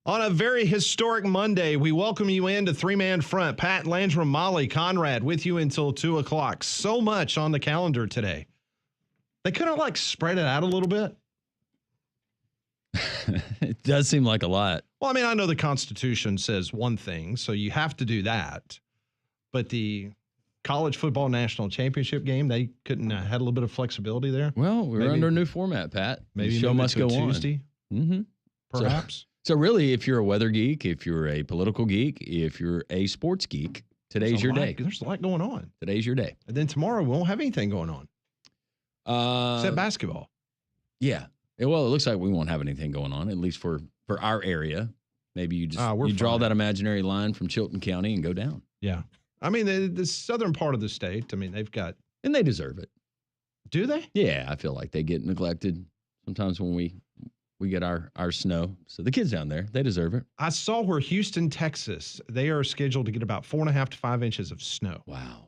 On a very historic Monday, we welcome you into Three-Man Front. Pat, Landrum, Molly, Conrad with you until 2 o'clock. So much on the calendar today. They could have, spread it out a little bit. It does seem like a lot. Well, I mean, I know the Constitution says one thing, so you have to do that. But the college football national championship game, they couldn't had a little bit of flexibility there. Well, we're under a new format, Pat. Maybe the show must go Tuesday, on. Mm-hmm. Perhaps. So really, if you're a weather geek, if you're a political geek, if you're a sports geek, today's your day. There's a lot going on. Today's your day. And then tomorrow we won't have anything going on. Except basketball. Yeah. Well, it looks like we won't have anything going on, at least for our area. Maybe you just you draw that imaginary line from Chilton County and go down. Yeah. I mean, the southern part of the state, I mean, they've got... And they deserve it. Do they? Yeah, I feel like they get neglected sometimes when we get our snow. So the kids down there, they deserve it. I saw where Houston, Texas, they are scheduled to get about 4.5 to 5 inches of snow. Wow.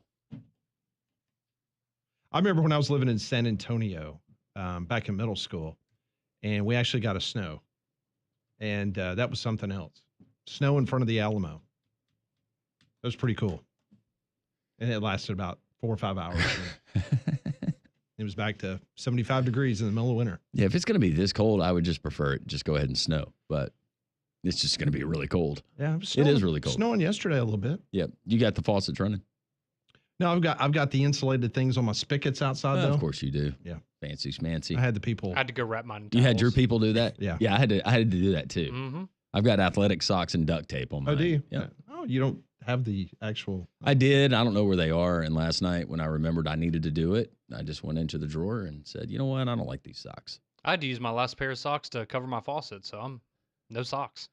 I remember when I was living in San Antonio back in middle school, and we actually got a snow. And that was something else. Snow in front of the Alamo. That was pretty cool. And it lasted about 4 or 5 hours. It was back to 75 degrees in the middle of winter. Yeah, if it's going to be this cold, I would just prefer it just go ahead and snow. But it's just going to be really cold. Yeah, it is really cold. Snowing yesterday a little bit. Yeah, you got the faucets running. No, I've got the insulated things on my spigots outside though. Of course you do. Yeah, fancy schmancy. I had the people. I had to go wrap mine in towels. You had your people do that? Yeah. Yeah, I had to do that too. Mm-hmm. I've got athletic socks and duct tape on mine. Oh, do you? Yeah. Oh, you don't have the actual. I did. I don't know where they are. And last night when I remembered I needed to do it, I just went into the drawer and said, you know what? I don't like these socks. I had to use my last pair of socks to cover my faucet, so I'm no socks.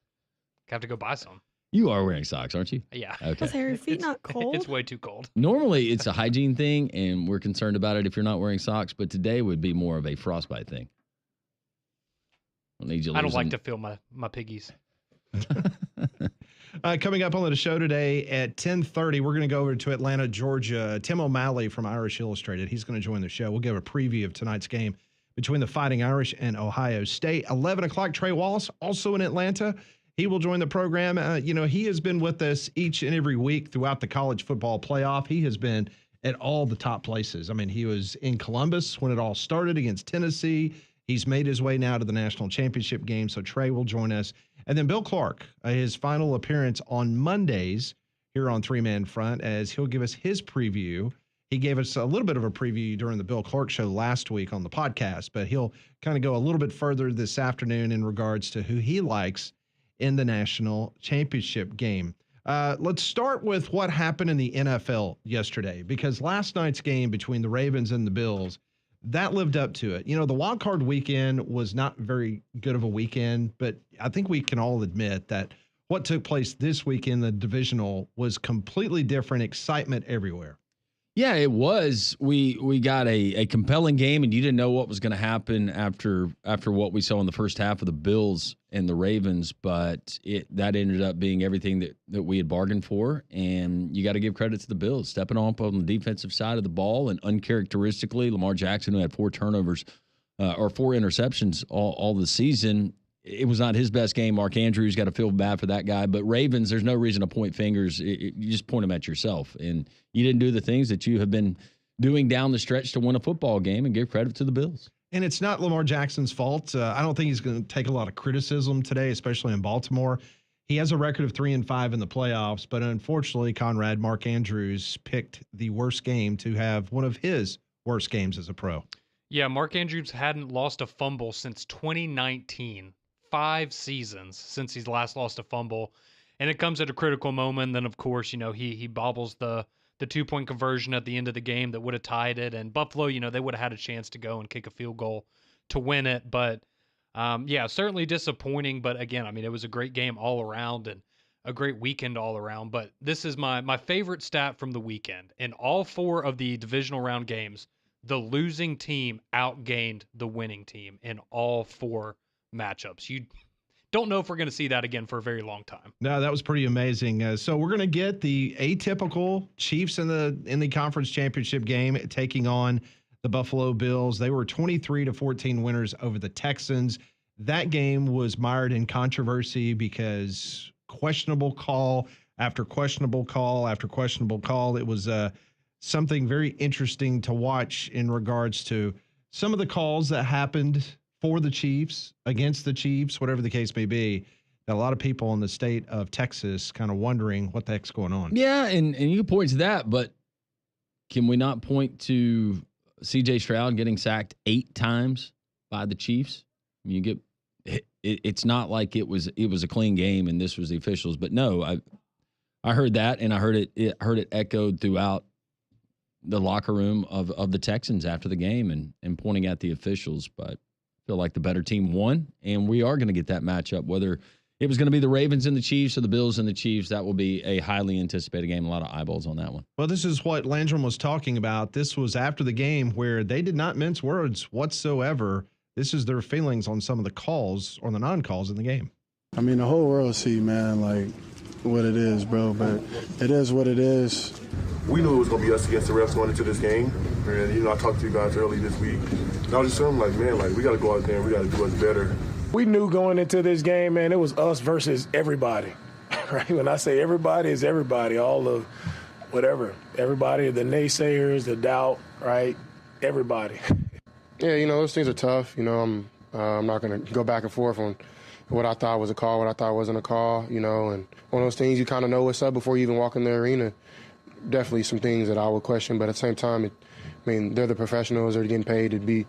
Have to go buy some. You are wearing socks, aren't you? Yeah. Okay. Are your feet not cold? It's way too cold. Normally it's a hygiene thing, and we're concerned about it if you're not wearing socks. But today would be more of a frostbite thing. I don't like to feel my piggies. Coming up on the show today at 10:30, we're going to go over to Atlanta, Georgia. Tim O'Malley from Irish Illustrated. He's going to join the show. We'll give a preview of tonight's game between the Fighting Irish and Ohio State. 11 o'clock, Trey Wallace, also in Atlanta. He will join the program. He has been with us each and every week throughout the college football playoff. He has been at all the top places. I mean, he was in Columbus when it all started against Tennessee. He's made his way now to the national championship game, so Trey will join us. And then Bill Clark, his final appearance on Mondays here on Three Man Front, as he'll give us his preview. He gave us a little bit of a preview during the Bill Clark show last week on the podcast, but he'll kind of go a little bit further this afternoon in regards to who he likes in the national championship game. Let's start with what happened in the NFL yesterday, because last night's game between the Ravens and the Bills, that lived up to it. You know, the wild card weekend was not very good of a weekend, but I think we can all admit that what took place this week in the divisional was completely different, excitement everywhere. Yeah, it was. We got a compelling game, and you didn't know what was going to happen after what we saw in the first half of the Bills and the Ravens, but that ended up being everything that we had bargained for, and you got to give credit to the Bills stepping up on the defensive side of the ball, and uncharacteristically, Lamar Jackson, who had 4 turnovers or 4 interceptions all the season. It was not his best game. Mark Andrews got to feel bad for that guy. But Ravens, there's no reason to point fingers. You just point them at yourself. And you didn't do the things that you have been doing down the stretch to win a football game, and give credit to the Bills. And it's not Lamar Jackson's fault. I don't think he's going to take a lot of criticism today, especially in Baltimore. He has a record of 3-5 in the playoffs, but unfortunately, Conrad, Mark Andrews picked the worst game to have one of his worst games as a pro. Yeah, Mark Andrews hadn't lost a fumble since 2019. 5 seasons since he's last lost a fumble, and it comes at a critical moment. Then of course, he bobbles the 2-point conversion at the end of the game that would have tied it, and Buffalo, they would have had a chance to go and kick a field goal to win it. But certainly disappointing. But again, I mean, it was a great game all around and a great weekend all around. But this is my favorite stat from the weekend. In all 4 of the divisional round games, the losing team outgained the winning team in all 4 matchups. You don't know if we're going to see that again for a very long time. No, that was pretty amazing. So we're going to get the atypical Chiefs in the conference championship game taking on the Buffalo Bills. They were 23-14 winners over the Texans. that game was mired in controversy because questionable call after questionable call after questionable call. It was something very interesting to watch in regards to some of the calls that happened for the Chiefs, against the Chiefs, whatever the case may be, that a lot of people in the state of Texas kind of wondering what the heck's going on. Yeah, and you point to that, but can we not point to C.J. Stroud getting sacked 8 times by the Chiefs? I mean, you get it's not like it was a clean game and this was the officials, but no, I heard that, and I heard it echoed throughout the locker room of the Texans after the game and pointing at the officials. But I feel like the better team won, and we are going to get that matchup. Whether it was going to be the Ravens and the Chiefs or the Bills and the Chiefs, that will be a highly anticipated game. A lot of eyeballs on that one. Well, this is what Landrum was talking about. This was after the game where they did not mince words whatsoever. This is their feelings on some of the calls or the non-calls in the game. I mean, the whole world see, man, like what it is, bro. But it is what it is. We knew it was going to be us against the refs going into this game. And, I talked to you guys early this week. And I was just saying, like, man, like, we got to go out there and we got to do us better. We knew going into this game, man, it was us versus everybody, right? When I say everybody, it's everybody, all of whatever. Everybody, the naysayers, the doubt, right? Everybody. Yeah, those things are tough. I'm not going to go back and forth on what I thought was a call, what I thought wasn't a call, and one of those things you kind of know what's up before you even walk in the arena. Definitely some things that I would question, but at the same time, they're the professionals. They're getting paid to be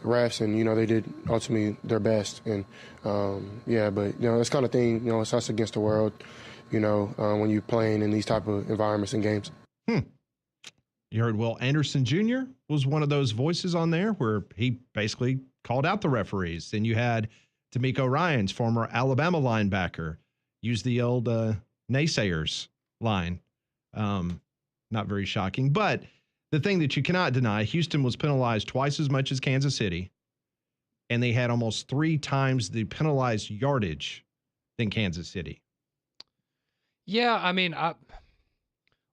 refs, and, they did ultimately their best. And, but, this kind of thing, it's us against the world, when you're playing in these type of environments and games. You heard Will Anderson Jr. was one of those voices on there where he basically called out the referees. Then you had D'Amico Ryans, former Alabama linebacker, use the old naysayers line. Not very shocking. But the thing that you cannot deny, Houston was penalized twice as much as Kansas City, and they had almost 3 times the penalized yardage than Kansas City. Yeah, I mean,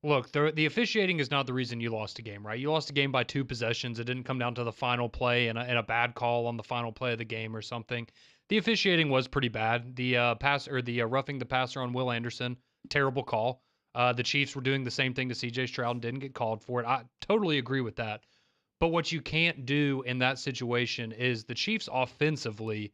look, the officiating is not the reason you lost a game, right? You lost a game by 2 possessions. It didn't come down to the final play and a bad call on the final play of the game or something. The officiating was pretty bad. The roughing the passer on Will Anderson, terrible call. The Chiefs were doing the same thing to C.J. Stroud and didn't get called for it. I totally agree with that. But what you can't do in that situation is the Chiefs offensively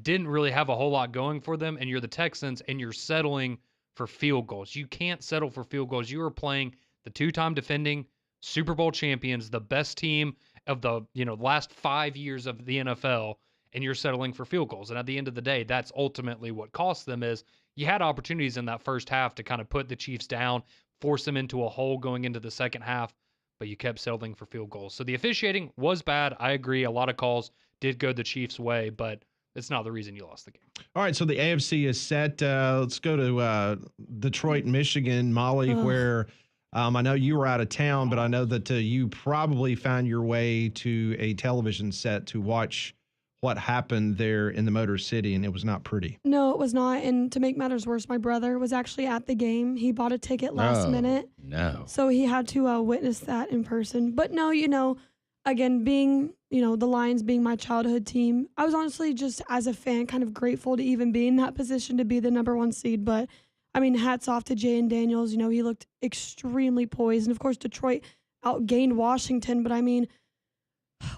didn't really have a whole lot going for them, and you're the Texans, and you're settling for field goals. You can't settle for field goals. You are playing the 2-time defending Super Bowl champions, the best team of the last 5 years of the NFL, and you're settling for field goals. And at the end of the day, that's ultimately what cost them. Is you had opportunities in that first half to kind of put the Chiefs down, force them into a hole going into the second half, but you kept settling for field goals. So the officiating was bad. I agree. A lot of calls did go the Chiefs' way, but it's not the reason you lost the game. All right, so the AFC is set. Let's go to Detroit, Michigan, Molly, where I know you were out of town, but I know that you probably found your way to a television set to watch what happened there in the Motor City, and it was not pretty. No, it was not. And to make matters worse, my brother was actually at the game. He bought a ticket last minute. No. So he had to witness that in person. But no, again, being, the Lions being my childhood team, I was honestly just, as a fan, kind of grateful to even be in that position to be the number 1 seed. But, hats off to Jay Daniels. He looked extremely poised. And, of course, Detroit outgained Washington. But,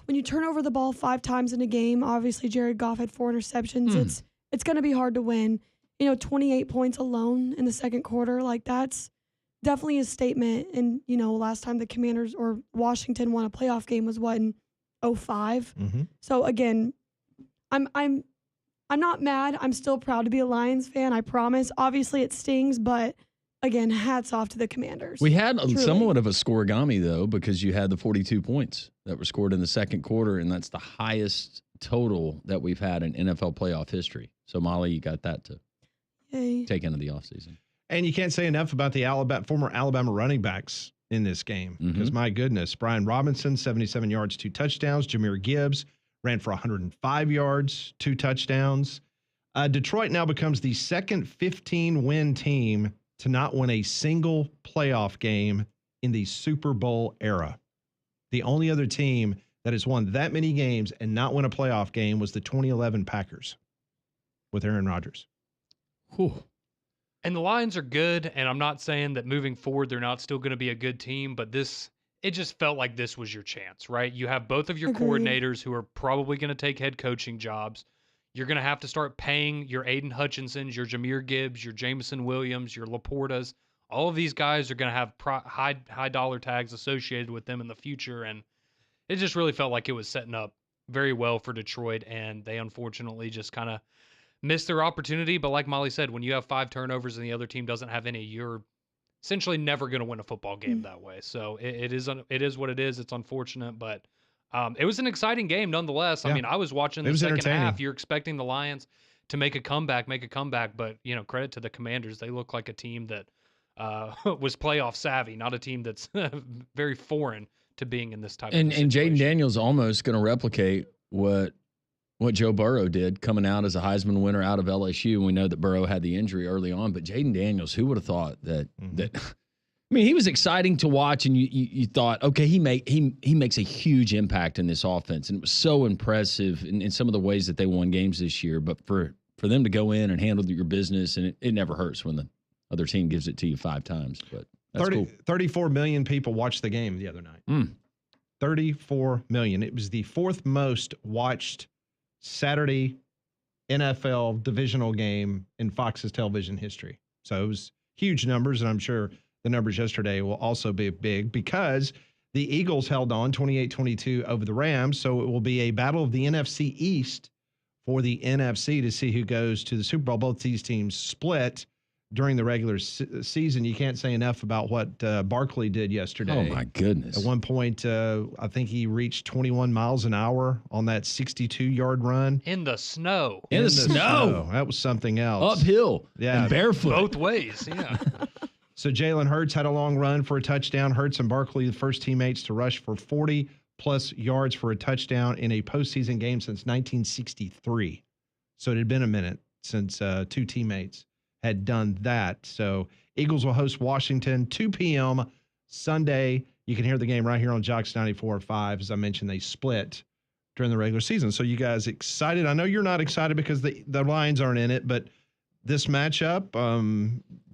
when you turn over the ball 5 times in a game, obviously Jared Goff had 4 interceptions. It's going to be hard to win. 28 points alone in the second quarter, that's definitely a statement. And, last time the Commanders or Washington won a playoff game was in 2005. Mm-hmm. So again, I'm not mad. I'm still proud to be a Lions fan. I promise. Obviously it stings, but again, hats off to the Commanders. We had somewhat of a scoregami, though, because you had the 42 points that were scored in the second quarter, and that's the highest total that we've had in NFL playoff history. So, Molly, you got that to take into the offseason. And you can't say enough about the former Alabama running backs in this game because, my goodness, Brian Robinson, 77 yards, 2 touchdowns. Jahmyr Gibbs ran for 105 yards, 2 touchdowns. Detroit now becomes the second 15-win team to not win a single playoff game in the Super Bowl era. The only other team that has won that many games and not win a playoff game was the 2011 Packers. with Aaron Rodgers. Whew. And the Lions are good, and I'm not saying that moving forward they're not still going to be a good team, but it just felt like this was your chance, right? You have both of your Agreed. coordinators who are probably going to take head coaching jobs. You're going to have to start paying your Aiden Hutchinsons, your Jahmyr Gibbs, your Jameson Williams, your Laportas. All of these guys are going to have high dollar tags associated with them in the future, and it just really felt like it was setting up very well for Detroit, and they unfortunately just kind of missed their opportunity. But like Molly said, when you have 5 turnovers and the other team doesn't have any, you're essentially never going to win a football game that way. So it is what it is. It's unfortunate, but it was an exciting game nonetheless. Yeah. I mean, I was watching It the was second entertaining. half. You're expecting the Lions to make a comeback, but credit to the Commanders. They look like a team that was playoff savvy, not a team that's very foreign to being in this type And of Jaden situation. Daniels almost going to replicate what Joe Burrow did coming out as a Heisman winner out of LSU. And we know that Burrow had the injury early on, but Jaden Daniels, who would have thought that I mean, he was exciting to watch, and you thought, okay, he makes a huge impact in this offense, and it was so impressive in some of the ways that they won games this year. But for them to go in and handle your business, and it never hurts when the other team gives it to you 5 times. But that's cool. 34 million people watched the game the other night. 34 million. It was the 4th most watched Saturday NFL divisional game in Fox's television history. So it was huge numbers, and I'm sure the numbers yesterday will also be big because the Eagles held on 28-22 over the Rams. So it will be a battle of the NFC East for the NFC to see who goes to the Super Bowl. Both these teams split during the regular season. You can't say enough about what Barkley did yesterday. Oh, my goodness. At one point, I think he reached 21 miles an hour on that 62-yard run. In the snow. In the snow. That was something else. Uphill. Yeah. And barefoot. Both ways, yeah. So Jalen Hurts had a long run for a touchdown. Hurts and Barkley, the first teammates to rush for 40-plus yards for a touchdown in a postseason game since 1963. So it had been a minute since 2 teammates had done that. So Eagles will host Washington 2 p.m. Sunday. You can hear the game right here on Jocks 94.5. As I mentioned, they split during the regular season. So you guys excited? I know you're not excited because the Lions aren't in it, but this matchup,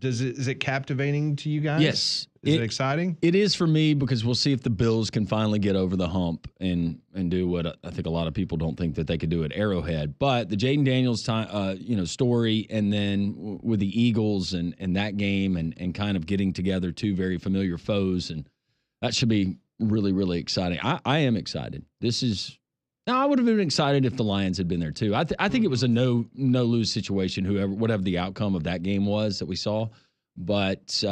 is it captivating to you guys? Yes. Is it exciting? It is for me because we'll see if the Bills can finally get over the hump and do what I think a lot of people don't think that they could do at Arrowhead. But the Jaden Daniels story, and then with the Eagles and that game and kind of getting together 2 very familiar foes, and that should be really, really exciting. I am excited. Now, I would have been excited if the Lions had been there too. I think it was a no lose situation, whatever the outcome of that game was that we saw. But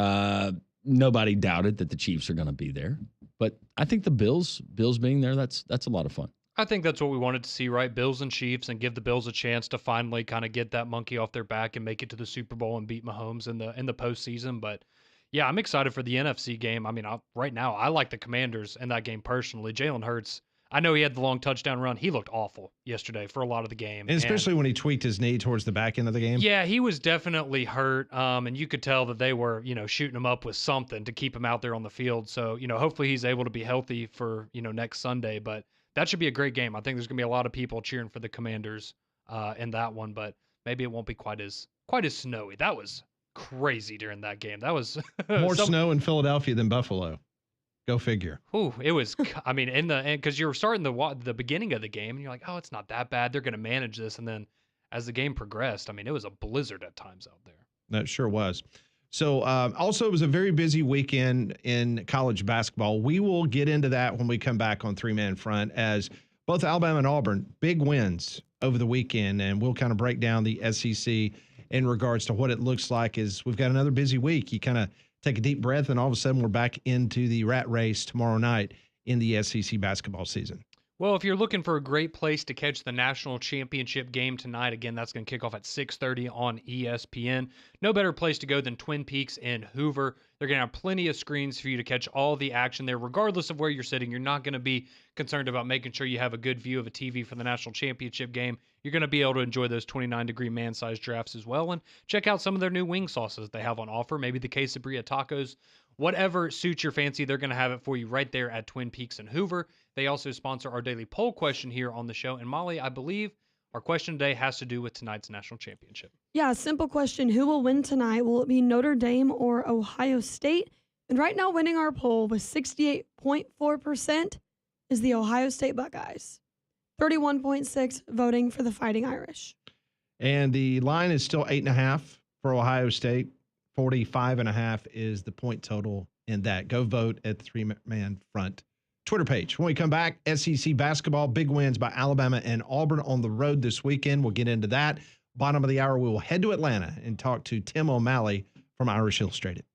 nobody doubted that the Chiefs are going to be there. But I think the Bills being there, that's a lot of fun. I think that's what we wanted to see, right? Bills and Chiefs, and give the Bills a chance to finally kind of get that monkey off their back and make it to the Super Bowl and beat Mahomes in the postseason. But yeah, I'm excited for the NFC game. I mean, right now, I like the Commanders in that game personally. Jalen Hurts, I know he had the long touchdown run. He looked awful yesterday for a lot of the game. And especially when he tweaked his knee towards the back end of the game. Yeah, he was definitely hurt. And you could tell that they were, shooting him up with something to keep him out there on the field. So, hopefully he's able to be healthy for, next Sunday. But that should be a great game. I think there's going to be a lot of people cheering for the Commanders in that one. But maybe it won't be quite as snowy. That was crazy during that game. That was more snow in Philadelphia than Buffalo. Go figure. Ooh, it was. I mean, because you're starting the beginning of the game, and you're like, oh, it's not that bad. They're going to manage this. And then as the game progressed, I mean, it was a blizzard at times out there. That sure was. So also, it was a very busy weekend in college basketball. We will get into that when we come back on 3-Man Front, as both Alabama and Auburn, big wins over the weekend, and we'll kind of break down the SEC in regards to what it looks like as we've got another busy week. You kind of take a deep breath, and all of a sudden we're back into the rat race tomorrow night in the SEC basketball season. Well, if you're looking for a great place to catch the national championship game tonight, again, that's going to kick off at 6:30 on ESPN. No better place to go than Twin Peaks in Hoover. They're going to have plenty of screens for you to catch all the action there, regardless of where you're sitting. You're not going to be concerned about making sure you have a good view of a TV for the national championship game. You're going to be able to enjoy those 29-degree man-sized drafts as well, and check out some of their new wing sauces they have on offer, maybe the quesadilla tacos. Whatever suits your fancy, they're going to have it for you right there at Twin Peaks in Hoover. They also sponsor our daily poll question here on the show. And Molly, I believe Our question today has to do with tonight's national championship. Yeah, simple question. Who will win tonight? Will it be Notre Dame or Ohio State? And right now, winning our poll with 68.4% is the Ohio State Buckeyes. 31.6% voting for the Fighting Irish. And the line is still 8.5 for Ohio State. 45.5 is the point total in that. Go vote at the three-man front Twitter page. When we come back, SEC basketball, big wins by Alabama and Auburn on the road this weekend. We'll get into that. Bottom of the hour, we will head to Atlanta and talk to Tim O'Malley from Irish Illustrated.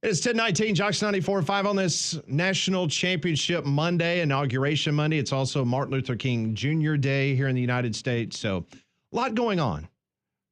It's 10:19, Jocks 94.5 on this National Championship Monday, Inauguration Monday. It's also Martin Luther King Jr. Day here in the United States. So a lot going on.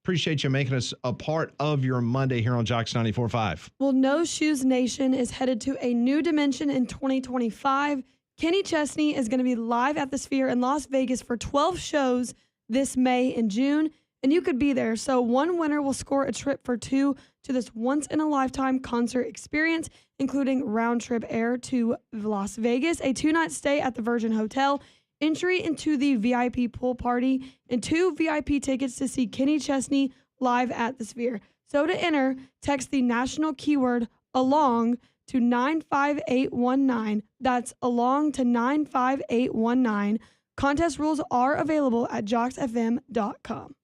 Appreciate you making us a part of your Monday here on Jocks 94.5. Well, No Shoes Nation is headed to a new dimension in 2025. Kenny Chesney is going to be live at the Sphere in Las Vegas for 12 shows this May and June. and you could be there. So one winner will score a trip for two to this once-in-a-lifetime concert experience, including round-trip air to Las Vegas, a 2-night stay at the Virgin Hotel, entry into the VIP pool party, and 2 VIP tickets to see Kenny Chesney live at the Sphere. So to enter, text the national keyword ALONG to 95819. That's ALONG to 95819. Contest rules are available at jocksfm.com.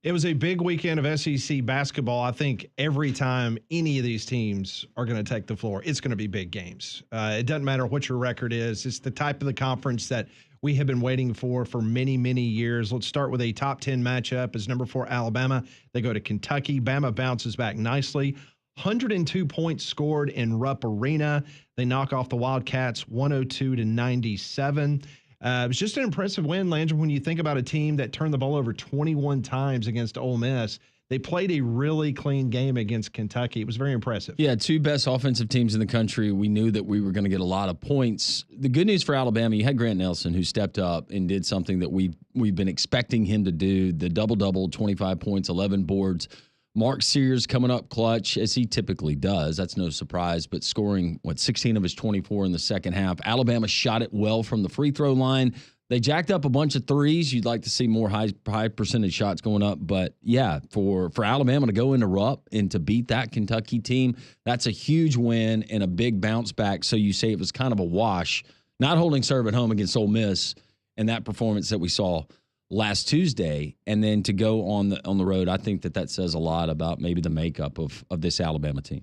It was a big weekend of SEC basketball. I think every time any of these teams are going to take the floor, it's going to be big games. It doesn't matter what your record is. It's the type of the conference that we have been waiting for many, many years. Let's start with a top 10 matchup as number 4 Alabama. They go to Kentucky. Bama bounces back nicely. 102 points scored in Rupp Arena. They knock off the Wildcats 102-97. It was just an impressive win, Landry, when you think about a team that turned the ball over 21 times against Ole Miss. They played a really clean game against Kentucky. It was very impressive. Yeah, 2 best offensive teams in the country. We knew that we were going to get a lot of points. The good news for Alabama, you had Grant Nelson, who stepped up and did something that we've been expecting him to do, the double-double, 25 points, 11 boards. Mark Sears coming up clutch, as he typically does. That's no surprise, but scoring, 16 of his 24 in the second half. Alabama shot it well from the free throw line. They jacked up a bunch of threes. You'd like to see more high percentage shots going up. But, yeah, for Alabama to go into Rupp and to beat that Kentucky team, that's a huge win and a big bounce back. So you say it was kind of a wash, not holding serve at home against Ole Miss and that performance that we saw last Tuesday, and then to go on the road, I think that says a lot about maybe the makeup of this Alabama team.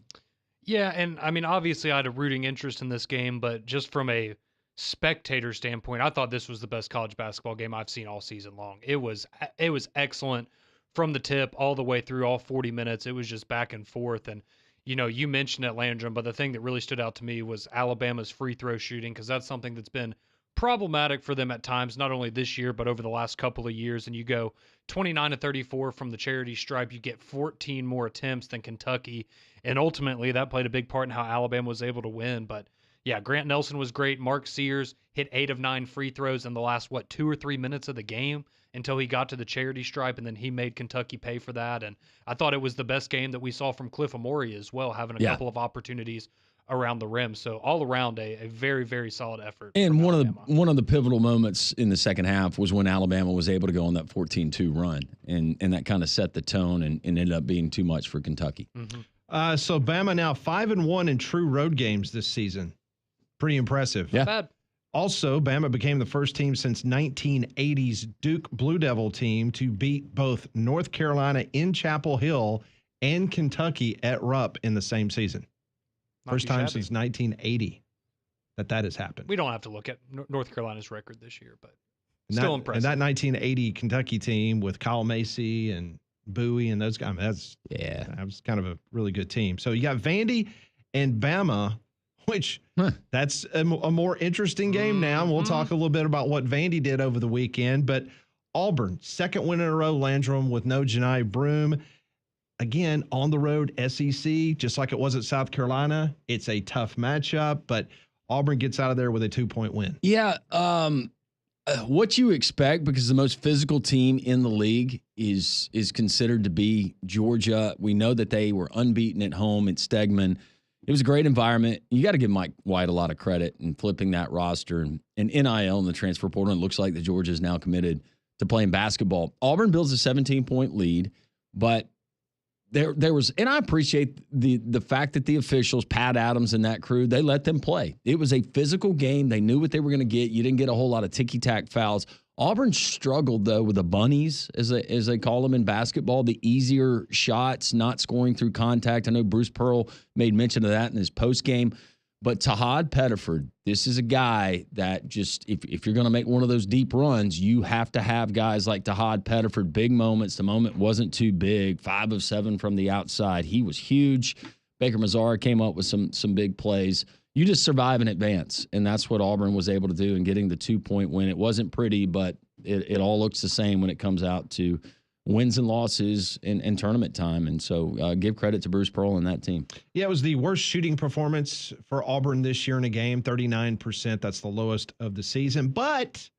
Yeah, and I mean, obviously I had a rooting interest in this game, but just from a spectator standpoint, I thought this was the best college basketball game I've seen all season long. It was excellent from the tip all the way through all 40 minutes. It was just back and forth, and you mentioned it, Landrum, but the thing that really stood out to me was Alabama's free throw shooting, because that's something that's been problematic for them at times, not only this year, but over the last couple of years. And you go 29-34 from the charity stripe, you get 14 more attempts than Kentucky. And ultimately that played a big part in how Alabama was able to win. But yeah, Grant Nelson was great. Mark Sears hit 8 of 9 free throws in the last, 2 or 3 minutes of the game until he got to the charity stripe, and then he made Kentucky pay for that. And I thought it was the best game that we saw from Cliff Amore as well, having a couple of opportunities around the rim. So all around a very, very solid effort. And one of the pivotal moments in the second half was when Alabama was able to go on that 14-2 run, and that kind of set the tone and ended up being too much for Kentucky. Mm-hmm. So Bama now 5-1 in true road games this season. Pretty impressive. Yeah. Not bad. Also, Bama became the first team since 1980's Duke Blue Devil team to beat both North Carolina in Chapel Hill and Kentucky at Rupp in the same season. First time since 1980 that has happened. We don't have to look at North Carolina's record this year, but still impressive. And that 1980 Kentucky team with Kyle Macy and Bowie and those guys, that was kind of a really good team. So you got Vandy and Bama, which that's a more interesting game now. And we'll talk a little bit about what Vandy did over the weekend. But Auburn, second win in a row, Landrum, with no Janai Broome. Again, on the road, SEC, just like it was at South Carolina, it's a tough matchup, but Auburn gets out of there with a 2-point win. Yeah, what you expect, because the most physical team in the league is considered to be Georgia. We know that they were unbeaten at home at Stegman. It was a great environment. You got to give Mike White a lot of credit in flipping that roster and NIL in the transfer portal. It looks like that Georgia is now committed to playing basketball. Auburn builds a 17-point lead, but there was, and I appreciate the fact that the officials, Pat Adams and that crew, they let them play. It was a physical game. They knew what they were going to get. You didn't get a whole lot of ticky-tack fouls. Auburn struggled, though, with the bunnies, as they call them in basketball, the easier shots, not scoring through contact. I know Bruce Pearl made mention of that in his postgame. But Tahad Pettiford, this is a guy that just, if you're going to make one of those deep runs, you have to have guys like Tahad Pettiford, big moments. The moment wasn't too big, 5 of 7 from the outside. He was huge. Baker Mazzara came up with some big plays. You just survive and advance, and that's what Auburn was able to do in getting the 2-point win. It wasn't pretty, but it all looks the same when it comes out to wins and losses in tournament time. And so give credit to Bruce Pearl and that team. Yeah, it was the worst shooting performance for Auburn this year in a game, 39%. That's the lowest of the season. But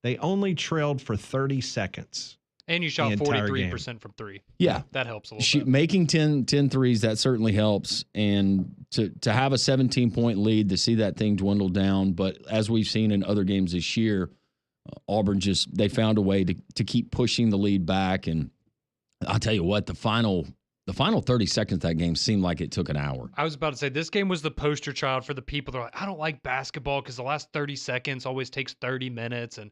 they only trailed for 30 seconds. And you shot entire 43% from three. Yeah. That helps a little bit. Making 10 threes, that certainly helps. And to have a 17-point lead, to see that thing dwindle down. But as we've seen in other games this year, Auburn they found a way to keep pushing the lead back. And I'll tell you what, the final 30 seconds of that game seemed like it took an hour. I was about to say, this game was the poster child for the people that are like, I don't like basketball because the last 30 seconds always takes 30 minutes. And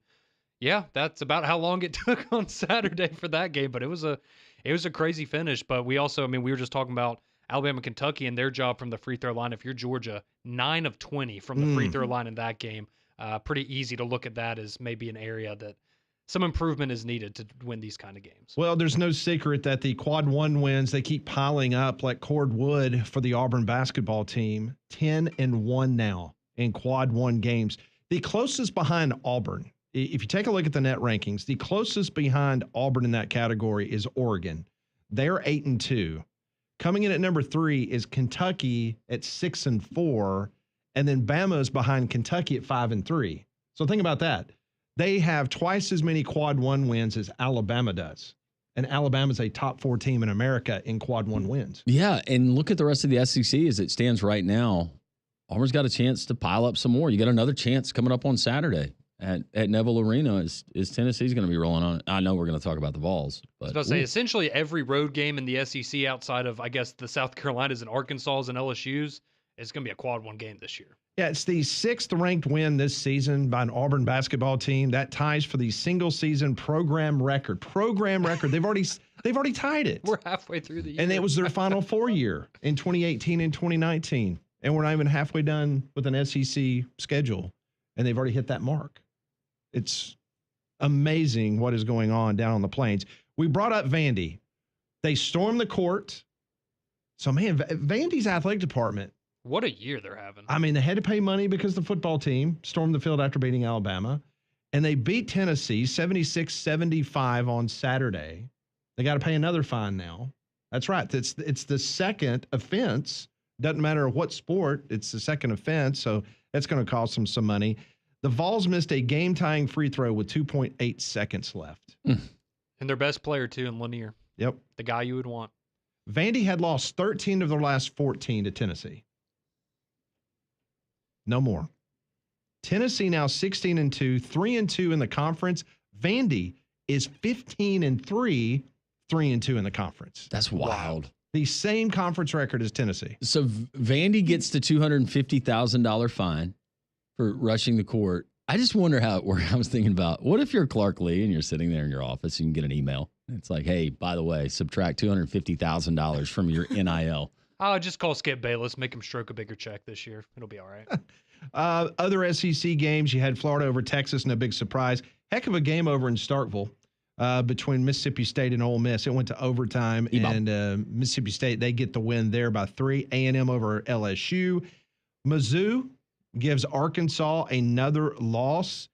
yeah, that's about how long it took on Saturday for that game. But it was a crazy finish. But we also, we were just talking about Alabama, Kentucky, and their job from the free throw line. If you're Georgia, 9 of 20 from the free throw line in that game. Pretty easy to look at that as maybe an area that some improvement is needed to win these kind of games. Well, there's no secret that the quad one wins, they keep piling up like cordwood for the Auburn basketball team. 10-1 now in quad one games. The closest behind Auburn, if you take a look at the net rankings, the closest behind Auburn in that category is Oregon. They're 8-2. Coming in at number 3 is Kentucky at 6-4. And then Bama's behind Kentucky at 5-3. So think about that. They have twice as many quad one wins as Alabama does. And Alabama's a top 4 team in America in quad one wins. Yeah, and look at the rest of the SEC as it stands right now. Auburn's got a chance to pile up some more. You got another chance coming up on Saturday at Neville Arena. Is Tennessee's going to be rolling on it? I know we're going to talk about the Vols. But I was about to say, essentially every road game in the SEC outside of, I guess, the South Carolinas and Arkansas and LSU's, it's going to be a quad one game this year. Yeah, it's the 6th ranked win this season by an Auburn basketball team. That ties for the single season program record. They've already tied it. We're halfway through the year. And it was their Final Four year in 2018 and 2019. And we're not even halfway done with an SEC schedule. And they've already hit that mark. It's amazing what is going on down on the plains. We brought up Vandy. They stormed the court. So, man, Vandy's athletic department. What a year they're having. They had to pay money because the football team stormed the field after beating Alabama. And they beat Tennessee 76-75 on Saturday. They got to pay another fine now. That's right. It's the second offense. Doesn't matter what sport. It's the second offense. So that's going to cost them some money. The Vols missed a game-tying free throw with 2.8 seconds left. And their best player, too, in Lanier. Yep. The guy you would want. Vandy had lost 13 of their last 14 to Tennessee. No more. Tennessee now 16-2, 3-2 in the conference. Vandy is 15-3, 3-2 in the conference. That's wild. The same conference record as Tennessee. So Vandy gets the $250,000 fine for rushing the court. I just wonder how it works. I was thinking about, what if you're Clark Lee and you're sitting there in your office and you can get an email? It's like, hey, by the way, subtract $250,000 from your NIL. I'll just call Skip Bayless, make him stroke a bigger check this year. It'll be all right. Other SEC games, you had Florida over Texas, no big surprise. Heck of a game over in Starkville between Mississippi State and Ole Miss. It went to overtime, and Mississippi State, they get the win there by 3. A&M over LSU. Mizzou gives Arkansas another loss.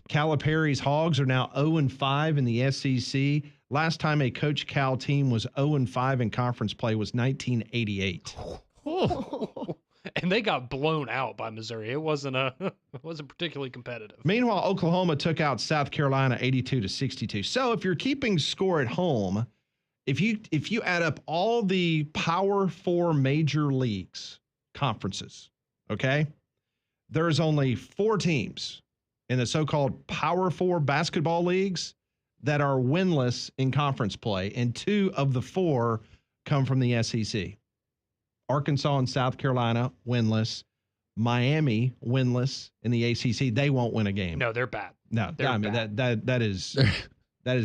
Calipari's Hogs are now 0-5 in the SEC. Last time a Coach Cal team was 0-5 in conference play was 1988. And they got blown out by Missouri. It wasn't particularly competitive. Meanwhile, Oklahoma took out South Carolina 82-62. So if you're keeping score at home, if you add up all the Power 4 major leagues conferences, okay, there's only 4 teams in the so-called Power 4 basketball leagues that are winless in conference play, and 2 of the 4 come from the SEC. Arkansas and South Carolina, winless. Miami, winless in the ACC. They won't win a game. No, they're bad. No, they're bad. That is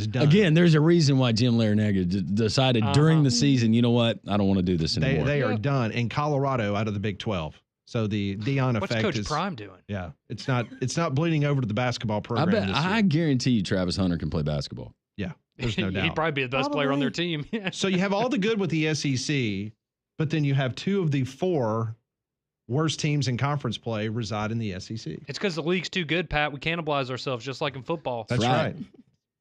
done. Again, there's a reason why Jim Larranaga decided during the season, you know what? I don't want to do this anymore. They are done. In Colorado, out of the Big 12. So the Deion effect What's Coach is Prime doing? Yeah, it's not bleeding over to the basketball program. I guarantee you, Travis Hunter can play basketball. Yeah, there's no doubt. He'd probably be the best player on their team. So you have all the good with the SEC, but then you have 2 of the 4 worst teams in conference play reside in the SEC. It's because the league's too good, Pat. We cannibalize ourselves just like in football. That's right.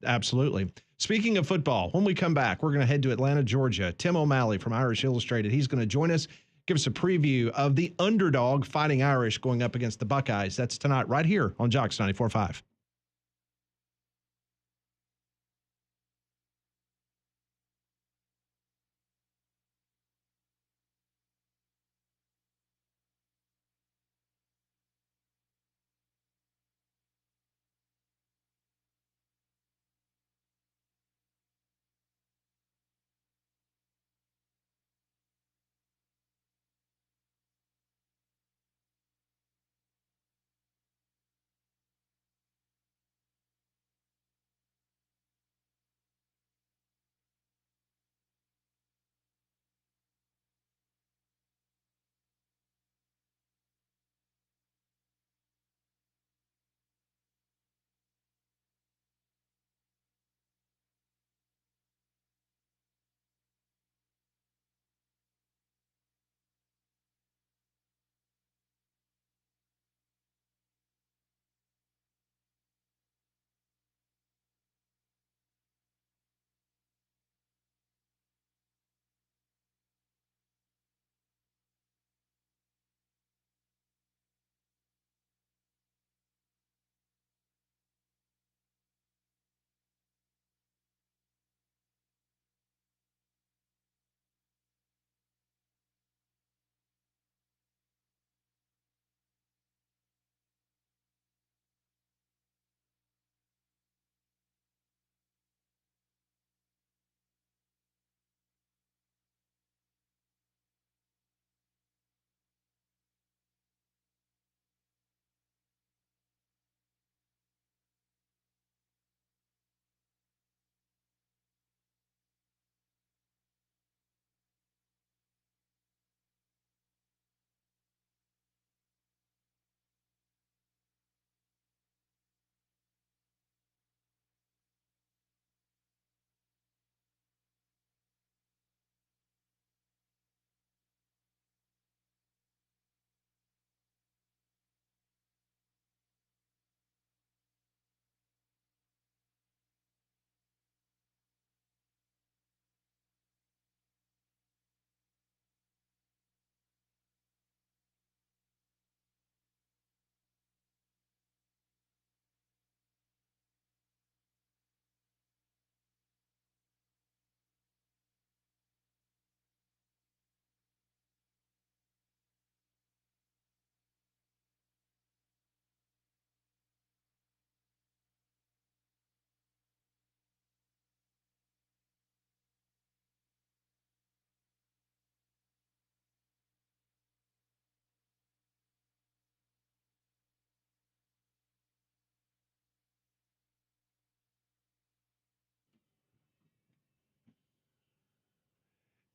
Absolutely. Speaking of football, when we come back, we're going to head to Atlanta, Georgia. Tim O'Malley from Irish Illustrated. He's going to join us, give us a preview of the underdog Fighting Irish going up against the Buckeyes. That's tonight right here on Jocks 94.5.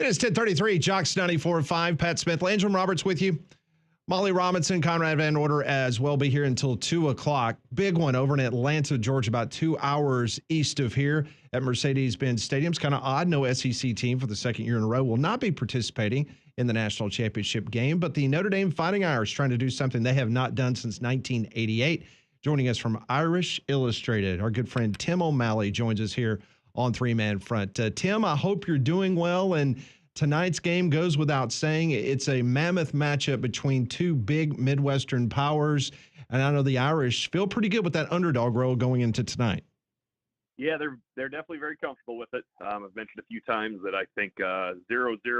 It is 10:33, Jocks 94.5, Pat Smith, Landrum Roberts with you. Molly Robinson, Conrad Van Order as well, be here until 2 o'clock. Big one over in Atlanta, Georgia, about 2 hours east of here at Mercedes-Benz Stadium. It's kind of odd. No SEC team for the second year in a row will not be participating in the national championship game, but the Notre Dame Fighting Irish trying to do something they have not done since 1988. Joining us from Irish Illustrated, our good friend Tim O'Malley joins us here on Three Man Front. Tim, I hope you're doing well, and tonight's game goes without saying. It's a mammoth matchup between two big Midwestern powers, and I know the Irish feel pretty good with that underdog role going into tonight. Yeah, they're definitely very comfortable with it. I've mentioned a few times that I think 0-0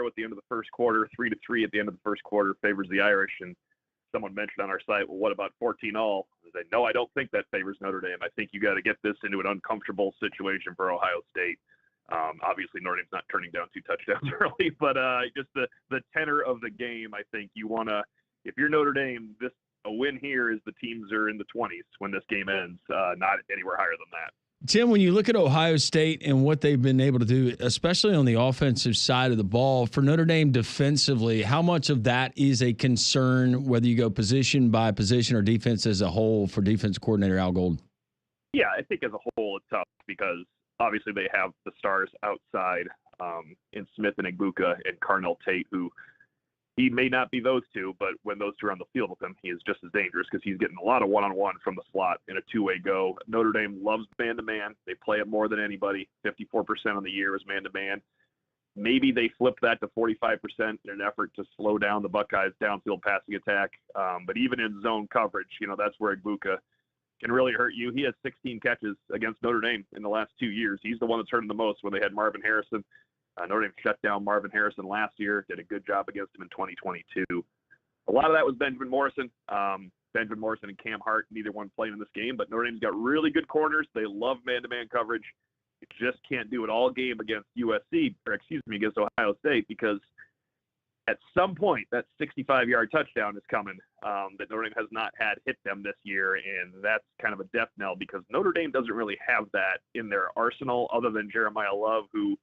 at the end of the first quarter, 3-3 at the end of the first quarter favors the Irish. And someone mentioned on our site, well, what about 14-all? I said, no, I don't think that favors Notre Dame. I think you got to get this into an uncomfortable situation for Ohio State. Obviously, Notre Dame's not turning down 2 touchdowns early, but just the tenor of the game, I think you want to, if you're Notre Dame, a win here is the teams are in the 20s when this game ends, not anywhere higher than that. Tim, when you look at Ohio State and what they've been able to do, especially on the offensive side of the ball, for Notre Dame defensively, how much of that is a concern, whether you go position by position or defense as a whole, for defense coordinator Al Golden? Yeah, I think as a whole it's tough because obviously they have the stars outside in Smith and Egbuka and Carnell Tate, who he may not be those two, but when those two are on the field with him, he is just as dangerous because he's getting a lot of one-on-one from the slot in a two-way go. Notre Dame loves man-to-man. They play it more than anybody. 54% on the year is man-to-man. Maybe they flipped that to 45% in an effort to slow down the Buckeyes' downfield passing attack. But even in zone coverage, that's where Egbuka can really hurt you. He has 16 catches against Notre Dame in the last 2 years. He's the one that's hurting the most when they had Marvin Harrison. Notre Dame shut down Marvin Harrison last year, did a good job against him in 2022. A lot of that was Benjamin Morrison. Benjamin Morrison and Cam Hart, neither one playing in this game, but Notre Dame's got really good corners. They love man-to-man coverage. You just can't do it all game against against Ohio State, because at some point that 65-yard touchdown is coming that Notre Dame has not had hit them this year, and that's kind of a death knell because Notre Dame doesn't really have that in their arsenal other than Jeremiah Love, who,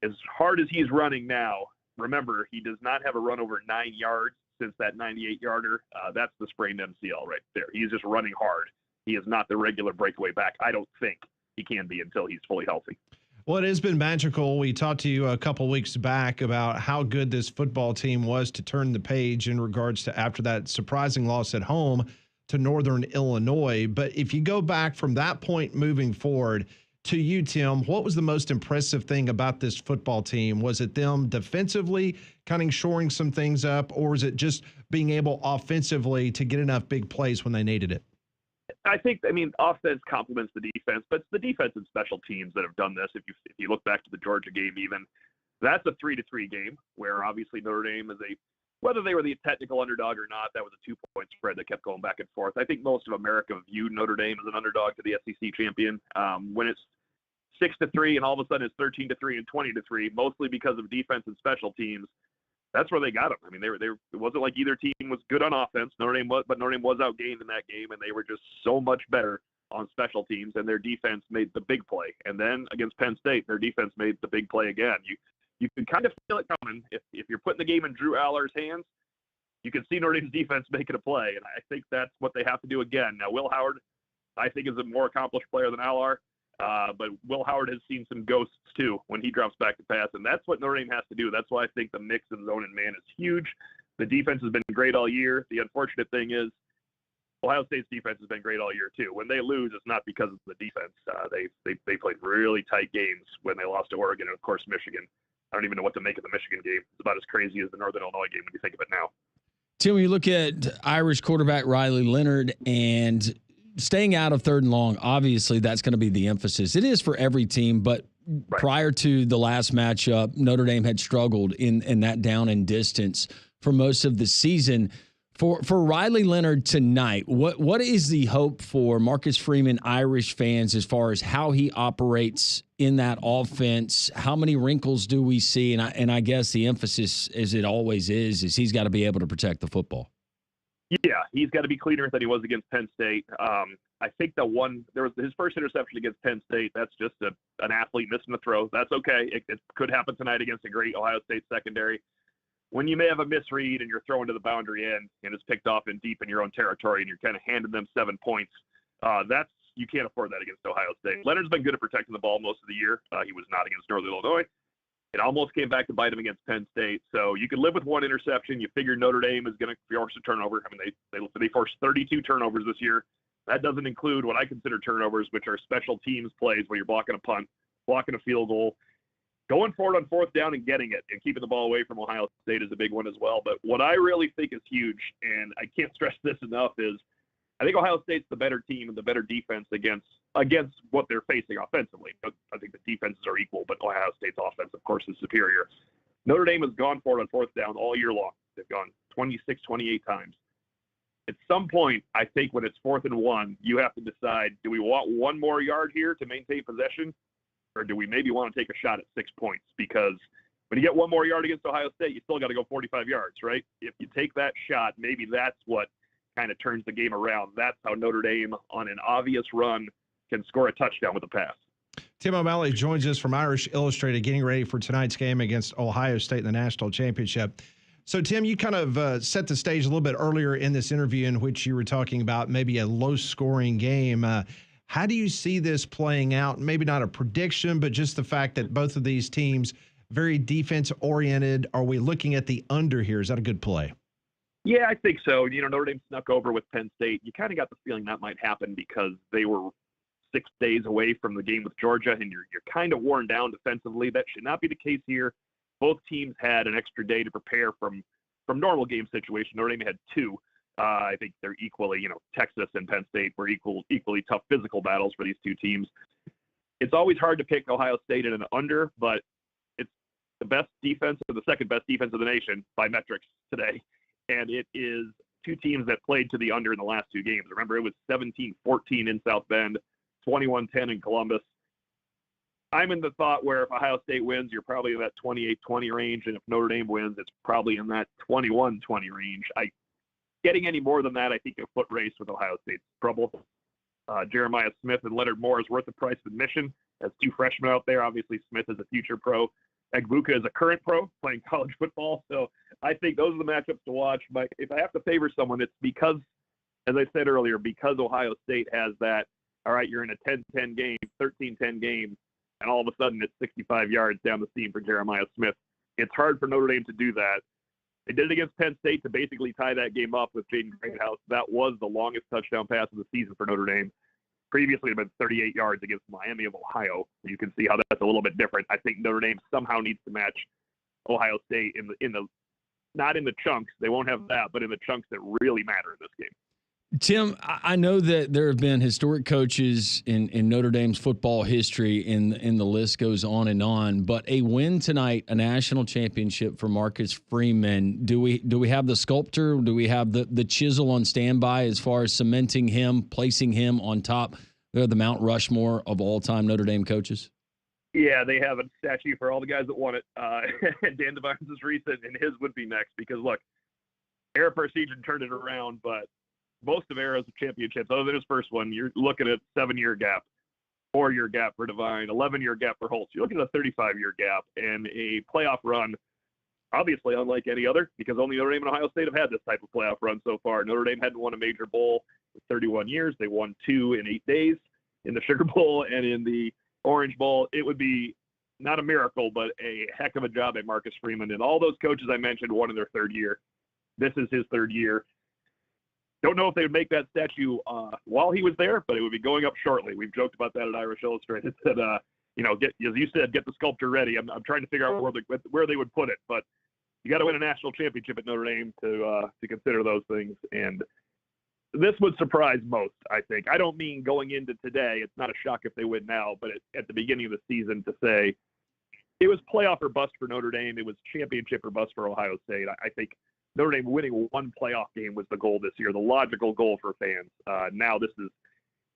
as hard as he's running now, remember, he does not have a run over 9 yards since that 98-yarder. That's the sprained MCL right there. He's just running hard. He is not the regular breakaway back. I don't think he can be until he's fully healthy. Well, it has been magical. We talked to you a couple weeks back about how good this football team was to turn the page in regards to after that surprising loss at home to Northern Illinois. But if you go back from that point moving forward, to you, Tim, what was the most impressive thing about this football team? Was it them defensively kind of shoring some things up, or was it just being able offensively to get enough big plays when they needed it? I think, offense complements the defense, but it's the defense and special teams that have done this. If you look back to the Georgia game even, that's a 3-3 game where obviously Notre Dame is whether they were the technical underdog or not, that was a 2-point spread that kept going back and forth. I think most of America viewed Notre Dame as an underdog to the SEC champion. When it's 6-3 and all of a sudden it's 13-3 and 20-3, mostly because of defense and special teams, that's where they got them. It wasn't like either team was good on offense. Notre Dame was outgained in that game, and they were just so much better on special teams, and their defense made the big play. And then against Penn State, their defense made the big play again. You can kind of feel it coming. If you're putting the game in Drew Aller's hands, you can see Notre Dame's defense making a play, and I think that's what they have to do again. Now, Will Howard, I think, is a more accomplished player than Aller, but Will Howard has seen some ghosts, too, when he drops back to pass, and that's what Notre Dame has to do. That's why I think the mix of zone and man is huge. The defense has been great all year. The unfortunate thing is Ohio State's defense has been great all year, too. When they lose, it's not because of the defense. They played really tight games when they lost to Oregon and, of course, Michigan. I don't even know what to make of the Michigan game. It's about as crazy as the Northern Illinois game when you think of it now. Tim, when you look at Irish quarterback Riley Leonard and staying out of third and long, obviously that's going to be the emphasis. It is for every team, but right. Prior to the last matchup, Notre Dame had struggled in that down and distance for most of the season. For Riley Leonard tonight, what is the hope for Marcus Freeman Irish fans as far as how he operates in that offense? How many wrinkles do we see? And I guess the emphasis, as it always is he's got to be able to protect the football. Yeah, he's got to be cleaner than he was against Penn State. I think there was his first interception against Penn State. That's just an athlete missing a throw. That's okay. It could happen tonight against a great Ohio State secondary. When you may have a misread and you're throwing to the boundary end and it's picked off in deep in your own territory and you're kind of handing them 7 points, you can't afford that against Ohio State. Leonard's been good at protecting the ball most of the year. He was not against Northern Illinois. It almost came back to bite him against Penn State. So you could live with one interception. You figure Notre Dame is going to force a turnover. I mean, they forced 32 turnovers this year. That doesn't include what I consider turnovers, which are special teams plays where you're blocking a punt, blocking a field goal. Going for it on fourth down and getting it and keeping the ball away from Ohio State is a big one as well. But what I really think is huge, and I can't stress this enough, is I think Ohio State's the better team and the better defense against what they're facing offensively. I think the defenses are equal, but Ohio State's offense, of course, is superior. Notre Dame has gone for it on fourth down all year long. They've gone 26, 28 times. At some point, I think when it's 4th and 1, you have to decide, do we want one more yard here to maintain possession, or do we maybe want to take a shot at 6 points? Because when you get one more yard against Ohio State, you still got to go 45 yards, right? If you take that shot, maybe that's what kind of turns the game around. That's how Notre Dame, on an obvious run, can score a touchdown with a pass. Tim O'Malley joins us from Irish Illustrated, getting ready for tonight's game against Ohio State in the national championship. So, Tim, you kind of set the stage a little bit earlier in this interview in which you were talking about maybe a low-scoring game. How do you see this playing out? Maybe not a prediction, but just the fact that both of these teams very defense-oriented. Are we looking at the under here? Is that a good play? Yeah, I think so. Notre Dame snuck over with Penn State. You kind of got the feeling that might happen because they were 6 days away from the game with Georgia, and you're kind of worn down defensively. That should not be the case here. Both teams had an extra day to prepare from normal game situation. Notre Dame had 2. I think they're equally, Texas and Penn State were equally tough physical battles for these two teams. It's always hard to pick Ohio State in an under, but it's the best defense or the second best defense of the nation by metrics today. And it is 2 teams that played to the under in the last 2 games. Remember, it was 17-14 in South Bend, 21-10 in Columbus. I'm in the thought where if Ohio State wins, you're probably in that 28-20 range, and if Notre Dame wins, it's probably in that 21-20 range. Getting any more than that, I think a foot race with Ohio State's trouble. Jeremiah Smith and Leonard Moore is worth the price of admission as 2 freshmen out there. Obviously, Smith is a future pro. Egbuka is a current pro playing college football. So I think those are the matchups to watch. But if I have to favor someone, it's because, as I said earlier, because Ohio State has that, all right, you're in a 10-10 game, 13-10 game, and all of a sudden it's 65 yards down the seam for Jeremiah Smith. It's hard for Notre Dame to do that. They did it against Penn State to basically tie that game up with Jaden Greathouse. That was the longest touchdown pass of the season for Notre Dame. Previously, it had been 38 yards against Miami of Ohio. You can see how that's a little bit different. I think Notre Dame somehow needs to match Ohio State in the not in the chunks. They won't have that, but in the chunks that really matter in this game. Tim, I know that there have been historic coaches in Notre Dame's football history, and the list goes on, but a win tonight, a national championship for Marcus Freeman. Do we have the sculptor? Do we have the chisel on standby as far as cementing him, placing him on top of the Mount Rushmore of all-time Notre Dame coaches? Yeah, they have a statue for all the guys that won it. Dan Devines is recent, and his would be next because, look, Ara Parseghian turned it around, but most of Ara's championships, other than his first one, you're looking at 7-year gap, 4-year gap for Devine, 11-year gap for Holtz. You're looking at a 35-year gap and a playoff run, obviously unlike any other, because only Notre Dame and Ohio State have had this type of playoff run so far. Notre Dame hadn't won a major bowl in 31 years. They won 2 in 8 days in the Sugar Bowl and in the Orange Bowl. It would be not a miracle, but a heck of a job at Marcus Freeman. And all those coaches I mentioned won in their 3rd year. This is his 3rd year. Don't know if they would make that statue while he was there, but it would be going up shortly. We've joked about that at Irish Illustrated. That as you said, get the sculptor ready. I'm trying to figure out where they would put it, but you got to win a national championship at Notre Dame to consider those things. And this would surprise most, I think. I don't mean going into today. It's not a shock if they win now, but at the beginning of the season to say it was playoff or bust for Notre Dame. It was championship or bust for Ohio State. I think Notre Dame winning one playoff game was the goal this year, the logical goal for fans. Now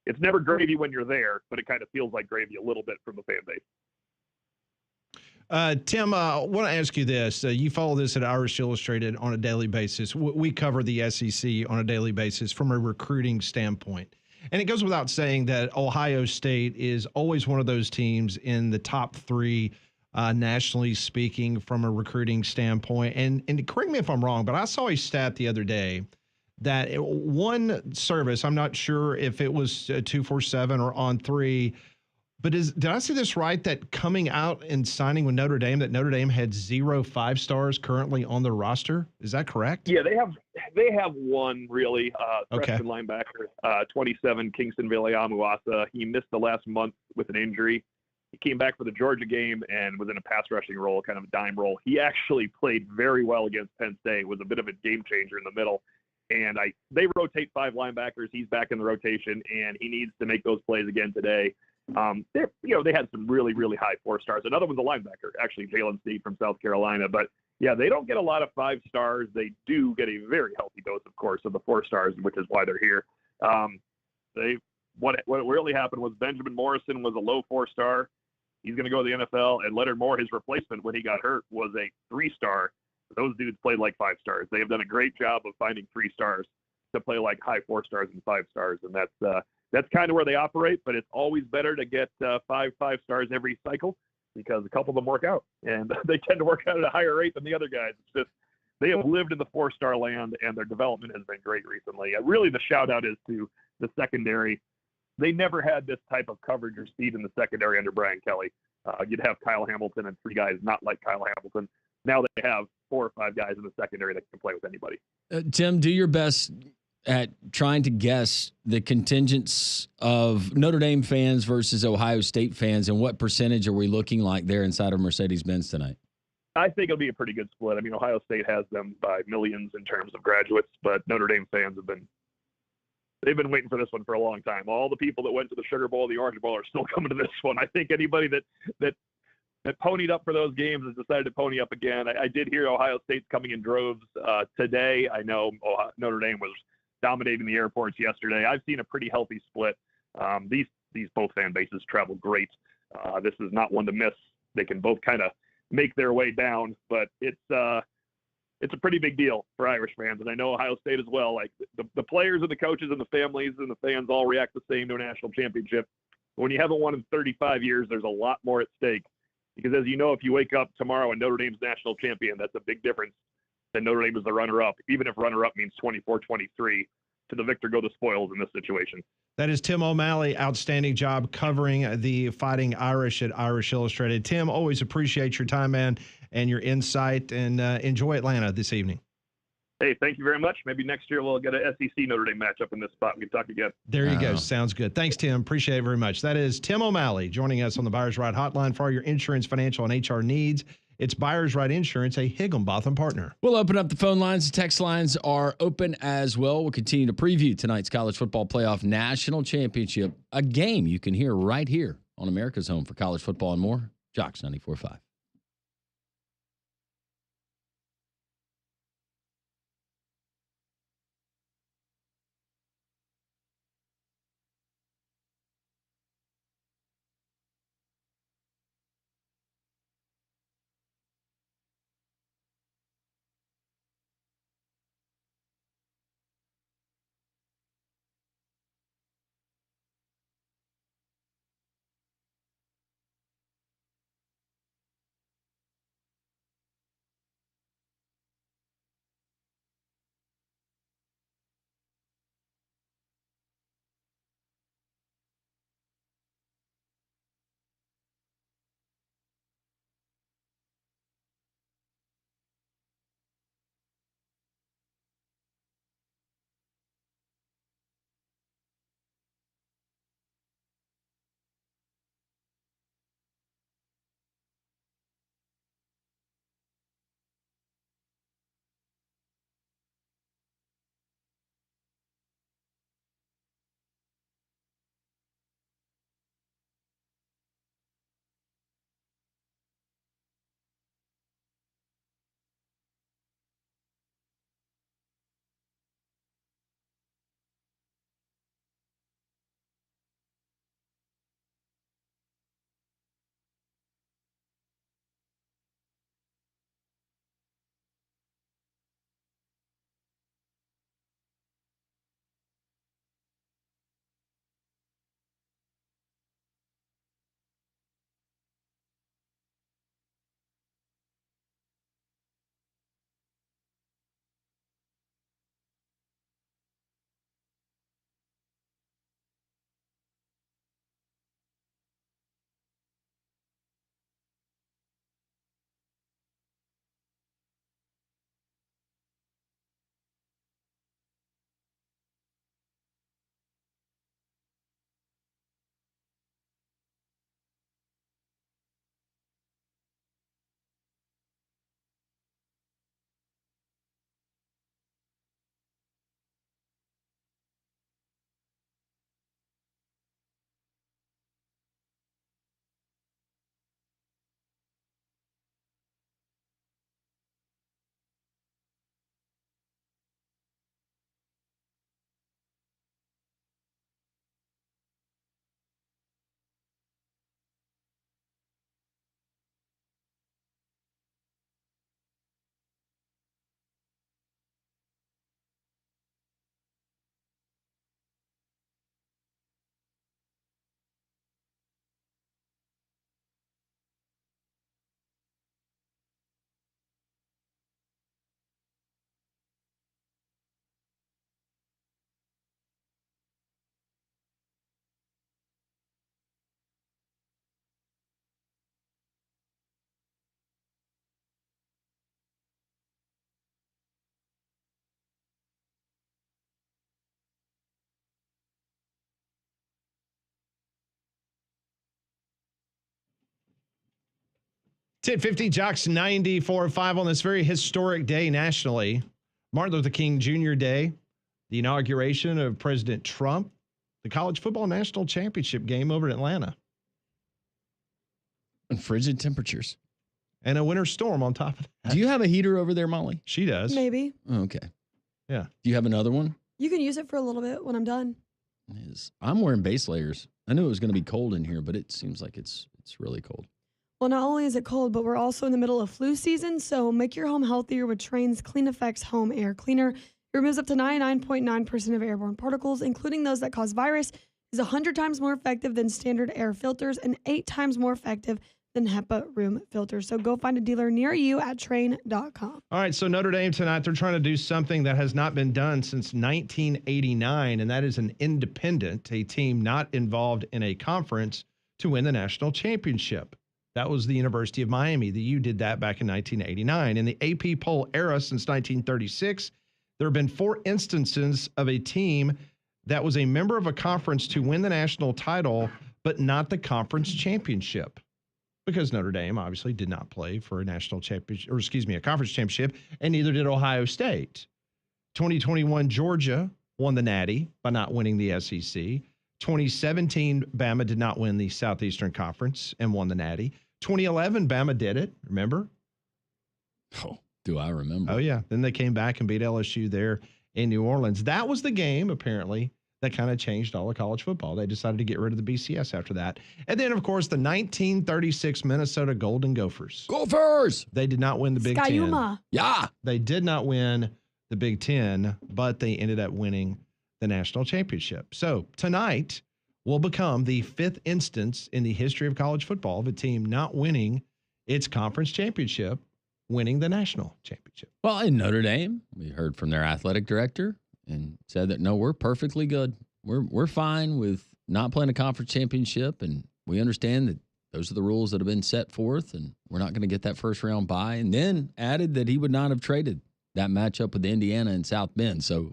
it's never gravy when you're there, but it kind of feels like gravy a little bit from the fan base. Tim, I want to ask you this. You follow this at Irish Illustrated on a daily basis. We cover the SEC on a daily basis from a recruiting standpoint. And it goes without saying that Ohio State is always one of those teams in the top three, nationally speaking, from a recruiting standpoint. And correct me if I'm wrong, but I saw a stat the other day that one service, I'm not sure if it was 247 or On3, but did I see this right, that coming out and signing with Notre Dame, that Notre Dame had 0 5-stars currently on the roster? Is that correct? Yeah, they have one really freshman linebacker, 27, Kingston Viliamuasa. He missed the last month with an injury. He came back for the Georgia game and was in a pass rushing role, kind of a dime role. He actually played very well against Penn State, was a bit of a game changer in the middle. And they rotate 5 linebackers. He's back in the rotation, and he needs to make those plays again today. They had some really, really high 4-stars. Another one's a linebacker, actually, Jalen Snead from South Carolina. But yeah, they don't get a lot of 5-stars. They do get a very healthy dose, of course, of the 4-stars, which is why they're here. What really happened was Benjamin Morrison was a low 4-star. He's going to go to the NFL, and Leonard Moore, his replacement when he got hurt, was a 3-star. Those dudes played like 5-stars. They have done a great job of finding 3-stars to play like high 4-stars and 5-stars, and that's kind of where they operate. But it's always better to get 5 5-stars every cycle because a couple of them work out, and they tend to work out at a higher rate than the other guys. It's just they have lived in the 4-star land, and their development has been great recently. Really, the shout out is to the secondary. They never had this type of coverage or speed in the secondary under Brian Kelly. You'd have Kyle Hamilton and 3 guys not like Kyle Hamilton. Now they have 4 or 5 guys in the secondary that can play with anybody. Tim, do your best at trying to guess the contingents of Notre Dame fans versus Ohio State fans, and what percentage are we looking like there inside of Mercedes-Benz tonight? I think it'll be a pretty good split. I mean, Ohio State has them by millions in terms of graduates, but Notre Dame fans they've been waiting for this one for a long time. All the people that went to the Sugar Bowl, the Orange Bowl, are still coming to this one. I think anybody that ponied up for those games has decided to pony up again. I did hear Ohio State's coming in droves today. I know Notre Dame was dominating the airports yesterday. I've seen a pretty healthy split. These both fan bases travel great. This is not one to miss. They can both kind of make their way down, but it's a pretty big deal for Irish fans, and I know Ohio State as well. Like the players and the coaches and the families and the fans all react the same to a national championship. But when you haven't won in 35 years, there's a lot more at stake. Because as you know, if you wake up tomorrow and Notre Dame's national champion, that's a big difference than Notre Dame is the runner-up, even if runner-up means 24-23. To the victor go the spoils in this situation. That is Tim O'Malley. Outstanding job covering the Fighting Irish at Irish Illustrated. Tim, always appreciate your time, man, and your insight, and enjoy Atlanta this evening. Hey, thank you very much. Maybe next year we'll get an SEC Notre Dame matchup in this spot. We can talk again. There you go. Sounds good. Thanks, Tim. Appreciate it very much. That is Tim O'Malley joining us on the Buyers Right Hotline for all your insurance, financial, and HR needs. It's Buyers Right Insurance, a Higginbotham partner. We'll open up the phone lines. The text lines are open as well. We'll continue to preview tonight's college football playoff national championship, a game you can hear right here on America's home for college football and more. Jocks 94.5. 1050 Jocks 94.5 on this very historic day nationally. Martin Luther King Jr. Day, the inauguration of President Trump, the College Football National Championship game over in Atlanta. And frigid temperatures. And a winter storm on top of that. Do you have a heater over there, Molly? She does. Maybe. Oh, okay. Yeah. Do you have another one? You can use it for a little bit when I'm done. I'm wearing base layers. I knew it was going to be cold in here, but it seems like it's really cold. Well, not only is it cold, but we're also in the middle of flu season, so make your home healthier with Trane's Clean Effects Home Air Cleaner. It removes up to 99.9% of airborne particles, including those that cause virus, is 100 times more effective than standard air filters and 8 times more effective than HEPA room filters. So go find a dealer near you at Trane.com. All right, so Notre Dame tonight, they're trying to do something that has not been done since 1989, and that is an independent, a team not involved in a conference, to win the national championship. That was the University of Miami. The U did that back in 1989. In the AP poll era since 1936, there have been 4 instances of a team that was a member of a conference to win the national title, but not the conference championship. Because Notre Dame obviously did not play for a national championship, or excuse me, a conference championship, and neither did Ohio State. 2021 Georgia won the Natty by not winning the SEC. 2017 Bama did not win the Southeastern Conference and won the Natty. 2011 Bama did it, remember? Oh, do I remember? Oh, yeah. Then they came back and beat LSU there in New Orleans. That was the game, apparently, that kind of changed all of college football. They decided to get rid of the BCS after that. And then, of course, the 1936 Minnesota Golden Gophers. Gophers! They did not win the Big Skyuma. Ten. Yeah. They did not win the Big Ten, but they ended up winning the national championship. So tonight will become the 5th instance in the history of college football of a team not winning its conference championship, winning the national championship. Well, in Notre Dame, we heard from their athletic director and said that, no, we're perfectly good. We're fine with not playing a conference championship, and we understand that those are the rules that have been set forth, and we're not going to get that first round bye. And then added that he would not have traded that matchup with Indiana and South Bend. So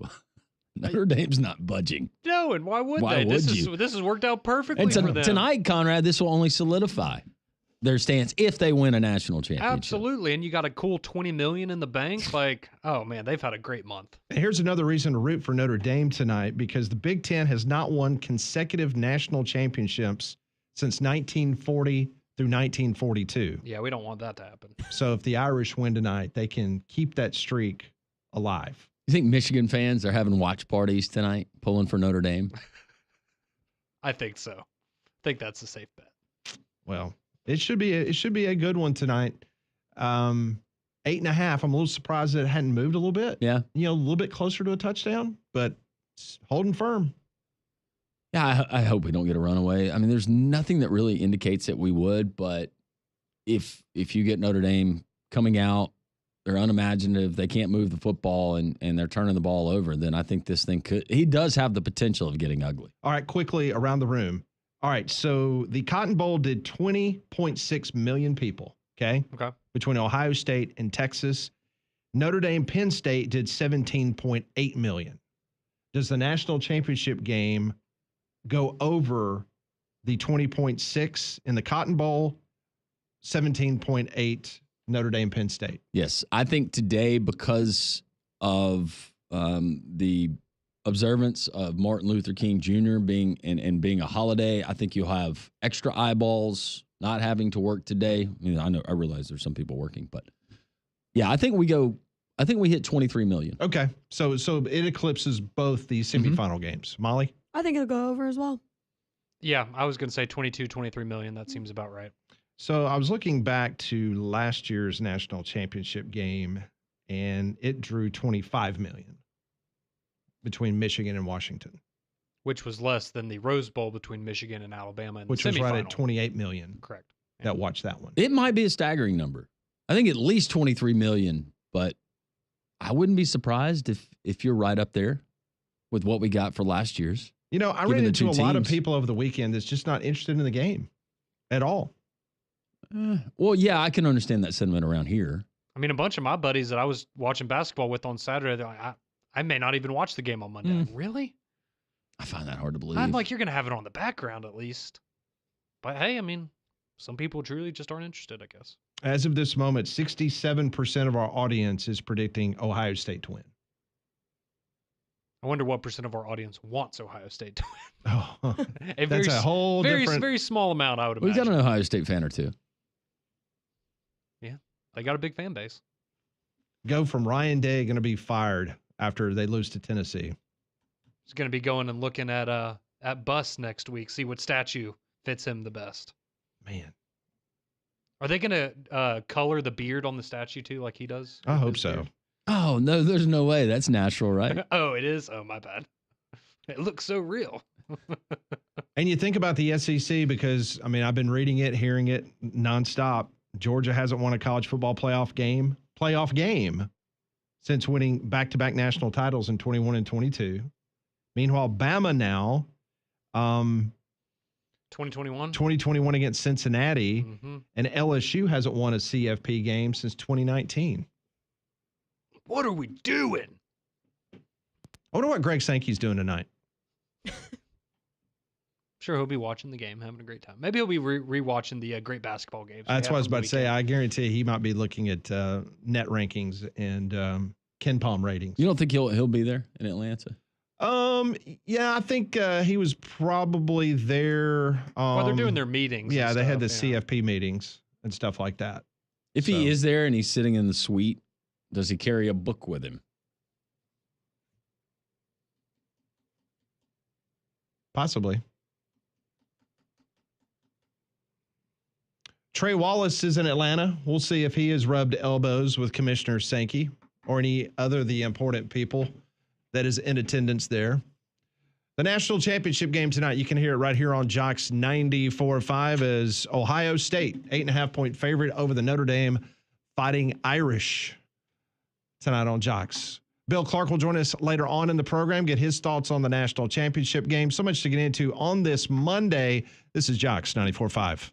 Notre Dame's not budging. No, and why would Why they? would This you? has worked out perfectly And for them. tonight, Conrad, this will only solidify their stance if they win a national championship. Absolutely, and you got a cool $20 million in the bank. Like, oh man, they've had a great month. And here's another reason to root for Notre Dame tonight, because the Big Ten has not won consecutive national championships since 1940 through 1942. Yeah, we don't want that to happen. So if the Irish win tonight, they can keep that streak alive. You think Michigan fans are having watch parties tonight, pulling for Notre Dame? I think so. I think that's a safe bet. Well, it should be a good one tonight. 8.5. I'm a little surprised that it hadn't moved a little bit. Yeah. A little bit closer to a touchdown, but it's holding firm. Yeah, I hope we don't get a runaway. I mean, there's nothing that really indicates that we would, but if you get Notre Dame coming out, they're unimaginative, they can't move the football, and they're turning the ball over, then I think this thing he does have the potential of getting ugly. All right, quickly around the room. All right, so the Cotton Bowl did 20.6 million people, okay? Okay. Between Ohio State and Texas. Notre Dame, Penn State did 17.8 million. Does the national championship game go over the 20.6 in the Cotton Bowl, 17.8 Notre Dame, Penn State? Yes, I think today, because of the observance of Martin Luther King Jr. being being a holiday, I think you'll have extra eyeballs not having to work today. I mean, I realize there's some people working, but yeah, I think we hit 23 million. Okay, so it eclipses both the semifinal games. Molly? I think it'll go over as well. Yeah, I was going to say 22, 23 million. That seems about right. So I was looking back to last year's national championship game, and it drew 25 million between Michigan and Washington, Which was less than the Rose Bowl between Michigan and Alabama in which the was right at semifinal. 28 million Correct. that watched that one. It might be a staggering number. I think at least 23 million, but I wouldn't be surprised if you're right up there with what we got for last year's. I given ran the into two a lot of teams. people over the weekend that's just not interested in the game at all. Well, yeah, I can understand that sentiment around here. I mean, a bunch of my buddies that I was watching basketball with on Saturday, they're like, I may not even watch the game on Monday. Like, really? I find that hard to believe. I'm like, you're going to have it on the background at least. But hey, I mean, some people truly just aren't interested, I guess. As of this moment, 67% of our audience is predicting Ohio State to win. I wonder what percent of our audience wants Ohio State to win. Oh, A that's a whole different. very small amount, I would We imagine. got an Ohio State fan or two. Yeah, they got a big fan base. Go from Ryan Day going to be fired after they lose to Tennessee. He's going to be going and looking at Bus next week, see what statue fits him the best. Man, Are they going to color the beard on the statue too, like he does? I with hope his so. beard? Oh, no, there's no way. That's natural, right? Oh, it is? Oh, my bad. It looks so real. And you think about the SEC because, I mean, I've been reading it, hearing it nonstop. Georgia hasn't won a college football playoff game since winning back-to-back national titles in 21 and 22. Meanwhile, Bama now, 2021? 2021 against Cincinnati, Mm-hmm. and LSU hasn't won a CFP game since 2019. What are we doing? I wonder what Greg Sankey's doing tonight. Sure, he'll be watching the game, having a great time. Maybe he'll be re-watching the great basketball games. That's what I was about to say. I guarantee he might be looking at net rankings and Ken Palm ratings. You don't think he'll be there in Atlanta? Yeah, I think he was probably there. Well, they're doing their meetings. Yeah, and they had the stuff, yeah. CFP meetings and stuff like that. If he is there and he's sitting in the suite, does he carry a book with him? Possibly. Trey Wallace is in Atlanta. We'll see if he has rubbed elbows with Commissioner Sankey or any other of the important people that is in attendance there. The national championship game tonight, you can hear it right here on Jocks 94.5 as Ohio State, 8.5-point favorite over the Notre Dame Fighting Irish tonight on Jocks. Bill Clark will join us later on in the program, get his thoughts on the national championship game. So much to get into on this Monday. This is Jocks 94.5.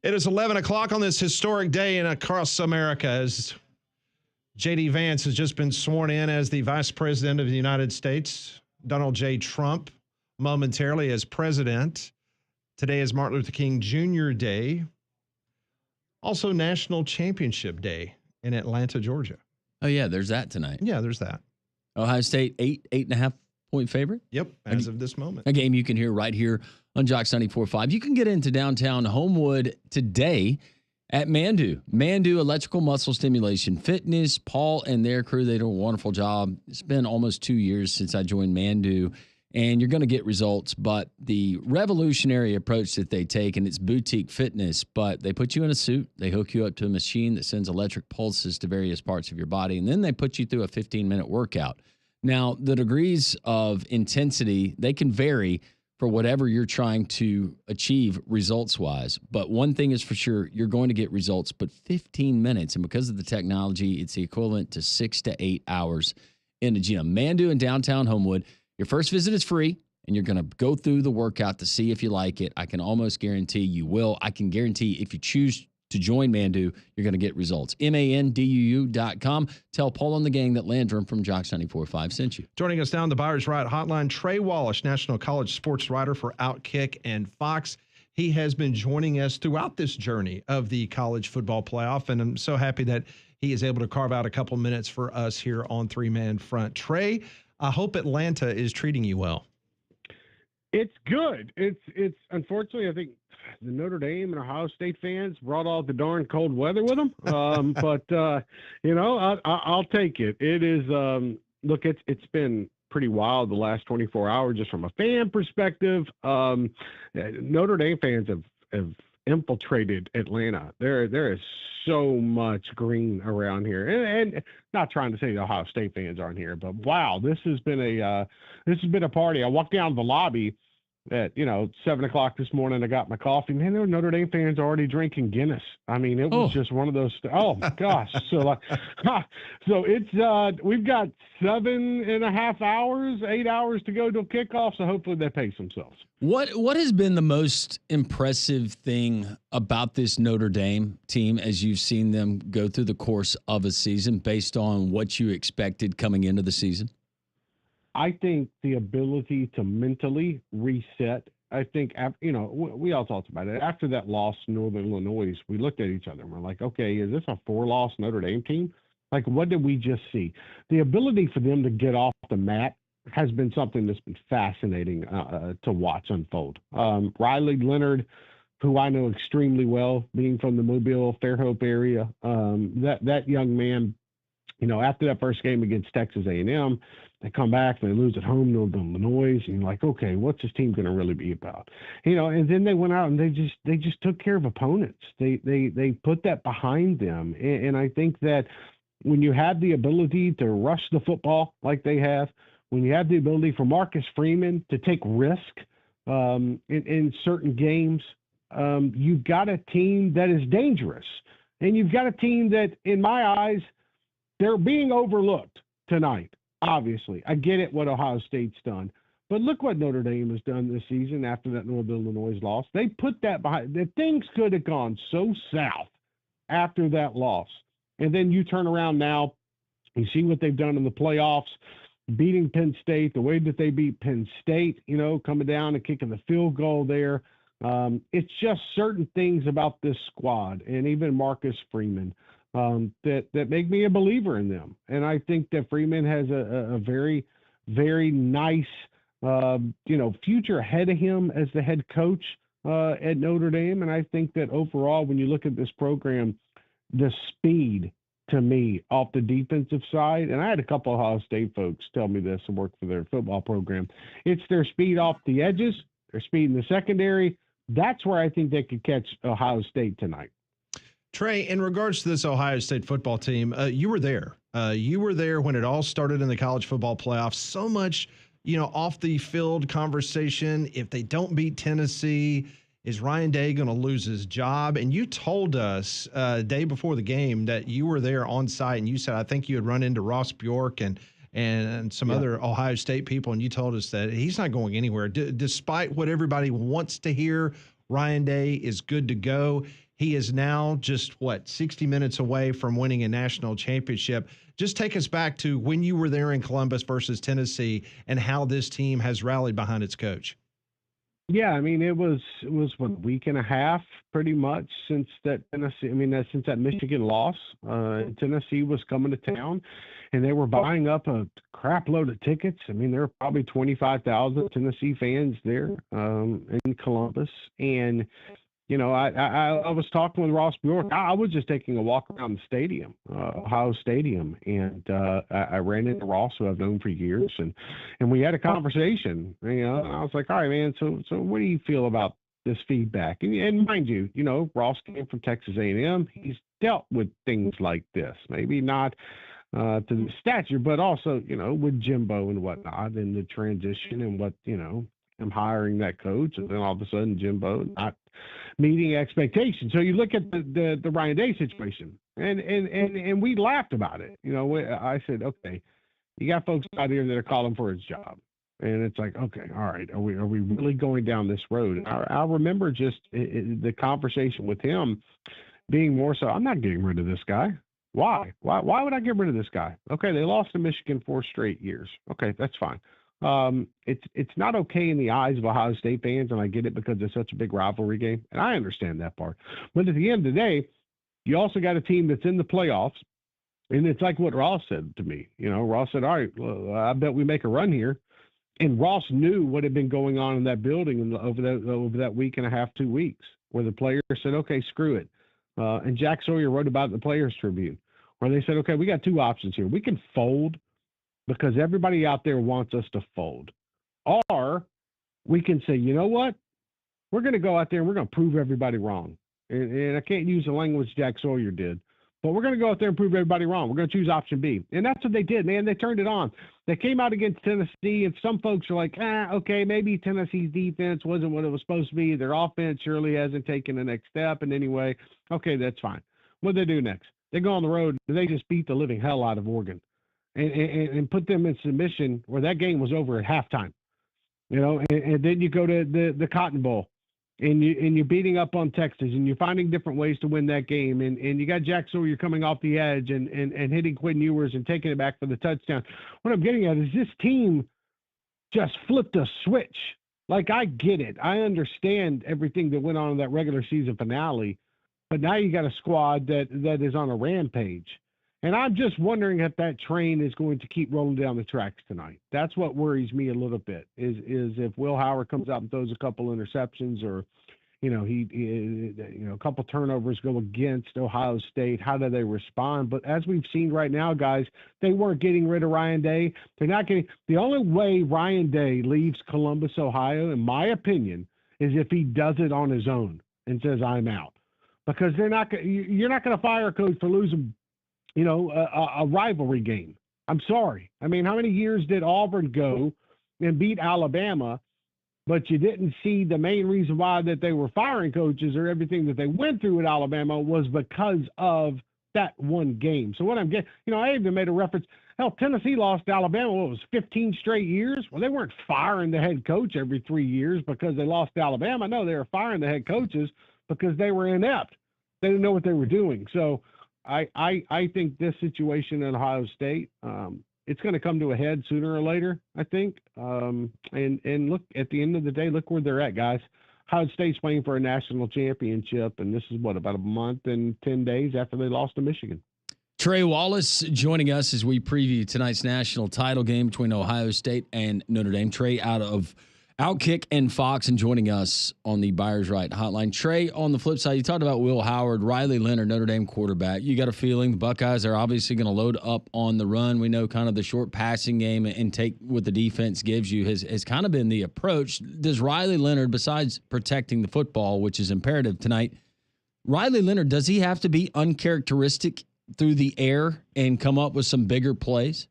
It is 11 o'clock on this historic day in across America as J.D. Vance has just been sworn in as the Vice President of the United States. Donald J. Trump momentarily as president. Today is Martin Luther King Jr. Day. Also National Championship Day in Atlanta, Georgia. Oh, yeah, there's that tonight. Yeah, there's that. Ohio State, 8.5 point favorite. Yep, as of this moment. A game you can hear right here on Jock 94.5. You can get into downtown Homewood today at Mandu. Mandu Electrical Muscle Stimulation Fitness. Paul and their crew, they do a wonderful job. It's been almost 2 years since I joined Mandu, and you're going to get results. But the revolutionary approach that they take, and it's boutique fitness, but they put you in a suit. They hook you up to a machine that sends electric pulses to various parts of your body, and then they put you through a 15-minute workout. Now, the degrees of intensity, they can vary for whatever you're trying to achieve results-wise. But one thing is for sure, you're going to get results, but 15 minutes. And because of the technology, it's the equivalent to 6 to 8 hours in the gym. Mandu in downtown Homewood. Your first visit is free, and you're going to go through the workout to see if you like it. I can almost guarantee you will. I can guarantee if you choose to join Mandu, you're going to get results. MANDUU.com. Tell Paul and the gang that Landrum from Jock 94.5 sent you. Joining us down the Buyers Riot Hotline, Trey Wallace, National College sports writer for Outkick and Fox. He has been joining us throughout this journey of the college football playoff, and I'm so happy that he is able to carve out a couple minutes for us here on Three Man Front. Trey, I hope Atlanta is treating you well. It's good. It's unfortunately, I think the Notre Dame and Ohio State fans brought all the darn cold weather with them. But I'll take it. It is, look, it's been pretty wild the last 24 hours, just from a fan perspective. Notre Dame fans have infiltrated Atlanta. There is so much green around here, and not trying to say the Ohio State fans aren't here, but wow, this has been a party. I walked down to the lobby at 7:00 this morning. I got my coffee. Man, there were Notre Dame fans already drinking Guinness. I mean, it was just one of those. Oh my gosh! So it's we've got 7.5 hours, 8 hours to go till kickoff. So hopefully they pace themselves. What has been the most impressive thing about this Notre Dame team as you've seen them go through the course of a season based on what you expected coming into the season? I think the ability to mentally reset. I think, we all talked about it. After that loss in Northern Illinois, we looked at each other and we're like, okay, is this a 4-loss Notre Dame team? Like, what did we just see? The ability for them to get off the mat has been something that's been fascinating to watch unfold. Riley Leonard, who I know extremely well, being from the Mobile, Fairhope area, that young man, after that first game against Texas A&M, they come back and they lose at home to Illinois, and you're like, okay, what's this team going to really be about? And then they went out and they just took care of opponents. They put that behind them, and I think that when you have the ability to rush the football like they have, when you have the ability for Marcus Freeman to take risk in certain games, you've got a team that is dangerous, and you've got a team that, in my eyes, they're being overlooked tonight. Obviously, I get it what Ohio State's done, but look what Notre Dame has done this season after that Northern Illinois loss. They put that behind. The things could have gone so south after that loss, and then you turn around now, you see what they've done in the playoffs, beating Penn State, the way that they beat Penn State, coming down and kicking the field goal there. It's just certain things about this squad, and even Marcus Freeman, that make me a believer in them. And I think that Freeman has a very, very nice, future ahead of him as the head coach at Notre Dame. And I think that overall, when you look at this program, the speed to me off the defensive side, and I had a couple of Ohio State folks tell me this and work for their football program, it's their speed off the edges, their speed in the secondary. That's where I think they could catch Ohio State tonight. Trey, in regards to this Ohio State football team, you were there. You were there when it all started in the college football playoffs. So much, off the field conversation. If they don't beat Tennessee, is Ryan Day going to lose his job? And you told us day before the game that you were there on site, and you said, I think you had run into Ross Bjork and some other Ohio State people, and you told us that he's not going anywhere. Despite what everybody wants to hear, Ryan Day is good to go. He is now just 60 minutes away from winning a national championship. Just take us back to when you were there in Columbus versus Tennessee and how this team has rallied behind its coach. Yeah, I mean, it was what, a week and a half pretty much since that since that Michigan loss. Tennessee was coming to town, and they were buying up a crap load of tickets. I mean, there were probably 25,000 Tennessee fans there in Columbus, and I was talking with Ross Bjork. I was just taking a walk around the stadium, Ohio Stadium, and I ran into Ross, who I've known for years, and we had a conversation. And I was like, all right, man. So what do you feel about this feedback? And mind you, Ross came from Texas A&M. He's dealt with things like this, maybe not to the stature, but also with Jimbo and whatnot, and the transition and what I'm hiring that coach, and then all of a sudden Jimbo not meeting expectations. So you look at the Ryan Day situation, and we laughed about it. I said, okay, you got folks out here that are calling for his job, and it's like, okay, all right, are we really going down this road? And I remember just the conversation with him being more so, I'm not getting rid of this guy. Why would I get rid of this guy? Okay, they lost to Michigan 4 straight years. Okay, that's fine. It's not okay in the eyes of Ohio State fans, and I get it because it's such a big rivalry game, and I understand that part. But at the end of the day, you also got a team that's in the playoffs, and it's like what Ross said to me. Ross said, all right, well, I bet we make a run here. And Ross knew what had been going on in that building over that week and a half, 2 weeks, where the players said, okay, screw it. And Jack Sawyer wrote about it in the Players Tribune, where they said, okay, we got 2 options here. We can fold because everybody out there wants us to fold. Or we can say, you know what? We're going to go out there and we're going to prove everybody wrong. And I can't use the language Jack Sawyer did, but we're going to go out there and prove everybody wrong. We're going to choose option B. And that's what they did, man. They turned it on. They came out against Tennessee, and some folks are like, okay, maybe Tennessee's defense wasn't what it was supposed to be. Their offense surely hasn't taken the next step. And anyway, okay, that's fine. What do they do next? They go on the road, and they just beat the living hell out of Oregon. And put them in submission where that game was over at halftime, and then you go to the Cotton Bowl and you're beating up on Texas, and you're finding different ways to win that game. And you got Jack Sawyer coming off the edge and hitting Quinn Ewers and taking it back for the touchdown. What I'm getting at is this team just flipped a switch. Like, I get it. I understand everything that went on in that regular season finale, but now you got a squad that is on a rampage. And I'm just wondering if that train is going to keep rolling down the tracks tonight. That's what worries me a little bit, is if Will Howard comes out and throws a couple interceptions, or, a couple turnovers go against Ohio State. How do they respond? But as we've seen right now, guys, they weren't getting rid of Ryan Day. They're not getting – the only way Ryan Day leaves Columbus, Ohio, in my opinion, is if he does it on his own and says, I'm out. Because you're not going to fire a coach for losing – a rivalry game. I'm sorry. I mean, how many years did Auburn go and beat Alabama, but you didn't see the main reason why that they were firing coaches or everything that they went through at Alabama was because of that one game. So what I'm getting, I even made a reference. Hell, Tennessee lost to Alabama, what was 15 straight years? Well, they weren't firing the head coach every 3 years because they lost to Alabama. No, they were firing the head coaches because they were inept. They didn't know what they were doing. So I think this situation in Ohio State, it's going to come to a head sooner or later, I think. And look, at the end of the day, look where they're at, guys. Ohio State's playing for a national championship, and this is about a month and 10 days after they lost to Michigan. Trey Wallace joining us as we preview tonight's national title game between Ohio State and Notre Dame. Trey out of Outkick and Fox, and joining us on the Buyers Right hotline. Trey, on the flip side, you talked about Will Howard, Riley Leonard, Notre Dame quarterback. You got a feeling the Buckeyes are obviously going to load up on the run. We know kind of the short passing game and take what the defense gives you has kind of been the approach. Does Riley Leonard, besides protecting the football, which is imperative tonight, Riley Leonard, does he have to be uncharacteristic through the air and come up with some bigger plays?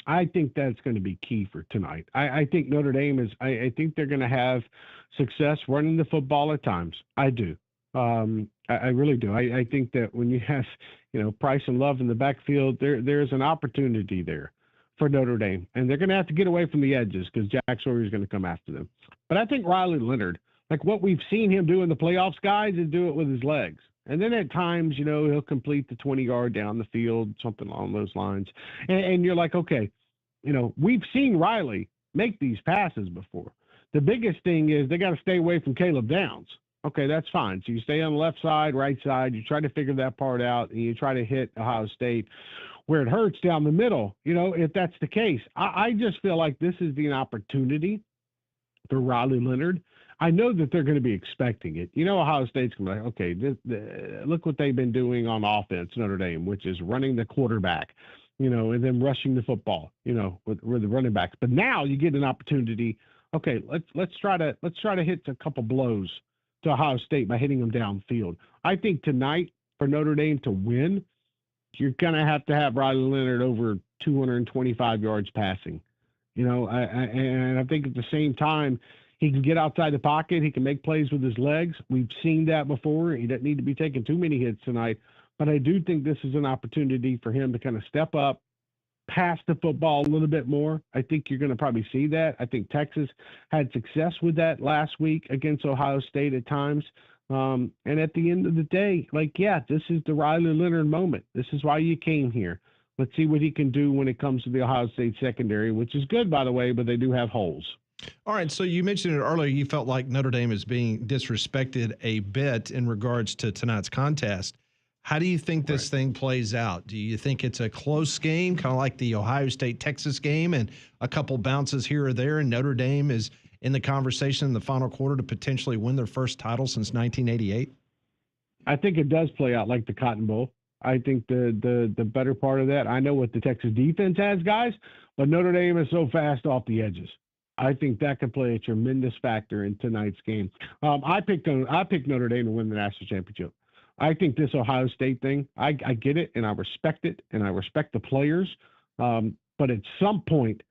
I think that's going to be key for tonight. I think Notre Dame is, I think they're going to have success running the football at times. I do. I really do. I think that when you have, Price and Love in the backfield, there's an opportunity there for Notre Dame. And they're going to have to get away from the edges because Jack Sawyer is going to come after them. But I think Riley Leonard, Like what we've seen him do in the playoffs, guys, is do it with his legs. And then at times, he'll complete the 20-yard down the field, something along those lines. And you're like, okay, we've seen Riley make these passes before. The biggest thing is they got to stay away from Caleb Downs. Okay, that's fine. So you stay on the left side, right side. You try to figure that part out, and you try to hit Ohio State where it hurts down the middle, if that's the case. I just feel like this is the opportunity for Riley Leonard. I know that they're going to be expecting it. Ohio State's going to be like, okay, look what they've been doing on offense, Notre Dame, which is running the quarterback, and then rushing the football, with the running backs. But now you get an opportunity. Okay, let's try to hit a couple blows to Ohio State by hitting them downfield. I think tonight for Notre Dame to win, you're going to have Riley Leonard over 225 yards passing. And I think at the same time, he can get outside the pocket. He can make plays with his legs. We've seen that before. He doesn't need to be taking too many hits tonight. But I do think this is an opportunity for him to kind of step up, pass the football a little bit more. I think you're going to probably see that. I think Texas had success with that last week against Ohio State at times. And at the end of the day, this is the Riley Leonard moment. This is why you came here. Let's see what he can do when it comes to the Ohio State secondary, which is good, by the way, but they do have holes. All right, so you mentioned it earlier. You felt like Notre Dame is being disrespected a bit in regards to tonight's contest. How do you think this thing plays out? Do you think it's a close game, kind of like the Ohio State-Texas game, and a couple bounces here or there, and Notre Dame is in the conversation in the final quarter to potentially win their first title since 1988? I think it does play out like the Cotton Bowl. I think the better part of that, I know what the Texas defense has, guys, but Notre Dame is so fast off the edges. I think that could play a tremendous factor in tonight's game. I picked Notre Dame to win the national championship. I think this Ohio State thing, I get it, and I respect it, and I respect the players. But at some point,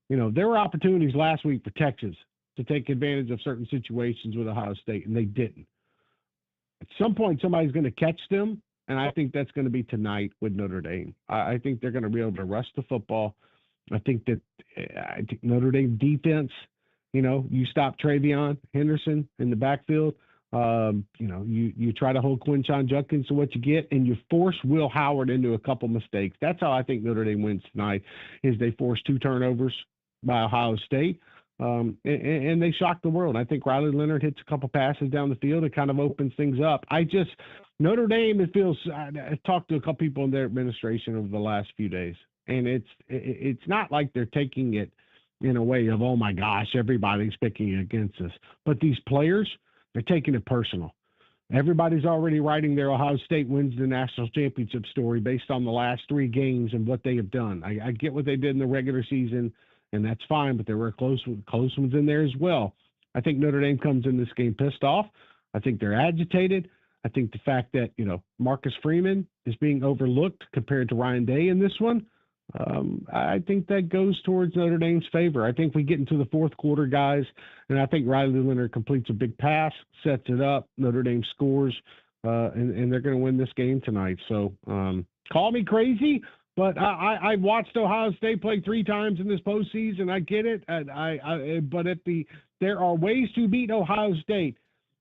there were opportunities last week for Texas to take advantage of certain situations with Ohio State, and they didn't. At some point, somebody's going to catch them, and I think that's going to be tonight with Notre Dame. I think they're going to be able to rush the football. I think Notre Dame defense, you stop TreVeyon Henderson in the backfield. You try to hold Quinshon Judkins to what you get, and you force Will Howard into a couple mistakes. That's how I think Notre Dame wins tonight, is they force 2 turnovers by Ohio State, and they shock the world. I think Riley Leonard hits a couple passes down the field. It kind of opens things up. Notre Dame, it feels, I talked to a couple people in their administration over the last few days, and it's not like they're taking it in a way of, oh my gosh, everybody's picking against us. But these players, they're taking it personal. Everybody's already writing their Ohio State wins the national championship story based on the last 3 games and what they have done. I get what they did in the regular season, and that's fine, but there were close ones in there as well. I think Notre Dame comes in this game pissed off. I think they're agitated. I think the fact that, Marcus Freeman is being overlooked compared to Ryan Day in this one, I think that goes towards Notre Dame's favor. I think we get into the fourth quarter, guys, and I think Riley Leonard completes a big pass, sets it up, Notre Dame scores, and they're going to win this game tonight. So call me crazy, but I watched Ohio State play 3 times in this postseason. I get it, but there are ways to beat Ohio State.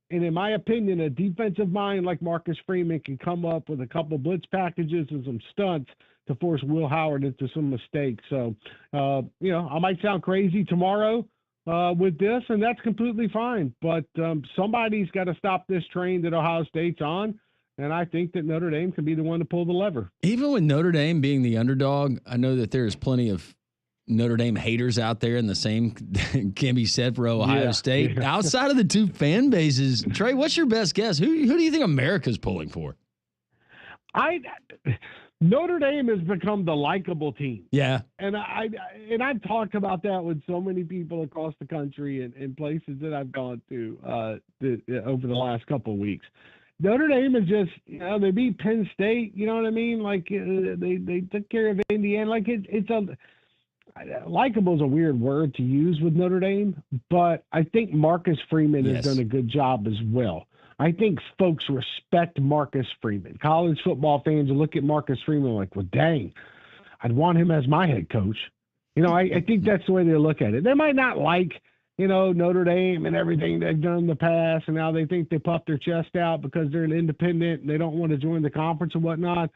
And in my opinion, a defensive mind like Marcus Freeman can come up with a couple blitz packages and some stunts to force Will Howard into some mistakes. So, I might sound crazy tomorrow with this, and that's completely fine. But somebody's got to stop this train that Ohio State's on, and I think that Notre Dame can be the one to pull the lever. Even with Notre Dame being the underdog, I know that there's plenty of Notre Dame haters out there, and the same can be said for Ohio State. Yeah. Outside of the 2 fan bases, Trey, what's your best guess? Who do you think America's pulling for? Notre Dame has become the likable team. Yeah. And I've talked about that with so many people across the country and places that I've gone to over the last couple of weeks. Notre Dame is just, they beat Penn State, you know what I mean? Like they took care of Indiana. Like likable is a weird word to use with Notre Dame, but I think Marcus Freeman has done a good job as well. I think folks respect Marcus Freeman. College football fans will look at Marcus Freeman like, well, dang, I'd want him as my head coach. I think that's the way they look at it. They might not like Notre Dame and everything they've done in the past, and now they think they puff their chest out because they're an independent and they don't want to join the conference and whatnot.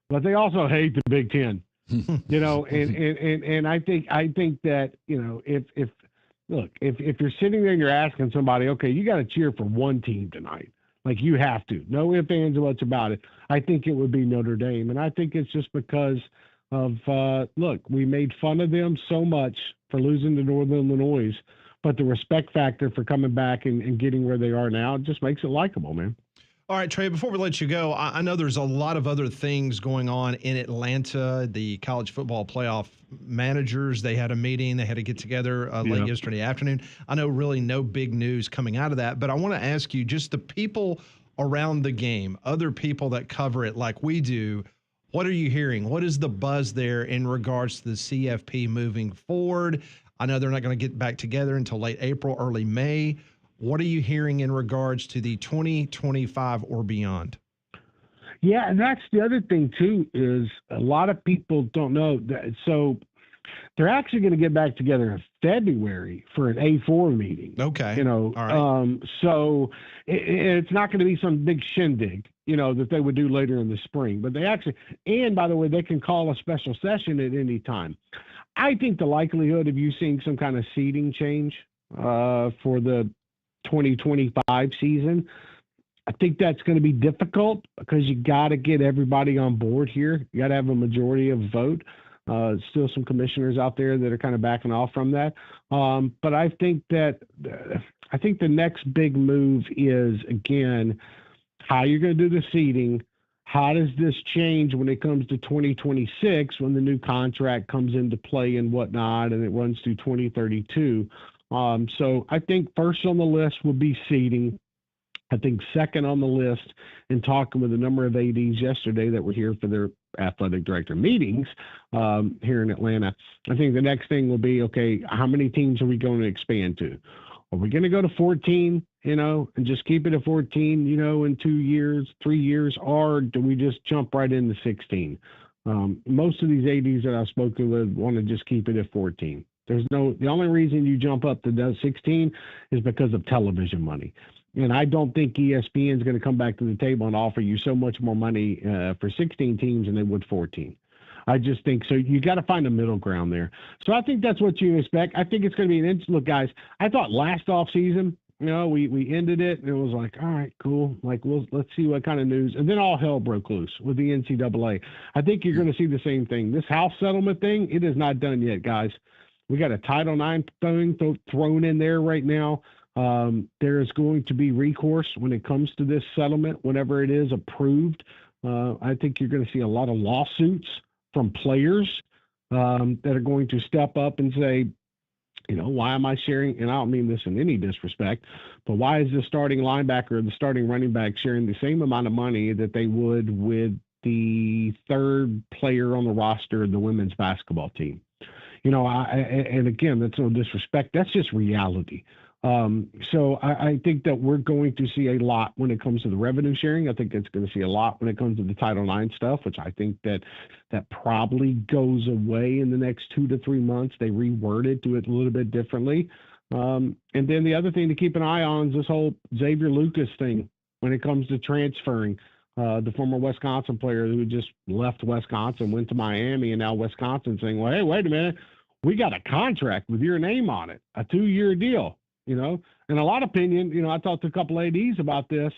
But they also hate the Big Ten, and I think that, if you're sitting there and you're asking somebody, okay, you got to cheer for one team tonight, like you have to, no ifs, ands, or buts about it, I think it would be Notre Dame. And I think it's just because of, we made fun of them so much for losing to Northern Illinois, but the respect factor for coming back and getting where they are now just makes it likable, man. All right, Trey, before we let you go, I know there's a lot of other things going on in Atlanta. The college football playoff managers, they had a meeting. They had to get together late yesterday afternoon. I know really no big news coming out of that, but I want to ask you, just the people around the game, other people that cover it like we do, what are you hearing? What is the buzz there in regards to the CFP moving forward? I know they're not going to get back together until late April, early May. What are you hearing in regards to the 2025 or beyond? Yeah, and that's the other thing, too, is a lot of people don't know that. So they're actually going to get back together in February for an A4 meeting. Okay. All right. So it's not going to be some big shindig, that they would do later in the spring. But they actually, and by the way, they can call a special session at any time. I think the likelihood of you seeing some kind of seating change for the 2025 season, I think that's going to be difficult because you got to get everybody on board here. You got to have a majority of vote. Still some commissioners out there that are kind of backing off from that. But I think the next big move is, again, how you're going to do the seating. How does this change when it comes to 2026 when the new contract comes into play and whatnot, and it runs through 2032? So I think first on the list will be seating. I think second on the list, and talking with a number of ADs yesterday that were here for their athletic director meetings here in Atlanta, I think the next thing will be, okay, how many teams are we going to expand to? Are we going to go to 14, and just keep it at 14, in 2 years, 3 years, or do we just jump right into 16? Most of these ADs that I've spoken with want to just keep it at 14. The only reason you jump up to 16 is because of television money. And I don't think ESPN is going to come back to the table and offer you so much more money for 16 teams than they would 14. I just think so. You got to find a middle ground there. So I think that's what you expect. I think it's going to be an interesting look, guys. I thought last off season, we ended it and it was like, all right, cool. Like, let's see what kind of news. And then all hell broke loose with the NCAA. I think you're going to see the same thing. This house settlement thing, it is not done yet, guys. We got a Title IX thing thrown in there right now. There is going to be recourse when it comes to this settlement, whenever it is approved. I think you're going to see a lot of lawsuits from players that are going to step up and say, why am I sharing? And I don't mean this in any disrespect, but why is the starting linebacker or the starting running back sharing the same amount of money that they would with the third player on the roster of the women's basketball team? And again, that's no disrespect. That's just reality. So I think that we're going to see a lot when it comes to the revenue sharing. I think it's going to see a lot when it comes to the Title IX stuff, which I think that probably goes away in the next 2 to 3 months. They reword it, do it a little bit differently. And then the other thing to keep an eye on is this whole Xavier Lucas thing when it comes to transferring. The former Wisconsin player who just left Wisconsin, went to Miami, and now Wisconsin saying, well, hey, wait a minute, we got a contract with your name on it, a 2-year deal, And a lot of opinion, I talked to a couple ADs about this.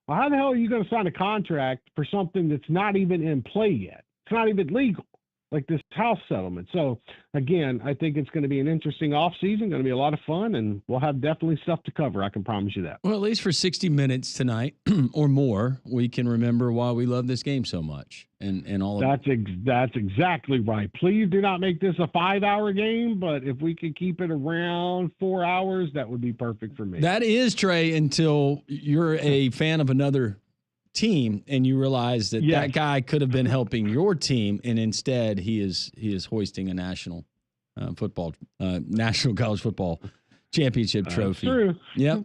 Well, how the hell are you going to sign a contract for something that's not even in play yet? It's not even legal, like this house settlement. So, again, I think it's going to be an interesting offseason, going to be a lot of fun, and we'll have definitely stuff to cover. I can promise you that. Well, at least for 60 minutes tonight or more, we can remember why we love this game so much and all of That's exactly right. Please do not make this a 5-hour game, but if we could keep it around 4 hours, that would be perfect for me. That is, Trey, until you're a fan of another team and you realize that that guy could have been helping your team, and instead he is hoisting a national college football championship trophy. True. Yep.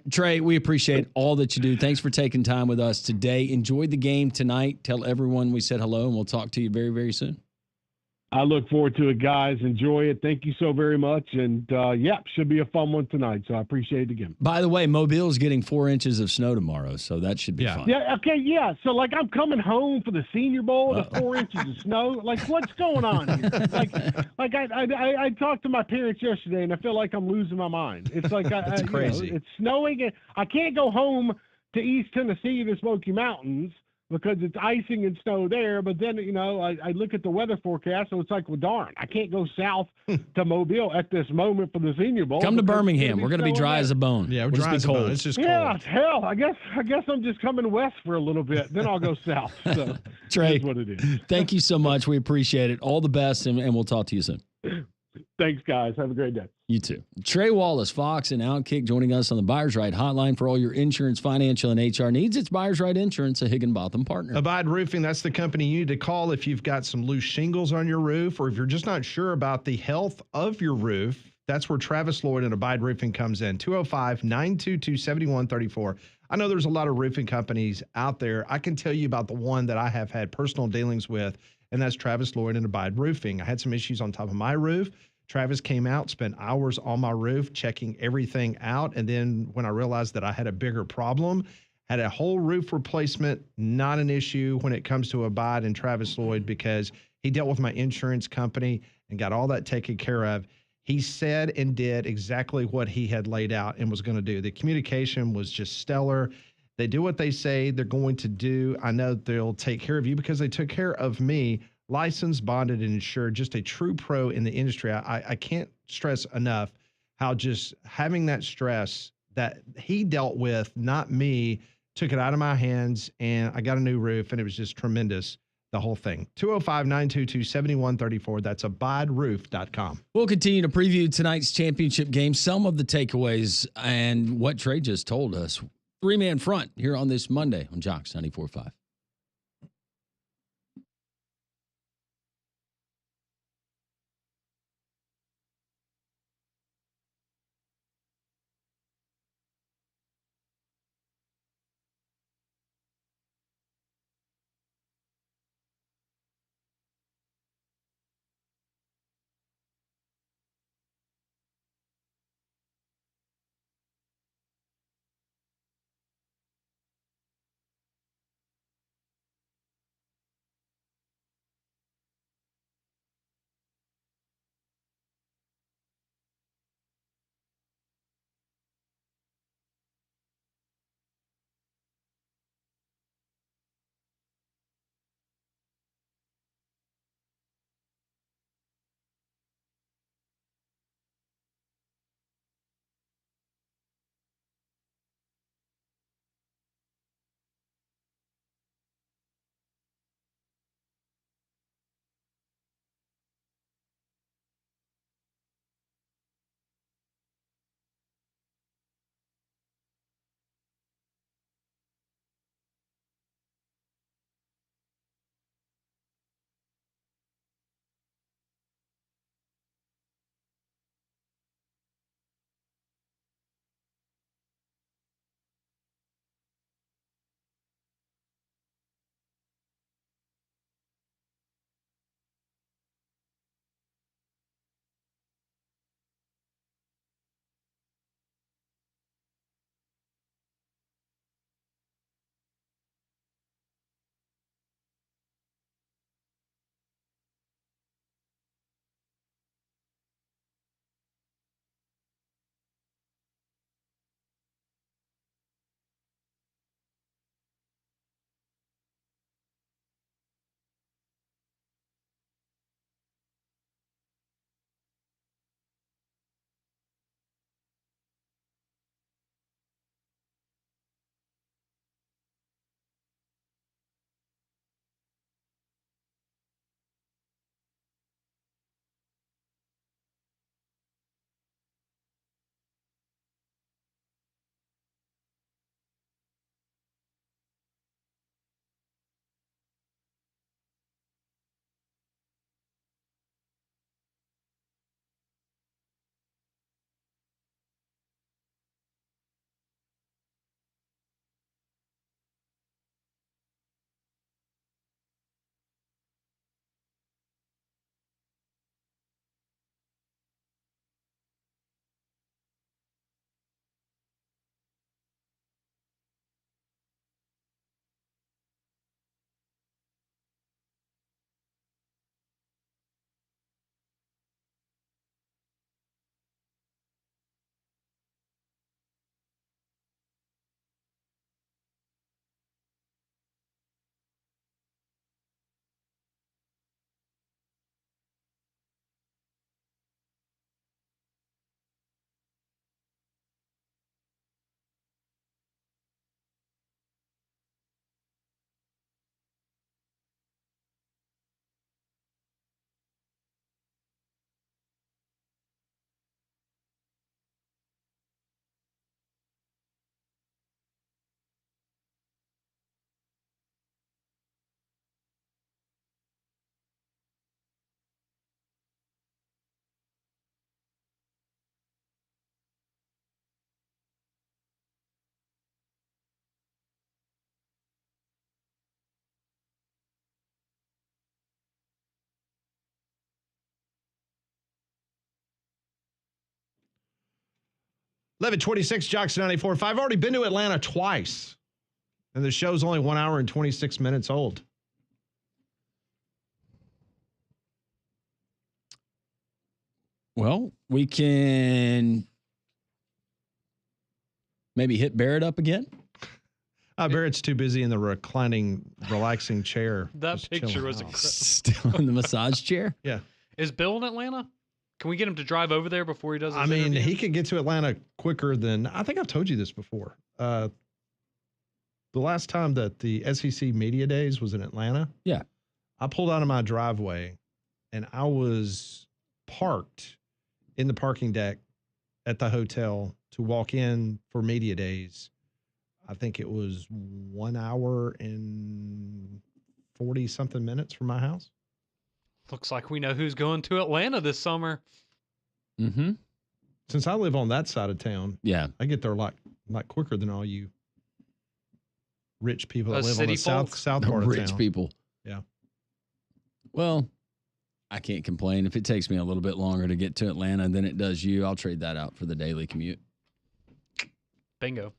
Trey, we appreciate all that you do. Thanks for taking time with us today. Enjoy the game tonight. Tell everyone we said hello, and we'll talk to you very, very soon. I look forward to it, guys. Enjoy it. Thank you so very much. And should be a fun one tonight. So I appreciate it again. By the way, Mobile's getting 4 inches of snow tomorrow, so that should be fun. Yeah. Okay. Yeah. So like, I'm coming home for the Senior Bowl, the 4 inches of snow. Like, what's going on here? Like I talked to my parents yesterday, and I feel like I'm losing my mind. It's like it's crazy. It's snowing, and I can't go home to East Tennessee, the Smoky Mountains, because it's icing and snow there. But then, I look at the weather forecast, so it's like, well, darn, I can't go south to Mobile at this moment for the Senior Bowl. Come to Birmingham. We're going to be dry as a bone. Yeah, we're We'll dry as a bone. It's just cold. Yeah, hell, I guess I'm just coming west for a little bit. Then I'll go south. So Trey, that's what it is. Thank you so much. We appreciate it. All the best, and we'll talk to you soon. Thanks, guys. Have a great day. You too. Trey Wallace, Fox and Outkick, joining us on the Buyers Right Hotline for all your insurance, financial, and HR needs. It's Buyers Right Insurance, a Higginbotham partner. Abide Roofing, that's the company you need to call if you've got some loose shingles on your roof, or if you're just not sure about the health of your roof. That's where Travis Lloyd and Abide Roofing comes in. 205-922-7134. I know there's a lot of roofing companies out there. I can tell you about the one that I have had personal dealings with, and that's Travis Lloyd and Abide Roofing. I had some issues on top of my roof. Travis came out, spent hours on my roof checking everything out. And then when I realized that I had a bigger problem, had a whole roof replacement, not an issue when it comes to Abide and Travis Lloyd, because he dealt with my insurance company and got all that taken care of. He said and did exactly what he had laid out and was going to do. The communication was just stellar. They do what they say they're going to do. I know they'll take care of you because they took care of me. Licensed, bonded, and insured, just a true pro in the industry. I can't stress enough how just having that stress that he dealt with, not me, took it out of my hands, and I got a new roof, and it was just tremendous, the whole thing. 205-922-7134. That's abideroof.com. We'll continue to preview tonight's championship game, some of the takeaways, and what Trey just told us. 3-man front here on this Monday on Jocks 94.5. 11:26, Jocks 94.5. I've already been to Atlanta twice, and the show's only 1 hour and 26 minutes old. Well, we can maybe hit Barrett up again. Barrett's too busy in the reclining, relaxing chair. That just picture chilling was out. incredible. Still in the massage chair. Yeah. Is Bill in Atlanta? Can we get him to drive over there before he does his I mean, interview? he could get to Atlanta quicker than, I think I've told you this before. The last time that the SEC Media Days was in Atlanta. Yeah. I pulled out of my driveway and I was parked in the parking deck at the hotel to walk in for Media Days. I think it was 1 hour and 40 something minutes from my house. Looks like we know who's going to Atlanta this summer. Mm-hmm. Since I live on that side of town, Yeah. I get there a lot quicker than all you rich people that live on City the south folks? part of Rich town. people. Yeah. Well, I can't complain. If it takes me a little bit longer to get to Atlanta than it does you, I'll trade that out for the daily commute. Bingo.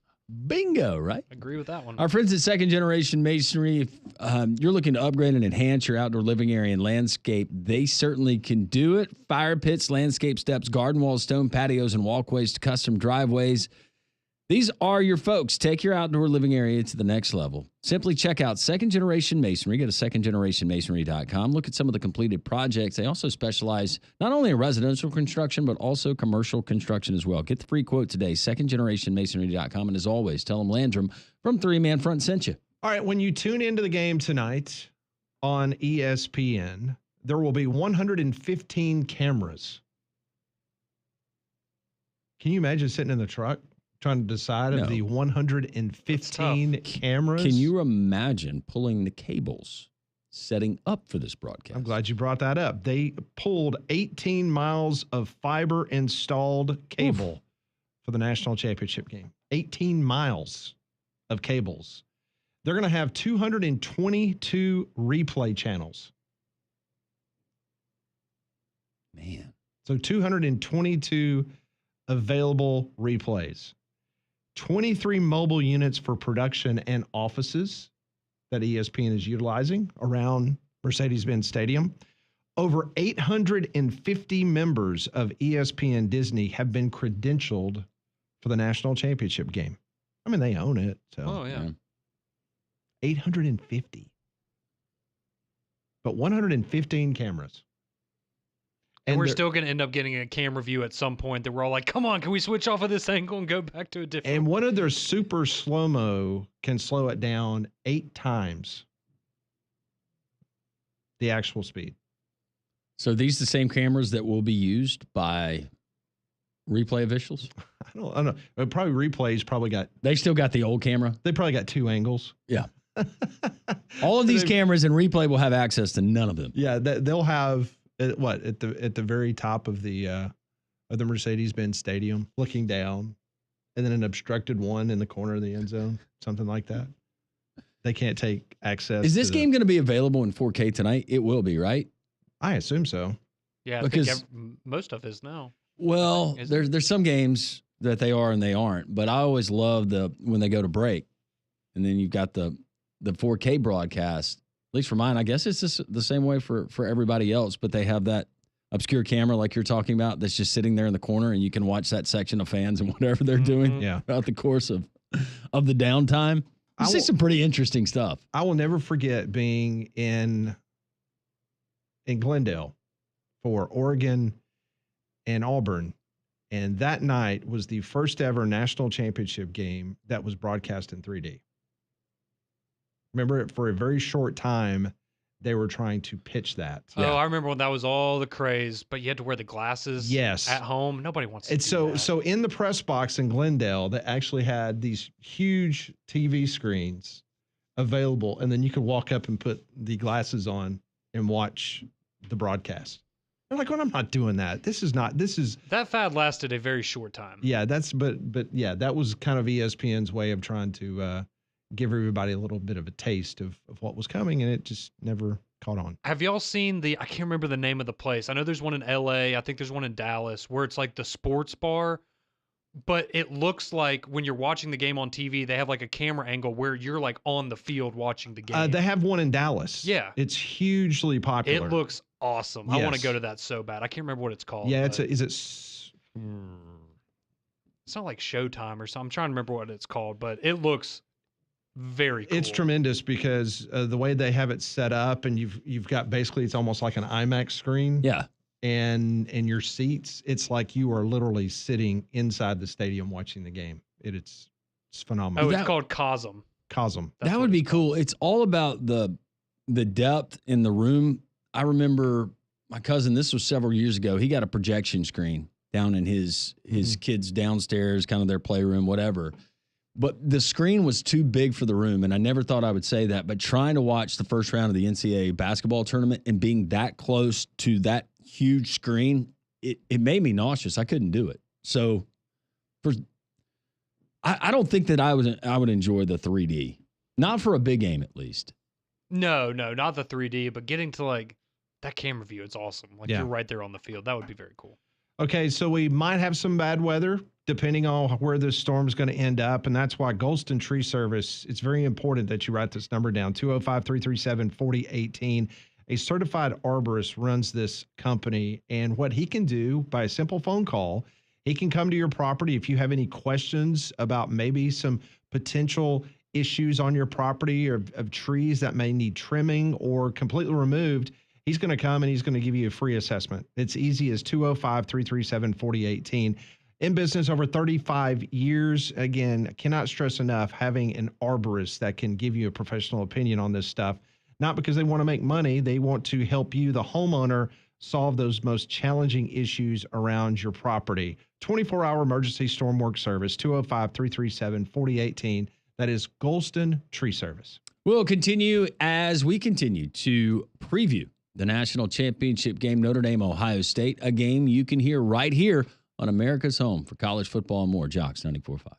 Bingo, right? Agree with that one. Our friends at Second Generation Masonry, if you're looking to upgrade and enhance your outdoor living area and landscape, they certainly can do it. Fire pits, landscape steps, garden walls, stone patios, and walkways to custom driveways. These are your folks. Take your outdoor living area to the next level. Simply check out Second Generation Masonry. Go to secondgenerationmasonry.com. Look at some of the completed projects. They also specialize not only in residential construction, but also commercial construction as well. Get the free quote today, secondgenerationmasonry.com. And as always, tell them Landrum from Three Man Front sent you. All right, when you tune into the game tonight on ESPN, there will be 115 cameras. Can you imagine sitting in the truck trying to decide No. of the 115 cameras? Can you imagine pulling the cables, setting up for this broadcast? I'm glad you brought that up. They pulled 18 miles of fiber installed cable for the national championship game. 18 miles of cables. They're going to have 222 replay channels. Man. So 222 available replays. 23 mobile units for production and offices that ESPN is utilizing around Mercedes-Benz Stadium. Over 850 members of ESPN Disney have been credentialed for the national championship game. I mean, they own it. So Oh, yeah. 850. But 115 cameras. And we're they're- still going to end up getting a camera view at some point that we're all like, come on, can we switch off of this angle and go back to a different And one of their super slow-mo can slow it down 8 times the actual speed. So these the same cameras that will be used by replay officials? I don't know. Probably replays probably got, They still got the old camera? they probably got 2 angles. Yeah. All of these cameras in replay will have access to none of them. Yeah, they'll have at the very top of the Mercedes-Benz Stadium, looking down, and then an obstructed one in the corner of the end zone, something like that. They can't take access. Is this game going to be available in 4K tonight? It will be, right? I assume so. Yeah, I Because- think most of his now. Well, Is there's some games that they are and they aren't, but I always love when they go to break, and then you've got the 4K broadcast. At least for mine, I guess it's just the same way for everybody else, but they have that obscure camera like you're talking about that's just sitting there in the corner, and you can watch that section of fans and whatever they're doing Yeah. throughout the course of the downtime. I You see will- some pretty interesting stuff. I will never forget being in Glendale for Oregon and Auburn. And that night was the first ever national championship game that was broadcast in 3D. Remember, for a very short time, they were trying to pitch that. Oh, I remember when that was all the craze, but you had to wear the glasses Yes. at home. Nobody wants to It's do that. so in the press box in Glendale, they actually had these huge TV screens available, and then you could walk up and put the glasses on and watch the broadcast. I'm like, well, I'm not doing that. This is That fad lasted a very short time. yeah, but yeah, that was kind of ESPN's way of trying to give everybody a little bit of a taste of what was coming, and it just never caught on. Have y'all seen I can't remember the name of the place. I know there's one in LA. I think there's one in Dallas where it's like the sports bar but it looks like when you're watching the game on TV, they have like a camera angle where you're like on the field watching the game. They have one in Dallas. Yeah. It's hugely popular. It looks awesome. I want to Yes. go to that so bad. I can't remember what it's called. Yeah, but it's not like Showtime or something. I'm trying to remember what it's called, but it looks very cool. It's tremendous because the way they have it set up, and you've got basically it's almost like an IMAX screen. Yeah. And your seats, it's like you are literally sitting inside the stadium watching the game. It's phenomenal. Oh, it's called Cosm. Cosm. That would be cool. It's all about the depth in the room. I remember my cousin, this was several years ago, he got a projection screen down in his kids downstairs, kind of their playroom, whatever. But the screen was too big for the room, and I never thought I would say that, but trying to watch the first round of the NCAA basketball tournament and being that close to that huge screen, it made me nauseous. I couldn't do it. So I don't think that I would enjoy the 3D. Not for a big game, at least. No, not the 3D, but getting to like that camera view, it's awesome. Like Yeah. you're right there on the field. That would be very cool. Okay, so we might have some bad weather depending on where this storm's going to end up. And that's why Golston Tree Service, it's very important that you write this number down, 205-337-4018. A certified arborist runs this company. And what he can do by a simple phone call, he can come to your property if you have any questions about maybe some potential issues on your property or of trees that may need trimming or completely removed. He's going to come and he's going to give you a free assessment. It's easy as 205-337-4018. In business over 35 years. Again, I cannot stress enough having an arborist that can give you a professional opinion on this stuff. Not because they want to make money. They want to help you, the homeowner, solve those most challenging issues around your property. 24-hour emergency storm work service, 205-337-4018. That is Golston Tree Service. We'll continue as we continue to preview the national championship game, Notre Dame, Ohio State, a game you can hear right here on America's home for college football and more. Jocks 94.5.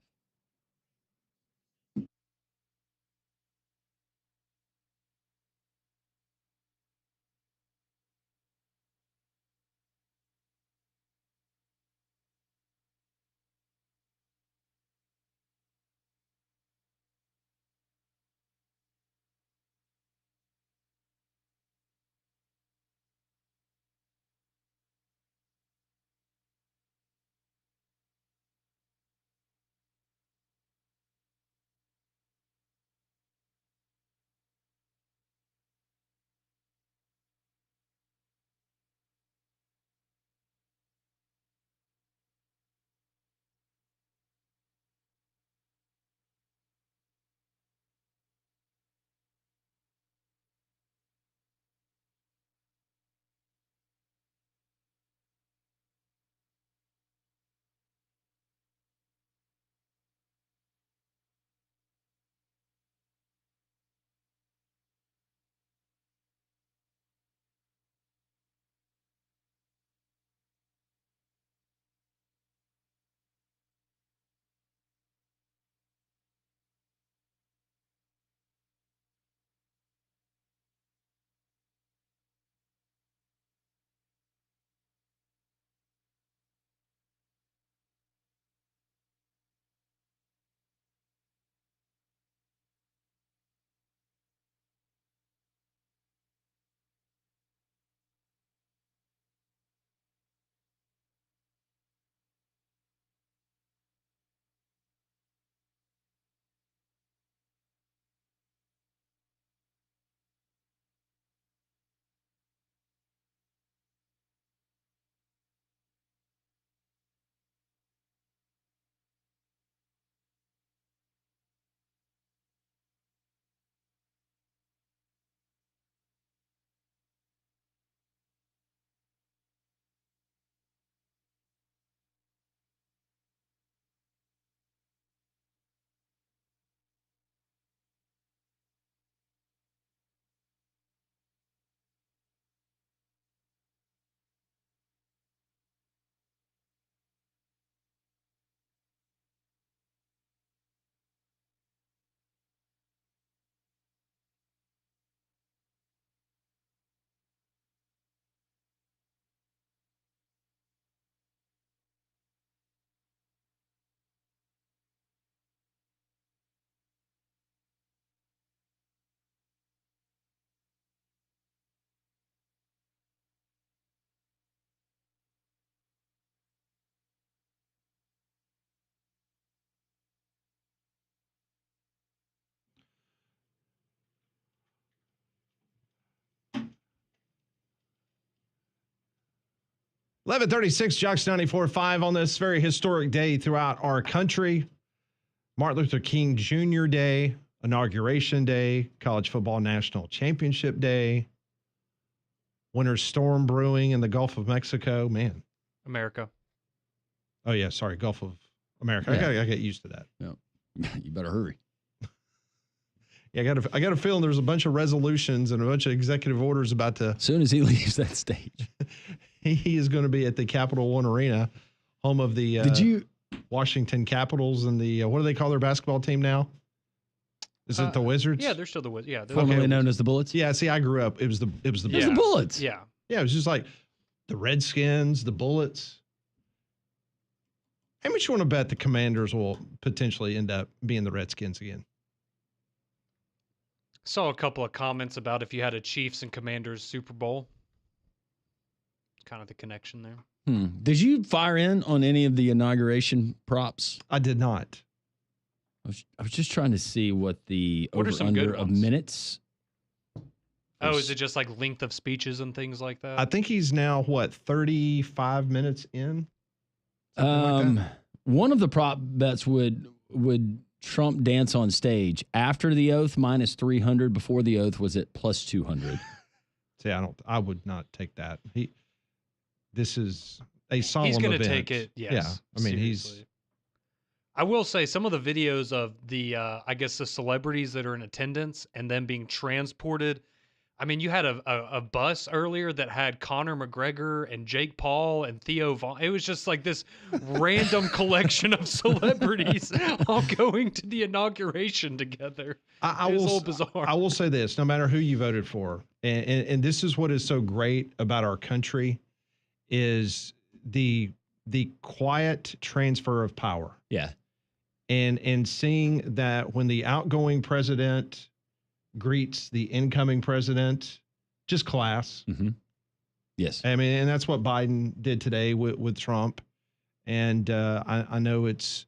11:36, Jocks 94.5 on this very historic day throughout our country. Martin Luther King Jr. Day, Inauguration Day, College Football National Championship Day, winter storm brewing in the Gulf of Mexico. Man. America. Oh, yeah, sorry, Gulf of America. Yeah. I gotta get used to that. No. You better hurry. Yeah, I got a feeling there's a bunch of resolutions and a bunch of executive orders about to. As soon as he leaves that stage. He is going to be at the Capital One Arena, home of the Washington Capitals and the what do they call their basketball team now? Is it the Wizards? Yeah, they're still the Wizards. Yeah, they're Formerly known as the Bullets. Yeah, see, I grew up. It was the It was the Bullets. Yeah. Yeah, it was just like the Redskins, the Bullets. How much you want to bet the Commanders will potentially end up being the Redskins again? Saw a couple of comments about if you had a Chiefs and Commanders Super Bowl. Kind of the connection there. Did you fire in on any of the inauguration props? I did not. I was just trying to see what the What are some good over-under of ones? minutes. Oh, is it just like length of speeches and things like that? I think he's now, 35 minutes in? Something like that? One of the prop bets would Trump dance on stage after the oath minus 300, before the oath was at plus 200. See, I would not take that. This is a solemn He's going to event. take it. Yes. Yeah. I mean, seriously. I will say some of the videos of the, I guess the celebrities that are in attendance and them being transported. I mean, you had a bus earlier that had Conor McGregor and Jake Paul and Theo Von. It was just like this random collection of celebrities all going to the inauguration together. I It was will, all bizarre. I will say this, no matter who you voted for, and this is what is so great about our country, is the quiet transfer of power. Yeah. And seeing that when the outgoing president greets the incoming president, just class. Mm-hmm. Yes. I mean, and that's what Biden did today with Trump. And I know it's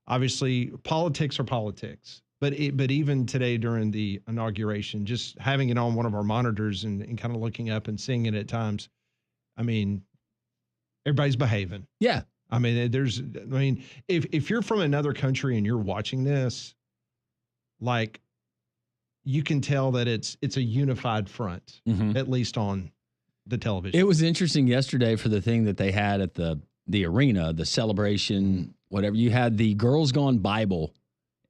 obviously politics are politics, but even today during the inauguration, just having it on one of our monitors and kind of looking up and seeing it at times, I mean, everybody's behaving. Yeah. I mean, if you're from another country and you're watching this, like, you can tell that it's a unified front, at least on the television. It was interesting yesterday for the thing that they had at the arena, the celebration, whatever. You had the Girls Gone Bible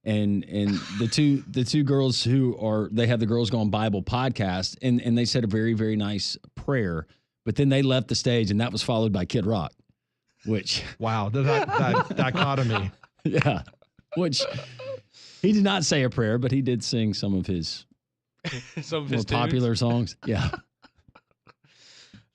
and the two girls they have the Girls Gone Bible podcast, and they said a very, very nice prayer, but then they left the stage and that was followed by Kid Rock, which wow, the dichotomy. Yeah. Which he did not say a prayer, but he did sing some of his Some of more his popular tunes. songs. Yeah.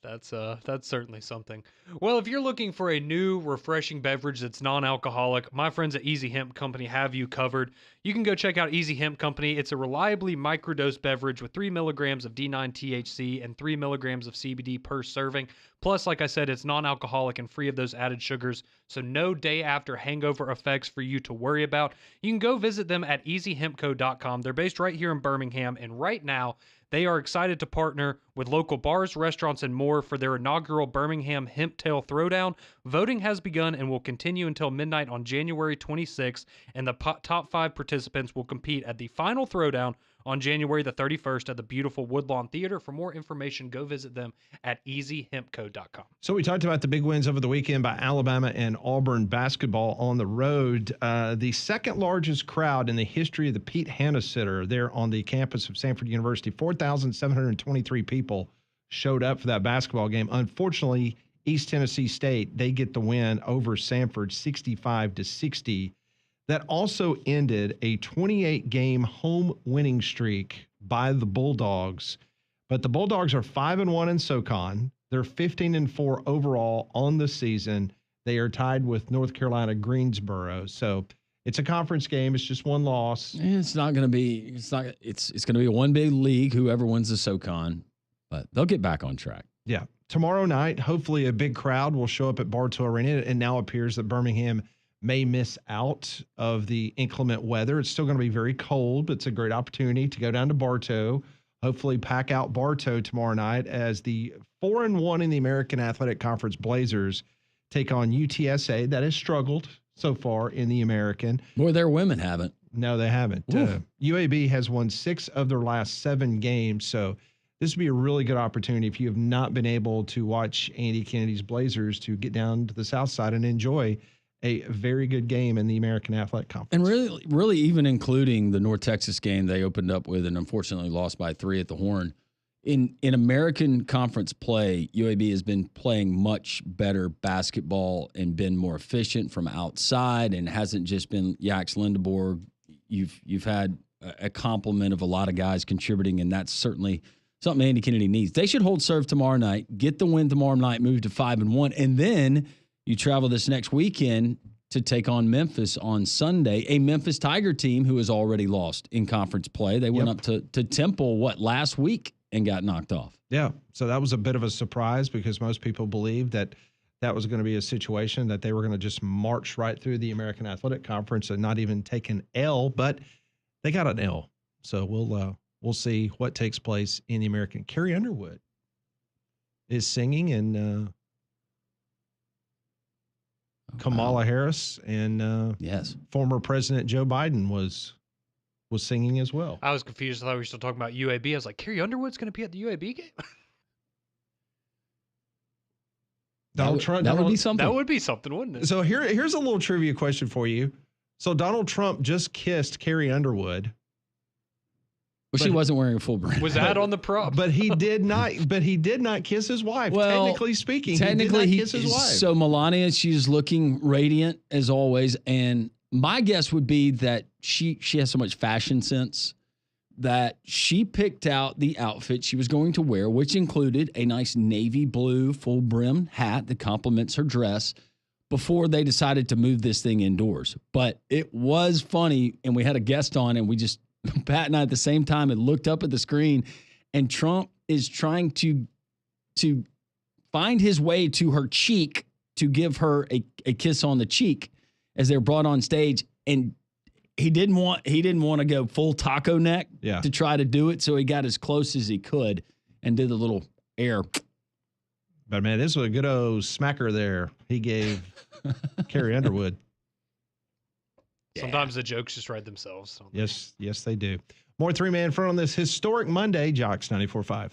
That's certainly something. Well, if you're looking for a new, refreshing beverage that's non-alcoholic, my friends at Easy Hemp Company have you covered. You can go check out Easy Hemp Company. It's a reliably microdose beverage with 3 milligrams of D9 THC and 3 milligrams of CBD per serving. Plus, like I said, it's non-alcoholic and free of those added sugars, so no day after hangover effects for you to worry about. You can go visit them at easyhempco.com. They're based right here in Birmingham, and right now, they are excited to partner with local bars, restaurants, and more for their inaugural Birmingham Hemp Tail Throwdown. Voting has begun and will continue until midnight on January 26th, and the top 5 participants will compete at the final throwdown on January the 31st at the beautiful Woodlawn Theater. For more information, go visit them at easyhempco.com. So we talked about the big wins over the weekend by Alabama and Auburn basketball on the road. The second largest crowd in the history of the Pete Hanna Center there on the campus of Samford University. 4,723 people showed up for that basketball game. Unfortunately, East Tennessee State, they get the win over Samford 65-60. That also ended a 28-game home winning streak by the Bulldogs. But the Bulldogs are 5-1 in SoCon. They're 15-4 overall on the season. They are tied with North Carolina Greensboro. So it's a conference game. It's just one loss. It's not going to be. It's going to be a one big league. Whoever wins the SoCon, but they'll get back on track. Yeah. Tomorrow night, hopefully a big crowd will show up at Bartow Arena. It now appears that Birmingham may miss out of the inclement weather. It's still going to be very cold, but it's a great opportunity to go down to Bartow, hopefully pack out Bartow tomorrow night as the 4-1 in the American Athletic Conference Blazers take on UTSA that has struggled so far in the American. Boy, their women haven't. No, they haven't. UAB has won 6 of their last 7 games, so this would be a really good opportunity if you have not been able to watch Andy Kennedy's Blazers to get down to the South Side and enjoy a very good game in the American Athletic Conference. And really even including the North Texas game they opened up with and unfortunately lost by 3 at the Horn. In American Conference play, UAB has been playing much better basketball and been more efficient from outside and hasn't just been Yax Lindeborg. You've had a complement of a lot of guys contributing, and that's certainly something Andy Kennedy needs. They should hold serve tomorrow night, get the win tomorrow night, move to 5-1, and then you travel this next weekend to take on Memphis on Sunday, a Memphis Tiger team who has already lost in conference play. They went up to Temple, last week and got knocked off. Yeah, so that was a bit of a surprise because most people believed that was going to be a situation that they were going to just march right through the American Athletic Conference and not even take an L, but they got an L. So we'll see what takes place in the American. Carrie Underwood is singing, and Kamala Harris and yes, former President Joe Biden was singing as well. I was confused. I thought we were still talking about UAB. I was like, Carrie Underwood's going to be at the UAB game? Donald Trump. That would be something. That would be something, wouldn't it? So here's a little trivia question for you. So Donald Trump just kissed Carrie Underwood. Well, she wasn't wearing a full brand. Was that on the prop? But he did not. But he did not kiss his wife. Well, technically speaking, technically he did not kiss his wife. So Melania, she's looking radiant as always, and my guess would be that she has so much fashion sense that she picked out the outfit she was going to wear, which included a nice navy blue full brim hat that complements her dress, before they decided to move this thing indoors. But it was funny, and we had a guest on, and we just, Pat and I at the same time had looked up at the screen, and Trump is trying to find his way to her cheek to give her a kiss on the cheek as they're brought on stage, and he didn't want to go full taco neck to try to do it, so he got as close as he could and did the little air. But man, this was a good old smacker there he gave Carrie Underwood. Sometimes the jokes just write themselves. Yes, they do. More 3-Man front on this historic Monday, Jocks 94.5.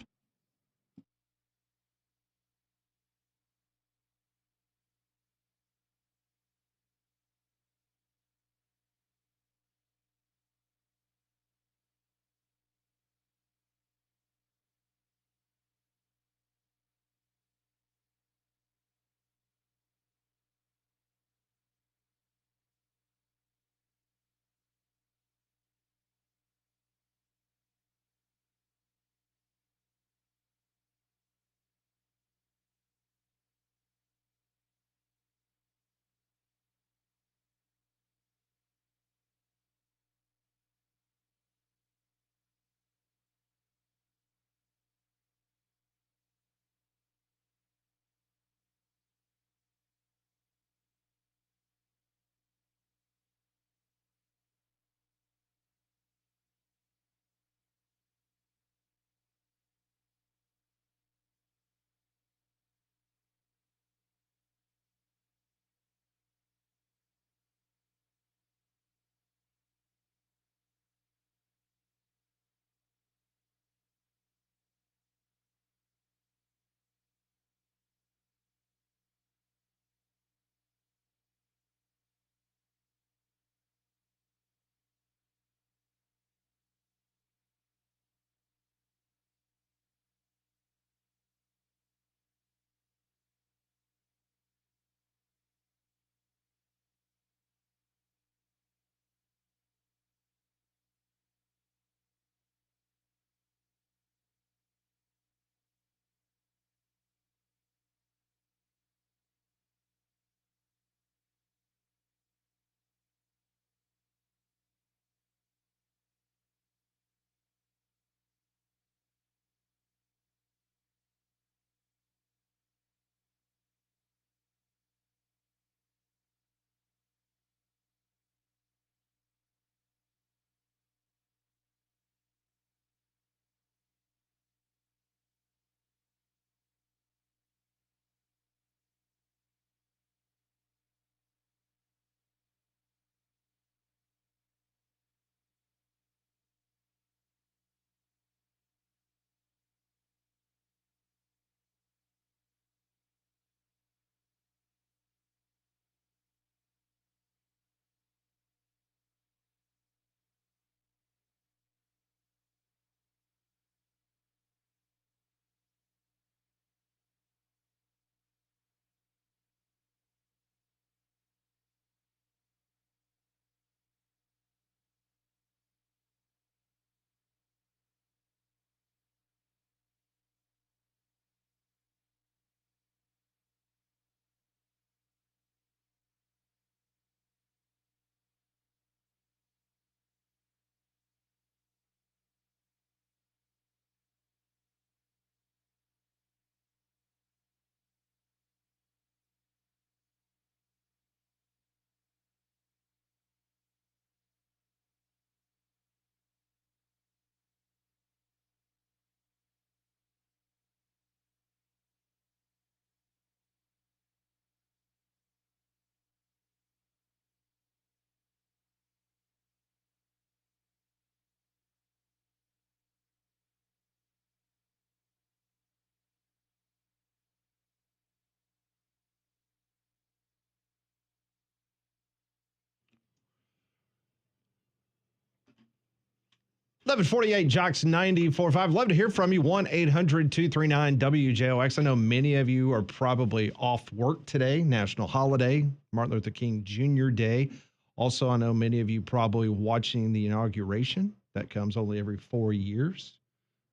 1148 Jocks 94.5. Love to hear from you. 1-800-239-WJOX. I know many of you are probably off work today, national holiday, Martin Luther King Jr. Day. Also, I know many of you probably watching the inauguration. That comes only every 4 years.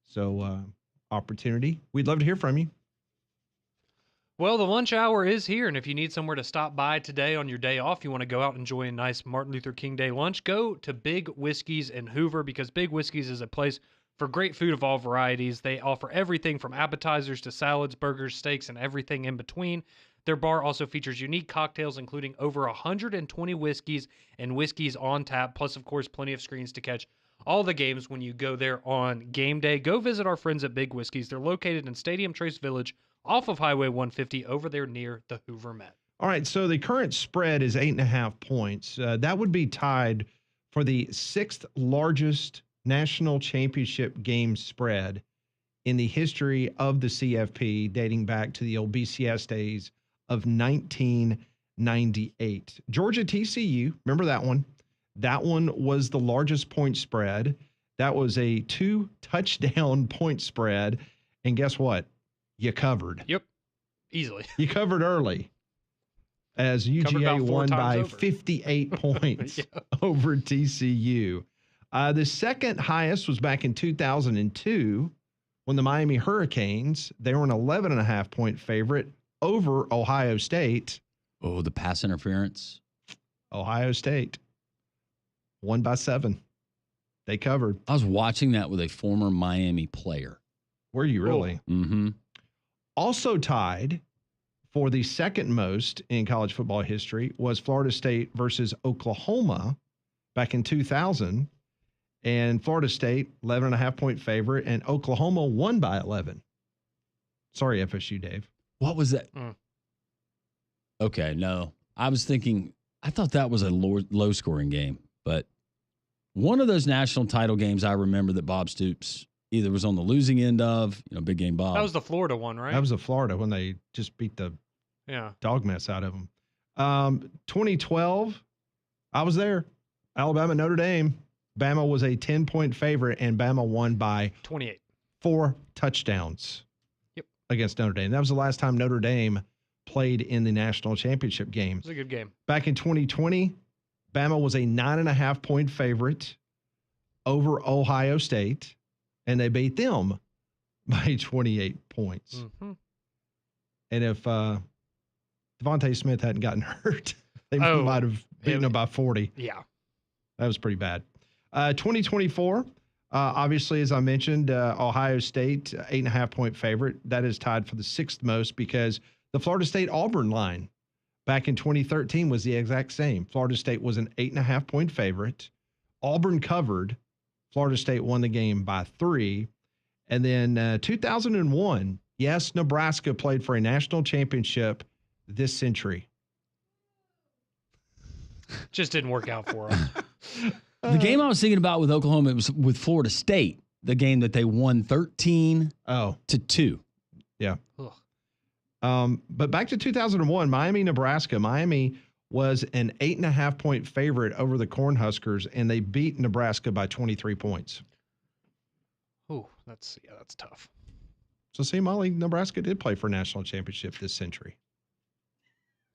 So, opportunity. We'd love to hear from you. Well, the lunch hour is here, and if you need somewhere to stop by today on your day off, you want to go out and enjoy a nice Martin Luther King Day lunch, go to Big Whiskey's in Hoover, because Big Whiskey's is a place for great food of all varieties. They offer everything from appetizers to salads, burgers, steaks, and everything in between. Their bar also features unique cocktails, including over 120 whiskeys and whiskeys on tap, plus, of course, plenty of screens to catch all the games when you go there on game day. Go visit our friends at Big Whiskey's. They're located in Stadium Trace Village, off of Highway 150 over there near the Hoover Met. All right, so the current spread is 8.5 points. That would be tied for the 6th largest national championship game spread in the history of the CFP, dating back to the old BCS days of 1998. Georgia TCU, remember that one? That one was the largest point spread. That was a 2-touchdown point spread. And guess what? You covered. Yep, easily. You covered early as UGA won by 58 points over TCU. The second highest was back in 2002 when the Miami Hurricanes, they were an 11.5 point favorite over Ohio State. Oh, the pass interference. Ohio State won by 7. They covered. I was watching that with a former Miami player. Were you really? Oh. Mm-hmm. Also tied for the second most in college football history was Florida State versus Oklahoma back in 2000. And Florida State, 11.5 point favorite, and Oklahoma won by 11. Sorry, FSU, Dave. What was that? Okay, no. I was thinking, I thought that was a low scoring game, but one of those national title games I remember that Bob Stoops either was on the losing end of, Big Game Bob. That was the Florida one, right? That was the Florida when they just beat the dog mess out of them. 2012, I was there. Alabama, Notre Dame. Bama was a 10-point favorite, and Bama won by 28. 4 touchdowns against Notre Dame. That was the last time Notre Dame played in the national championship game. It was a good game. Back in 2020, Bama was a 9.5 point favorite over Ohio State, and they beat them by 28 points. Mm-hmm. And if Devontae Smith hadn't gotten hurt, they might have beaten them by 40. Yeah. That was pretty bad. 2024, obviously, as I mentioned, Ohio State, 8.5 point favorite. That is tied for the 6th most because the Florida State-Auburn line back in 2013 was the exact same. Florida State was an 8.5 point favorite. Auburn covered. Florida State won the game by 3. And then 2001, yes, Nebraska played for a national championship this century. Just didn't work out for them. The game I was thinking about with Oklahoma, it was with Florida State, the game that they won 13-2. Yeah. But back to 2001, Miami, Nebraska. Miami was an 8.5 point favorite over the Cornhuskers, and they beat Nebraska by 23 points. Oh, that's tough. So see, Molly, Nebraska did play for a national championship this century,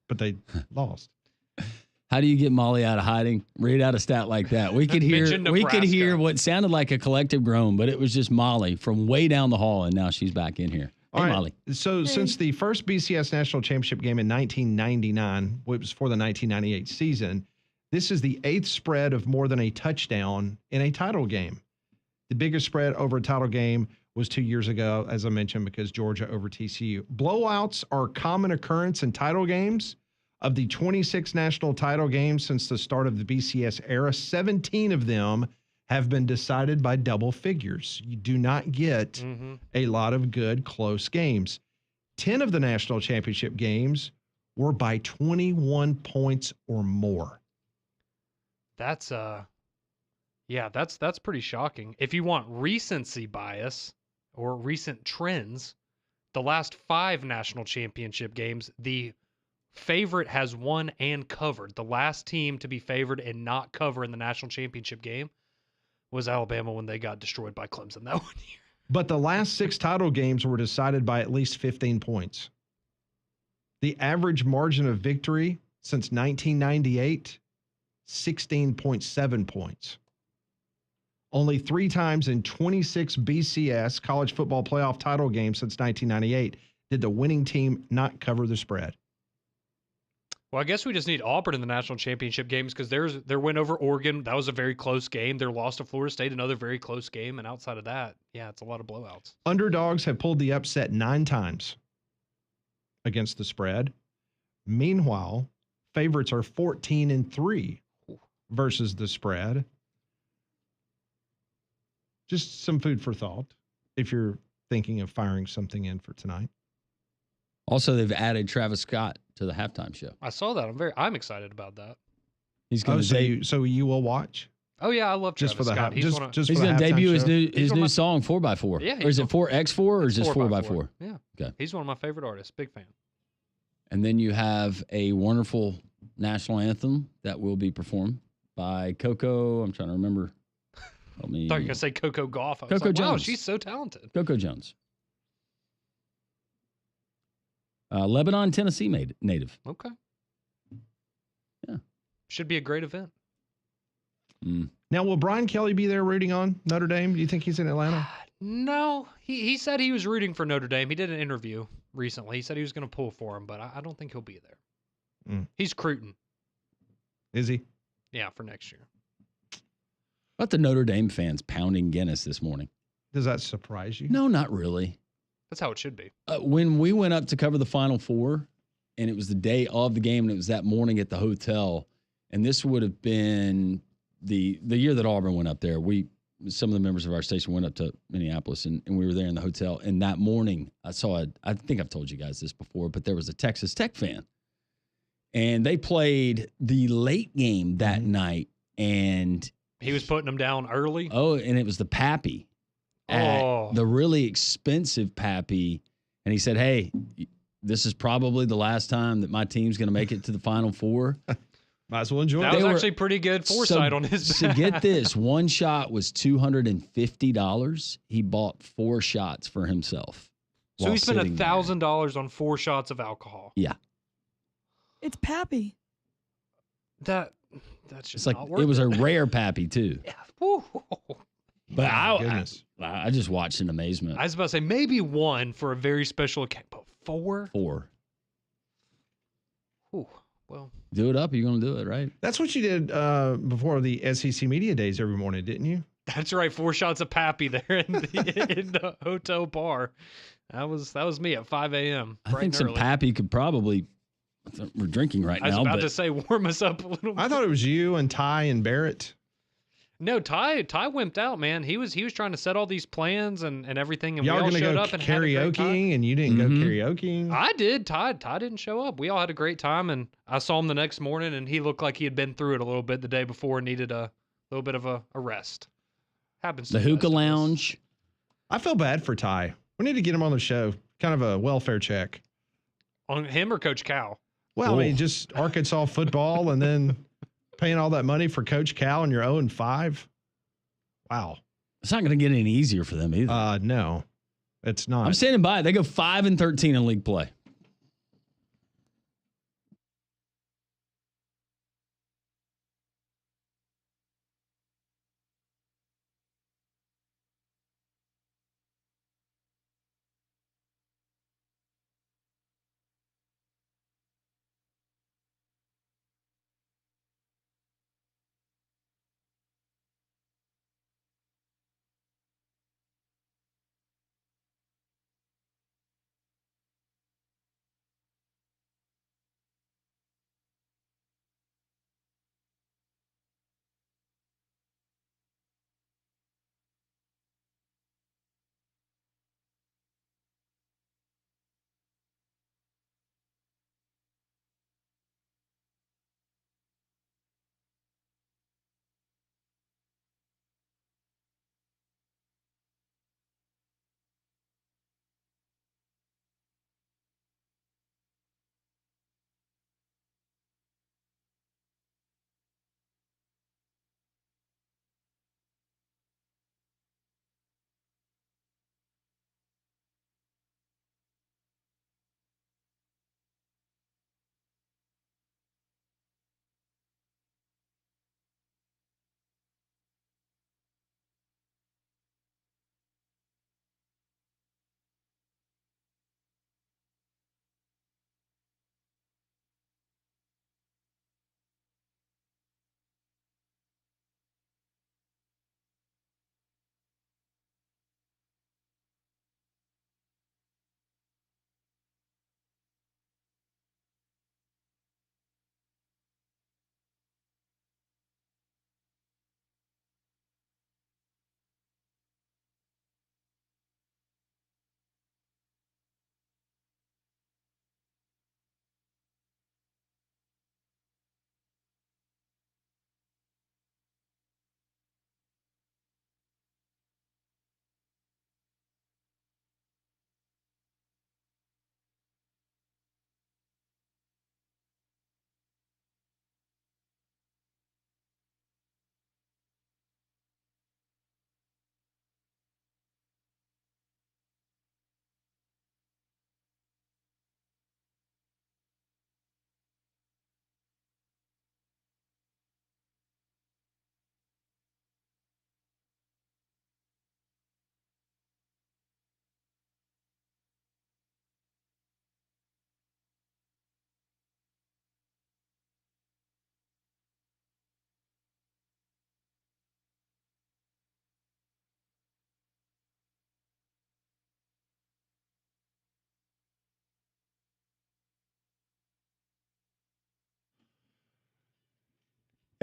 but they lost. How do you get Molly out of hiding? Read out a stat like that. We could hear what sounded like a collective groan, but it was just Molly from way down the hall, and now she's back in here. Hey, all right. Molly. So since the first BCS national championship game in 1999, which was for the 1998 season, this is the 8th spread of more than a touchdown in a title game. The biggest spread over a title game was 2 years ago, as I mentioned, because Georgia over TCU. Blowouts are a common occurrence in title games. Of the 26 national title games since the start of the BCS era, 17 of them have been decided by double figures. You do not get a lot of good, close games. 10 of the national championship games were by 21 points or more. That's that's pretty shocking. If you want recency bias or recent trends, the last 5 national championship games, the favorite has won and covered. The last team to be favored and not cover in the national championship game was Alabama when they got destroyed by Clemson that 1 year. But the last 6 title games were decided by at least 15 points. The average margin of victory since 1998, 16.7 points. Only 3 times in 26 BCS college football playoff title games since 1998 did the winning team not cover the spread. Well, I guess we just need Auburn in the national championship games because their win over Oregon, that was a very close game. Their loss to Florida State, another very close game. And outside of that, yeah, it's a lot of blowouts. Underdogs have pulled the upset 9 times against the spread. Meanwhile, favorites are 14-3 versus the spread. Just some food for thought if you're thinking of firing something in for tonight. Also, they've added Travis Scott to the halftime show. I saw that. I'm excited about that. He's going to so you will watch? Oh yeah, I love Travis just for the Scott. he's going to debut his new song 4x4. Yeah, or is it 4x4 or is it 4x4? Yeah. Okay. He's one of my favorite artists. Big fan. And then you have a wonderful national anthem that will be performed by Coco. I'm trying to remember. I thought you were going to say Coco Gauff. I was Coco like, wow, Jones. she's so talented. Coco Jones. Lebanon, Tennessee native. Okay. Yeah. Should be a great event. Now, will Brian Kelly be there rooting on Notre Dame? Do you think he's in Atlanta? No. He said he was rooting for Notre Dame. He did an interview recently. He said he was going to pull for him, but I don't think he'll be there. He's Cruton. Is he? Yeah, for next year. About the Notre Dame fans pounding Guinness this morning. Does that surprise you? No, not really. That's how it should be. When we went up to cover the Final Four, and it was the day of the game, and it was that morning at the hotel, and this would have been the year that Auburn went up there. Some of the members of our station went up to Minneapolis, and we were there in the hotel. And that morning, I think I've told you guys this before, but there was a Texas Tech fan, and they played the late game that night, and he was putting them down early. Oh, and it was the Pappy. The really expensive Pappy. And he said, hey, this is probably the last time that my team's going to make it to the Final Four. Might as well enjoy it. That was actually pretty good foresight on his So get this, one shot was $250. He bought 4 shots for himself. So he spent $1,000 on 4 shots of alcohol. Yeah. It's Pappy. That's just it's like not worth it was a rare Pappy too. Yeah. But I just watched in amazement. I was about to say maybe 1 for a very special occasion, but 4? 4. Ooh, well. Do it up. You're going to do it, right? That's what you did before the SEC Media Days every morning, didn't you? That's right. 4 shots of Pappy there in the hotel bar. That was me at 5 a.m. I think some Pappy could probably. We're drinking right now. I was about to say warm us up a little bit. I thought it was you and Ty and Barrett. No, Ty wimped out, man. He was trying to set all these plans and everything, and y'all we all gonna showed go up and had a great time. karaokeing, and you didn't go karaokeing. I did. Ty didn't show up. We all had a great time, and I saw him the next morning, and he looked like he had been through it a little bit the day before and needed a little bit of a rest. Happens. The hookah lounge. I feel bad for Ty. We need to get him on the show. Kind of a welfare check. On him or Coach Cal? Well, I mean, just Arkansas football, and then paying all that money for Coach Cal, and you're 0-5. Wow. It's not going to get any easier for them either. No, it's not. I'm standing by. They go 5-13 in league play.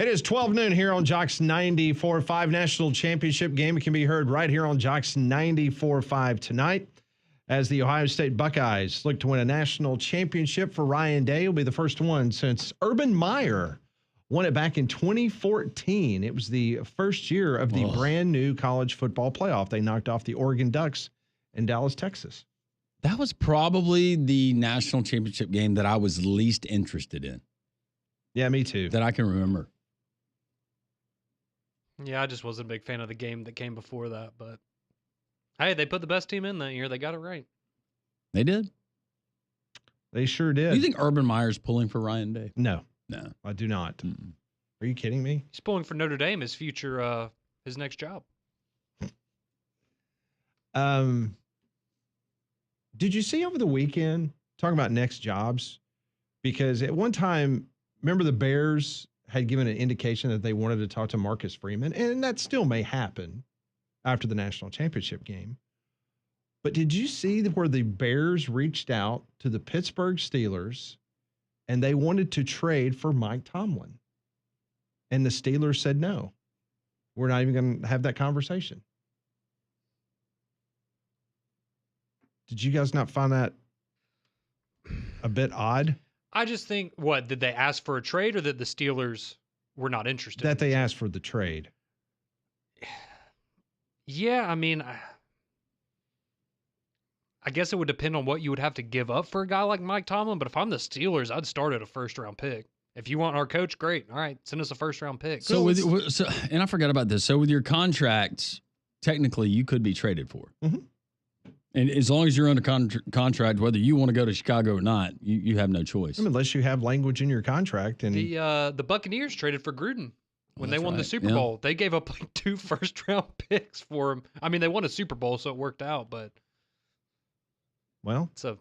It is 12 noon here on Jocks 94.5. National Championship game can be heard right here on Jocks 94.5 tonight as the Ohio State Buckeyes look to win a national championship. For Ryan Day, will be the first one since Urban Meyer won it back in 2014. It was the first year of the brand new college football playoff. They knocked off the Oregon Ducks in Dallas, Texas. That was probably the national championship game that I was least interested in. Yeah, me too. That I can remember. Yeah, I just wasn't a big fan of the game that came before that, but hey, they put the best team in that year. They got it right. They did. They sure did. Do you think Urban Meyer's pulling for Ryan Day? No. No. I do not. Are you kidding me? He's pulling for Notre Dame, his future, his next job. Did you see over the weekend, talking about next jobs? Because at one time, remember the Bears had given an indication that they wanted to talk to Marcus Freeman, and that still may happen after the national championship game. But did you see where the Bears reached out to the Pittsburgh Steelers and they wanted to trade for Mike Tomlin? And the Steelers said, no, we're not even going to have that conversation. Did you guys not find that a bit odd? I just think, what, did they ask for a trade or that the Steelers were not interested? That they asked for the trade. Yeah, I mean, I guess it would depend on what you would have to give up for a guy like Mike Tomlin, but if I'm the Steelers, I'd start at a first-round pick. If you want our coach, great. All right, send us a first-round pick. So, and I forgot about this. So with your contracts, technically you could be traded for. Mm-hmm. And as long as you're under contract, whether you want to go to Chicago or not, you have no choice. Unless you have language in your contract. And the Buccaneers traded for Gruden when they won the Super Bowl. They gave up like 2 first-round picks for him. I mean, they won a Super Bowl, so it worked out, but it's a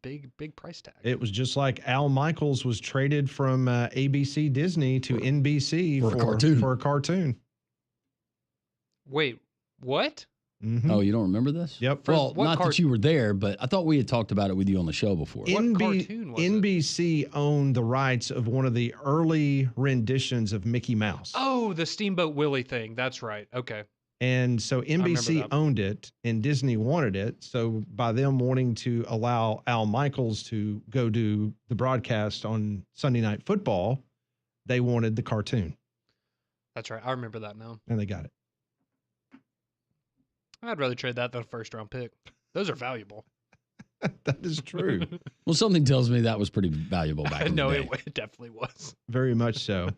big price tag. It was just like Al Michaels was traded from ABC Disney to NBC for a cartoon. Wait, what? Mm-hmm. Oh, you don't remember this? Yep. Well, not that you were there, but I thought we had talked about it with you on the show before. What cartoon was NBC owned the rights of one of the early renditions of Mickey Mouse. Oh, the Steamboat Willie thing. That's right. Okay. And so NBC owned it and Disney wanted it. So by them wanting to allow Al Michaels to go do the broadcast on Sunday Night Football, they wanted the cartoon. That's right. I remember that now. And they got it. I'd rather trade that than a first-round pick. Those are valuable. That is true. Well, something tells me that was pretty valuable back in the day. It definitely was. Very much so.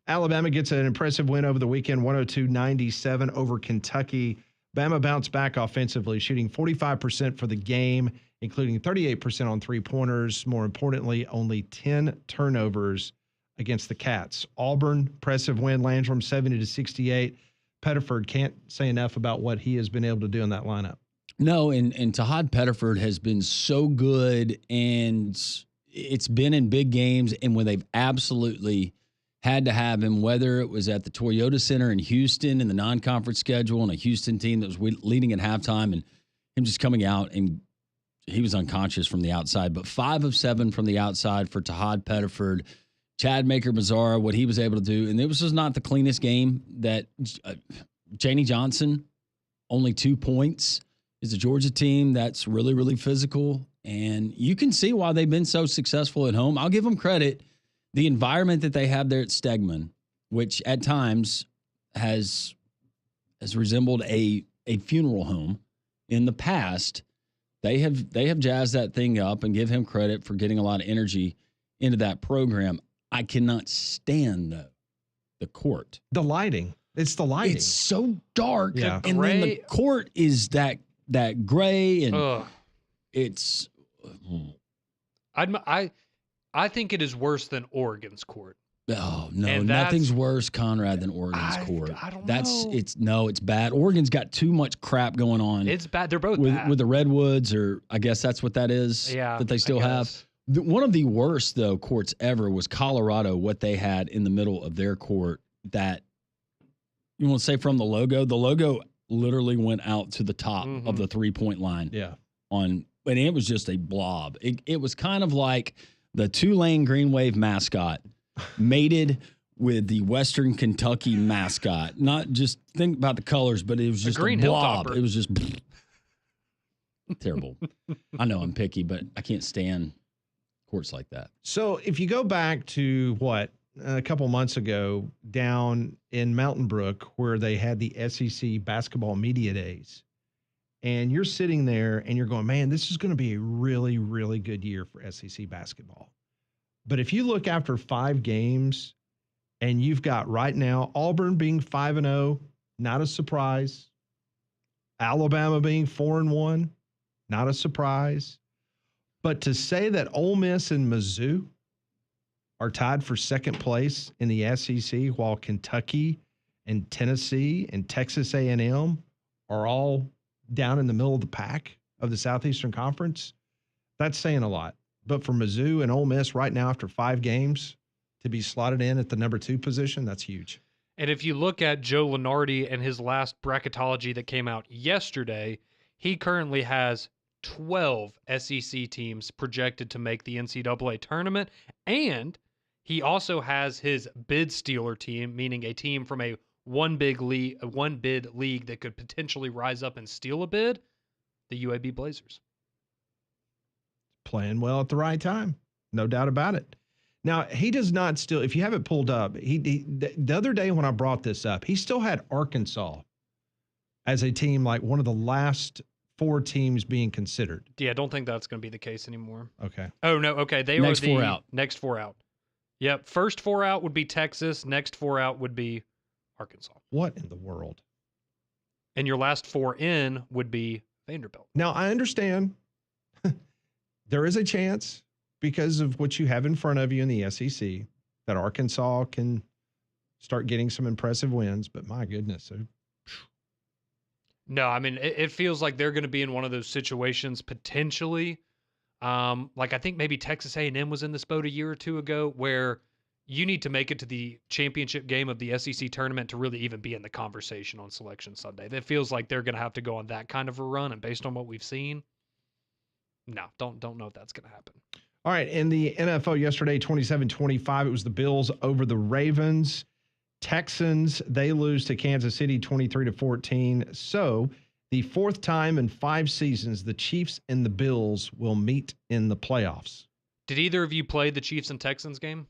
Alabama gets an impressive win over the weekend, 102-97 over Kentucky. Bama bounced back offensively, shooting 45% for the game, including 38% on three-pointers. More importantly, only 10 turnovers against the Cats. Auburn, impressive win, Landrum 70-68. Pettiford can't say enough about what he has been able to do in that lineup. No, and Tahad Pettiford has been so good, and it's been in big games, and when they've absolutely had to have him, whether it was at the Toyota Center in Houston in the non-conference schedule and a Houston team that was leading at halftime, and him just coming out, and he was unconscious from the outside, but 5 of 7 from the outside for Tahad Pettiford. Chad Maker-Mazzara, what he was able to do, and it was just not the cleanest game. That Janie Johnson, only 2 points, is a Georgia team that's really, really physical, and you can see why they've been so successful at home. I'll give them credit. The environment that they have there at Stegman, which at times has resembled a funeral home in the past, they have jazzed that thing up, and give him credit for getting a lot of energy into that program. I cannot stand the court. The lighting. It's the lighting. It's so dark. Yeah. And then the court is that gray, and it's I think it is worse than Oregon's court. Oh no, nothing's worse, Conrad, than Oregon's court. I don't know. It's bad. Oregon's got too much crap going on. It's bad. They're both with, bad. with the Redwoods, or I guess that's what that is. Yeah, that they still have. One of the worst though courts ever was Colorado. What they had in the middle of their court, that you want to say from the logo. The logo literally went out to the top of the 3-point line. Yeah. And it was just a blob. It was kind of like the Tulane Green Wave mascot mated with the Western Kentucky mascot. Not just think about the colors, but it was just a green blob. hilltopper. It was just terrible. I know I'm picky, but I can't stand courts like that. So if you go back to a couple months ago down in Mountain Brook where they had the SEC basketball media days, and you're sitting there and you're going, man, this is going to be a really, really good year for SEC basketball. But if you look after 5 games and you've got right now Auburn being 5-0, not a surprise. Alabama being 4-1, not a surprise. But to say that Ole Miss and Mizzou are tied for second place in the SEC while Kentucky and Tennessee and Texas A&M are all down in the middle of the pack of the Southeastern Conference, that's saying a lot. But for Mizzou and Ole Miss right now after 5 games to be slotted in at the number 2 position, that's huge. And if you look at Joe Lunardi and his last bracketology that came out yesterday, he currently has 12 SEC teams projected to make the NCAA tournament. And he also has his bid stealer team, meaning a team from a one bid league that could potentially rise up and steal a bid, the UAB Blazers. Playing well at the right time. No doubt about it. Now, he does not still, if you have it pulled up, the other day when I brought this up, he still had Arkansas as a team, like one of the last 4 teams being considered. Yeah, I don't think that's going to be the case anymore. Okay. Oh, no. Okay. They Next were the 4 out. Next 4 out. Yep. First 4 out would be Texas. Next 4 out would be Arkansas. What in the world? And your last 4 in would be Vanderbilt. Now, I understand there is a chance because of what you have in front of you in the SEC that Arkansas can start getting some impressive wins, but my goodness. No, I mean, it feels like they're going to be in one of those situations potentially. Like I think maybe Texas A&M was in this boat a year or 2 ago where you need to make it to the championship game of the SEC tournament to really even be in the conversation on Selection Sunday. It feels like they're going to have to go on that kind of a run. And based on what we've seen, no, don't know if that's going to happen. All right. In the NFL yesterday, 27-25, it was the Bills over the Ravens. Texans, they lose to Kansas City 23-14. So the 4th time in 5 seasons, the Chiefs and the Bills will meet in the playoffs. Did either of you play the Chiefs and Texans game?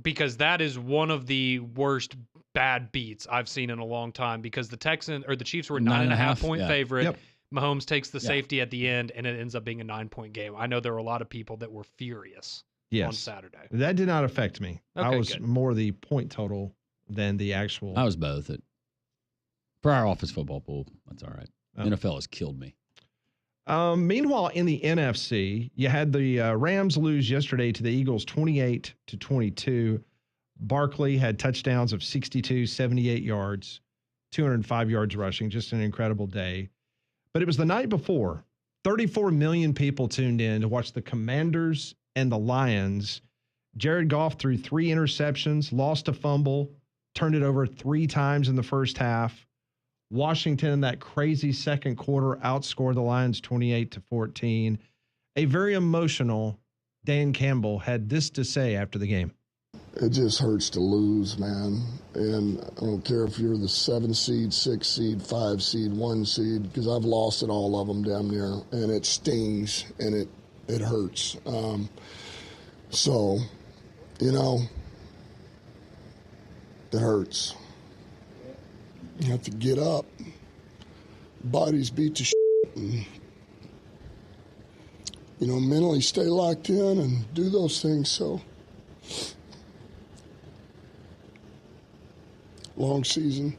Because that is one of the worst bad beats I've seen in a long time because the Chiefs were a 9.5 point favorite. Yep. Mahomes takes the safety at the end and it ends up being a 9-point game. I know there were a lot of people that were furious on Saturday. That did not affect me. I Okay, was good. more the point total than the actual. I was both. For our office football pool, that's all right. Oh. NFL has killed me. Meanwhile, in the NFC, you had the Rams lose yesterday to the Eagles 28-22. Barkley had touchdowns of 62, 78 yards, 205 yards rushing, just an incredible day. But it was the night before. 34 million people tuned in to watch the Commanders and the Lions. Jared Goff threw 3 interceptions, lost a fumble, turned it over 3 times in the first half. Washington in that crazy second quarter outscored the Lions 28-14. A very emotional Dan Campbell had this to say after the game. It just hurts to lose, man. And I don't care if you're the 7 seed, 6 seed, 5 seed, 1 seed, because I've lost at all of them damn near. And it stings and it hurts. So, you know, it hurts. You have to get up. Bodies beat to shit and, you know, mentally stay locked in and do those things. So, long season.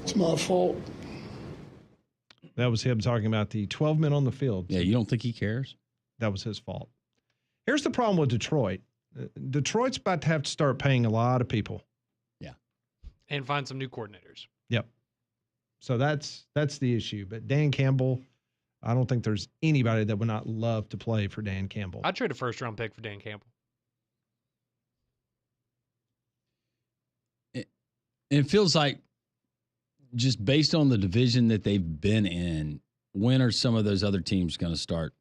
It's my fault. That was him talking about the 12 men on the field. Yeah, you don't think he cares? That was his fault. Here's the problem with Detroit. Detroit's about to have to start paying a lot of people. Yeah. And find some new coordinators. Yep. So that's the issue. But Dan Campbell, I don't think there's anybody that would not love to play for Dan Campbell. I'd trade a first-round pick for Dan Campbell. It feels like just based on the division that they've been in, when are some of those other teams going to start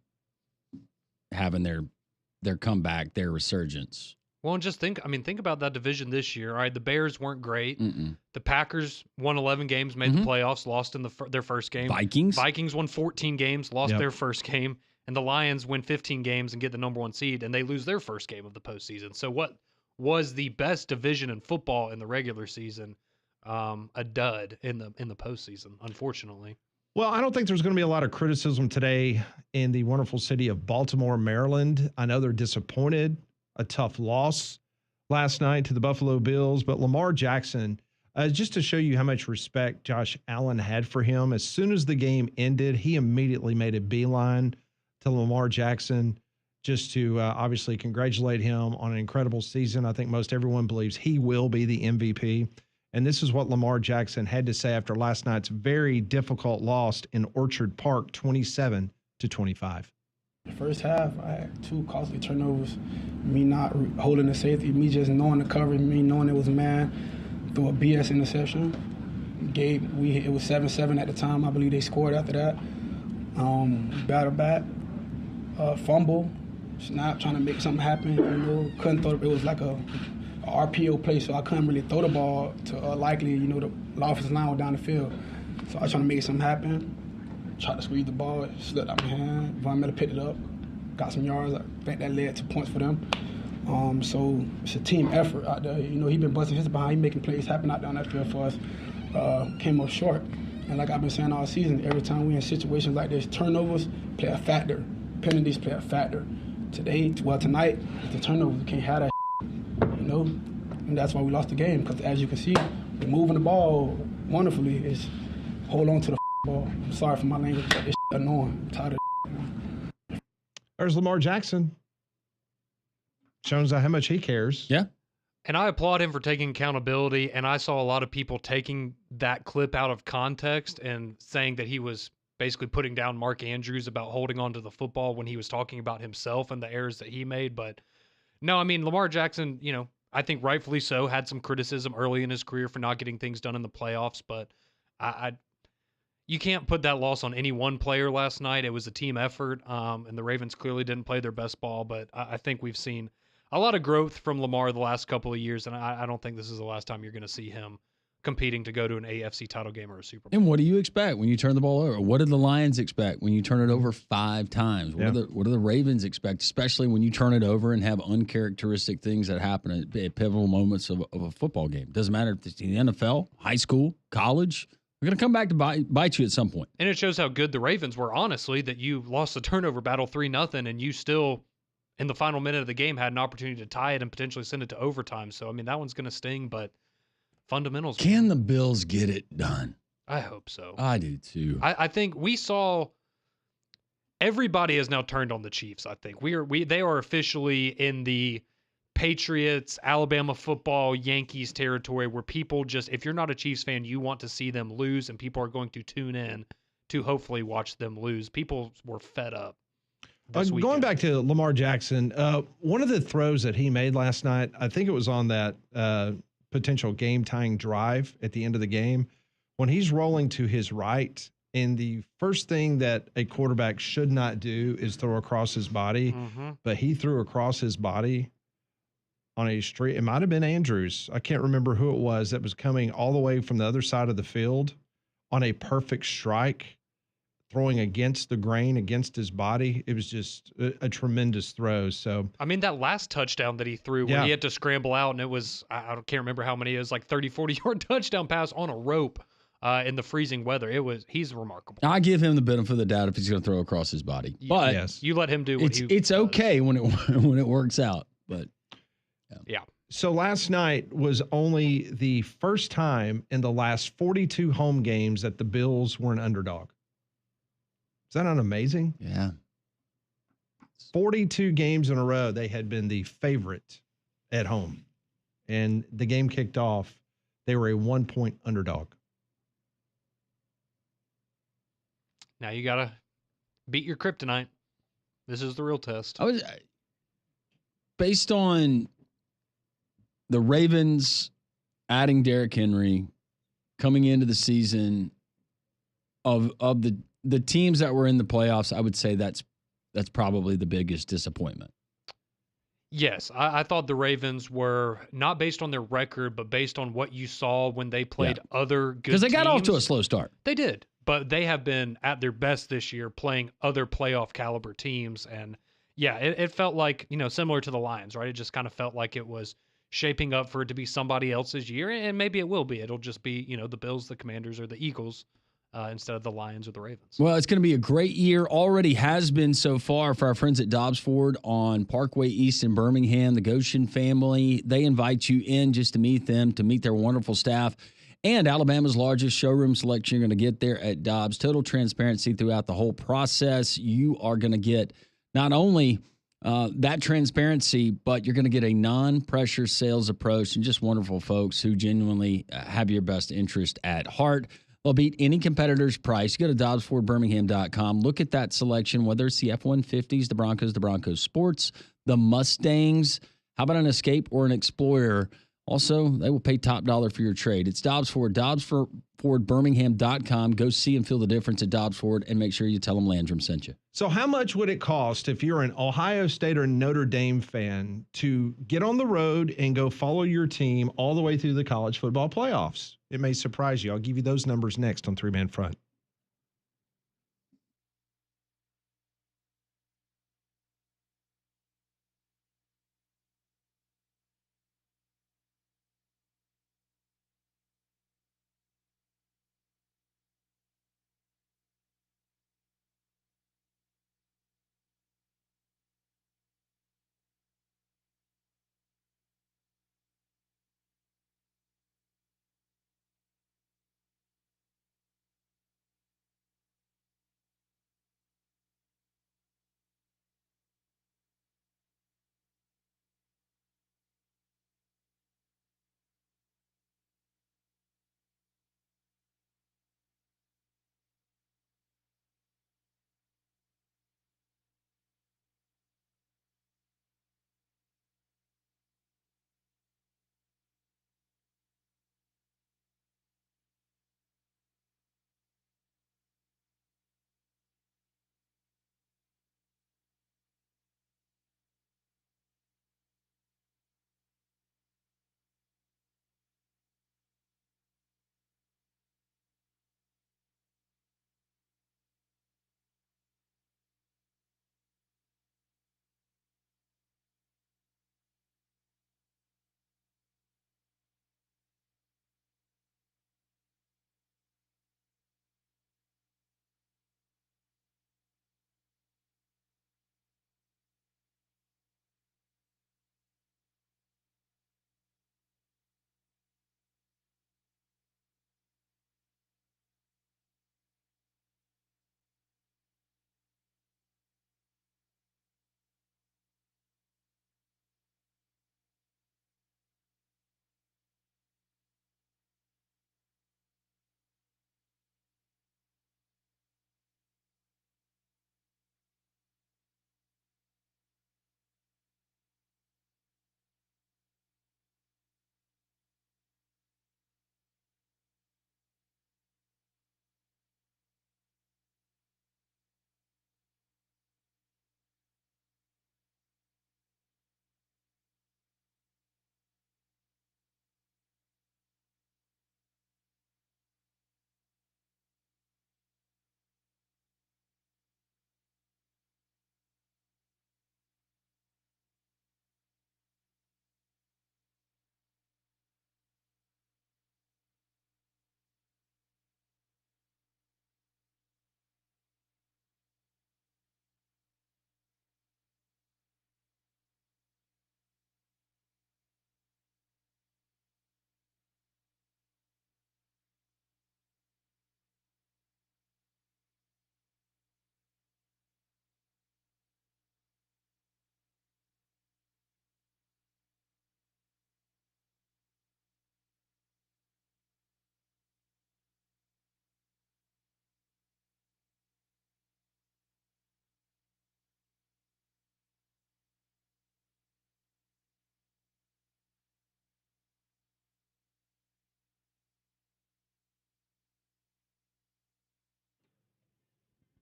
having their comeback, their resurgence? Well, and just think about that division this year. All right, the Bears weren't great. The Packers won 11 games, made the playoffs, lost in their first game. Vikings won 14 games, lost their first game. And the Lions win 15 games and get the number 1 seed, and they lose their first game of the postseason. So what was the best division in football in the regular season, a dud in the postseason, unfortunately. Well, I don't think there's going to be a lot of criticism today in the wonderful city of Baltimore, Maryland. I know they're disappointed, a tough loss last night to the Buffalo Bills, but Lamar Jackson, just to show you how much respect Josh Allen had for him, as soon as the game ended, he immediately made a beeline to Lamar Jackson just to obviously congratulate him on an incredible season. I think most everyone believes he will be the MVP. And this is what Lamar Jackson had to say after last night's very difficult loss in Orchard Park, 27-25. The first half, I had 2 costly turnovers. Me not holding the safety, me just knowing the coverage, me knowing it was a man, threw a BS interception. It was 7-7 at the time. I believe they scored after that. Battle back, fumble, snap, trying to make something happen. Couldn't throw it. It was like a RPO play, so I couldn't really throw the ball to likely, the offensive line was down the field. So I was trying to make something happen. Tried to squeeze the ball, it slipped out my hand. Von Miller picked it up, got some yards. I think that led to points for them. So it's a team effort out there. He been busting his behind, he making plays happen out there on that field for us. Came up short. And like I've been saying all season, every time we in situations like this, turnovers play a factor. Penalties play a factor. Tonight, the turnovers, we can't have that, and that's why we lost the game. Because as you can see, we're moving the ball wonderfully. It's hold on to the ball. I'm sorry for my language, but it's annoying. I'm tired of There's Lamar Jackson. Shows how much he cares. Yeah. And I applaud him for taking accountability. And I saw a lot of people taking that clip out of context and saying that he was basically putting down Mark Andrews about holding on to the football when he was talking about himself and the errors that he made. But no, Lamar Jackson, I think rightfully so, had some criticism early in his career for not getting things done in the playoffs. But you can't put that loss on any one player last night. It was a team effort, and the Ravens clearly didn't play their best ball. But I think we've seen a lot of growth from Lamar the last couple of years, and I don't think this is the last time you're going to see him competing to go to an AFC title game or a Super Bowl. And what do you expect when you turn the ball over? What did the Lions expect when you turn it over 5 times? What do the Ravens expect, especially when you turn it over and have uncharacteristic things that happen at pivotal moments of a football game? Doesn't matter if it's in the NFL, high school, college. We're going to come back to bite you at some point. And it shows how good the Ravens were, honestly, that you lost the turnover battle 3-0, and you still, in the final minute of the game, had an opportunity to tie it and potentially send it to overtime. So, that one's going to sting, but fundamentals. Can the Bills get it done? I hope so. I do too. I think we saw everybody has now turned on the Chiefs. I think they are officially in the Patriots, Alabama football, Yankees territory where people just, if you're not a Chiefs fan, you want to see them lose, and people are going to tune in to hopefully watch them lose. People were fed up. Going back to Lamar Jackson, one of the throws that he made last night, I think it was on that potential game-tying drive at the end of the game, when he's rolling to his right, and the first thing that a quarterback should not do is throw across his body, but he threw across his body on a street. It might have been Andrews. I can't remember who it was that was coming all the way from the other side of the field on a perfect strike, throwing against the grain, against his body. It was just a tremendous throw. So that last touchdown that he threw where he had to scramble out, and it was, I can't remember how many, it was like 30, 40-yard touchdown pass on a rope in the freezing weather. He's remarkable. I give him the benefit of the doubt if he's going to throw across his body. But you let him do what it's okay when it works out. But yeah. So last night was only the first time in the last 42 home games that the Bills were an underdog. Is that not amazing? Yeah. 42 games in a row, they had been the favorite at home. And the game kicked off, they were a 1-point underdog. Now you got to beat your kryptonite. This is the real test. Based on the Ravens adding Derrick Henry coming into the season of the the teams that were in the playoffs, I would say that's probably the biggest disappointment. Yes, I thought the Ravens were not based on their record, but based on what you saw when they played other good teams. Because they got off to a slow start. They did, but they have been at their best this year playing other playoff caliber teams. And yeah, it felt like, similar to the Lions, right? It just kind of felt like it was shaping up for it to be somebody else's year. And maybe it will be. It'll just be, the Bills, the Commanders, or the Eagles. Instead of the Lions or the Ravens. Well, it's going to be a great year. Already has been so far for our friends at Dobbs Ford on Parkway East in Birmingham, the Goshen family. They invite you in just to meet them, to meet their wonderful staff, and Alabama's largest showroom selection. You're going to get there at Dobbs. Total transparency throughout the whole process. You are going to get not only that transparency, but you're going to get a non-pressure sales approach and just wonderful folks who genuinely have your best interest at heart. They'll beat any competitor's price. Go to DobbsFordBirmingham.com. Look at that selection, whether it's the F-150s, the Broncos Sports, the Mustangs. How about an Escape or an Explorer? Also, they will pay top dollar for your trade. It's Dobbs Ford, DobbsFordBirmingham.com. Go see and feel the difference at Dobbs Ford, and make sure you tell them Landrum sent you. So how much would it cost if you're an Ohio State or Notre Dame fan to get on the road and go follow your team all the way through the college football playoffs? It may surprise you. I'll give you those numbers next on Three Man Front.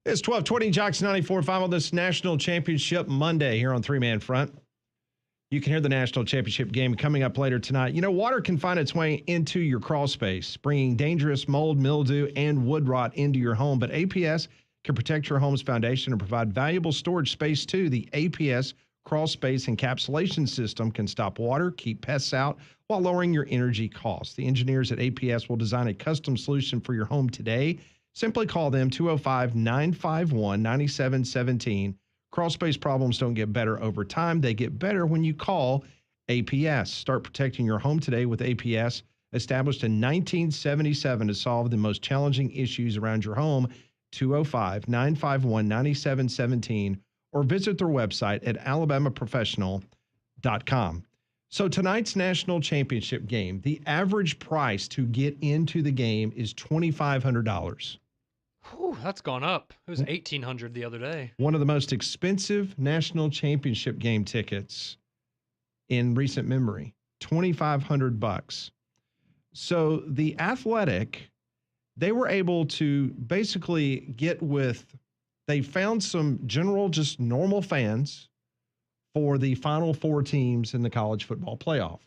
It's 12:20, Jocks 94.5 on this National Championship Monday here on Three Man Front. You can hear the National Championship game coming up later tonight. You know, water can find its way into your crawl space, bringing dangerous mold, mildew, and wood rot into your home. But APS can protect your home's foundation and provide valuable storage space too. The APS crawl space encapsulation system can stop water, keep pests out, while lowering your energy costs. The engineers at APS will design a custom solution for your home today. Simply call them 205-951-9717. Crawl space problems don't get better over time. They get better when you call APS. Start protecting your home today with APS, established in 1977 to solve the most challenging issues around your home. 205-951-9717 or visit their website at alabamaprofessional.com. So tonight's national championship game, the average price to get into the game is $2,500. Whew, that's gone up. It was $1,800 the other day. One of the most expensive national championship game tickets in recent memory, $2,500. So the Athletic, they were able to basically they found some general, just normal fans for the final four teams in the college football playoff: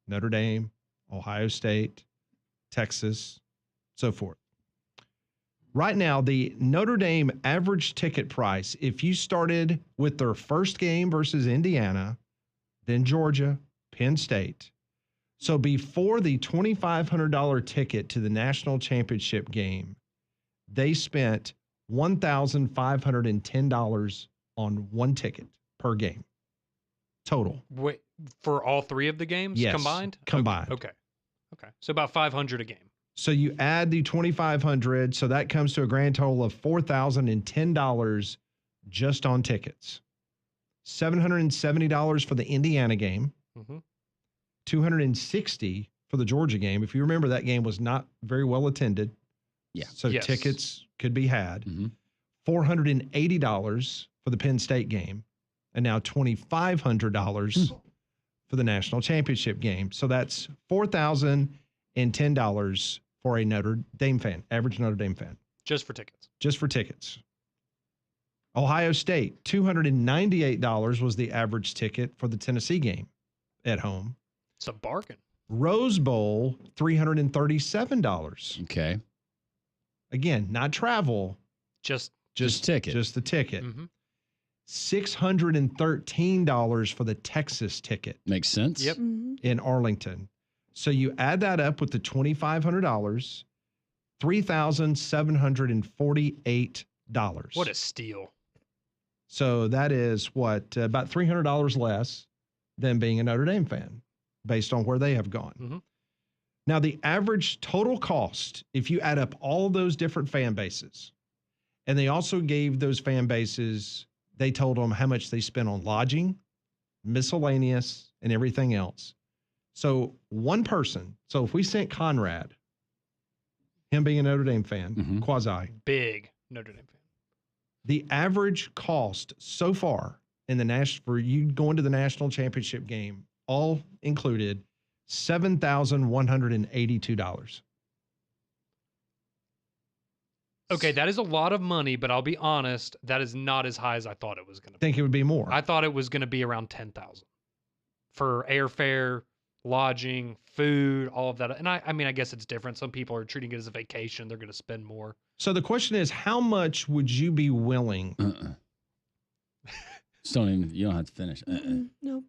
Notre Dame, Ohio State, Texas, so forth. Right now, the Notre Dame average ticket price, if you started with their first game versus Indiana, then Georgia, Penn State. So before the $2,500 ticket to the national championship game, they spent $1,510 on one ticket per game total. Wait, for all three of the games combined? Combined. Okay. So about $500 a game. So you add the $2,500, so that comes to a grand total of $4,010 just on tickets. $770 for the Indiana game. Mm-hmm. $260 for the Georgia game. If you remember, that game was not very well attended. Yeah. So tickets could be had. Mm-hmm. $480 for the Penn State game. And now $2,500 for the national championship game. So that's $4,010 for a Notre Dame fan, average Notre Dame fan. Just for tickets. Just for tickets. Ohio State, $298 was the average ticket for the Tennessee game at home. It's a bargain. Rose Bowl, $337. Okay. Again, not travel. Just ticket. Just the ticket. Mm-hmm. $613 for the Texas ticket. Makes sense. Yep. In Arlington. So you add that up with the $2,500, $3,748. What a steal. So that is about $300 less than being a Notre Dame fan, based on where they have gone. Mm-hmm. Now, the average total cost, if you add up all those different fan bases, and they also gave those fan bases, they told them how much they spent on lodging, miscellaneous, and everything else. So one person, so if we sent Conrad, him being a Notre Dame fan, quasi. Big Notre Dame fan. The average cost so far in the for you going to the national championship game, all included, $7,182. Okay, that is a lot of money, but I'll be honest, that is not as high as I thought it was going to be. Think it would be more. I thought it was going to be around $10,000 for airfare, lodging, food, all of that. And I mean, I guess it's different. Some people are treating it as a vacation. They're going to spend more. So the question is, how much would you be willing? You don't have to finish. Nope.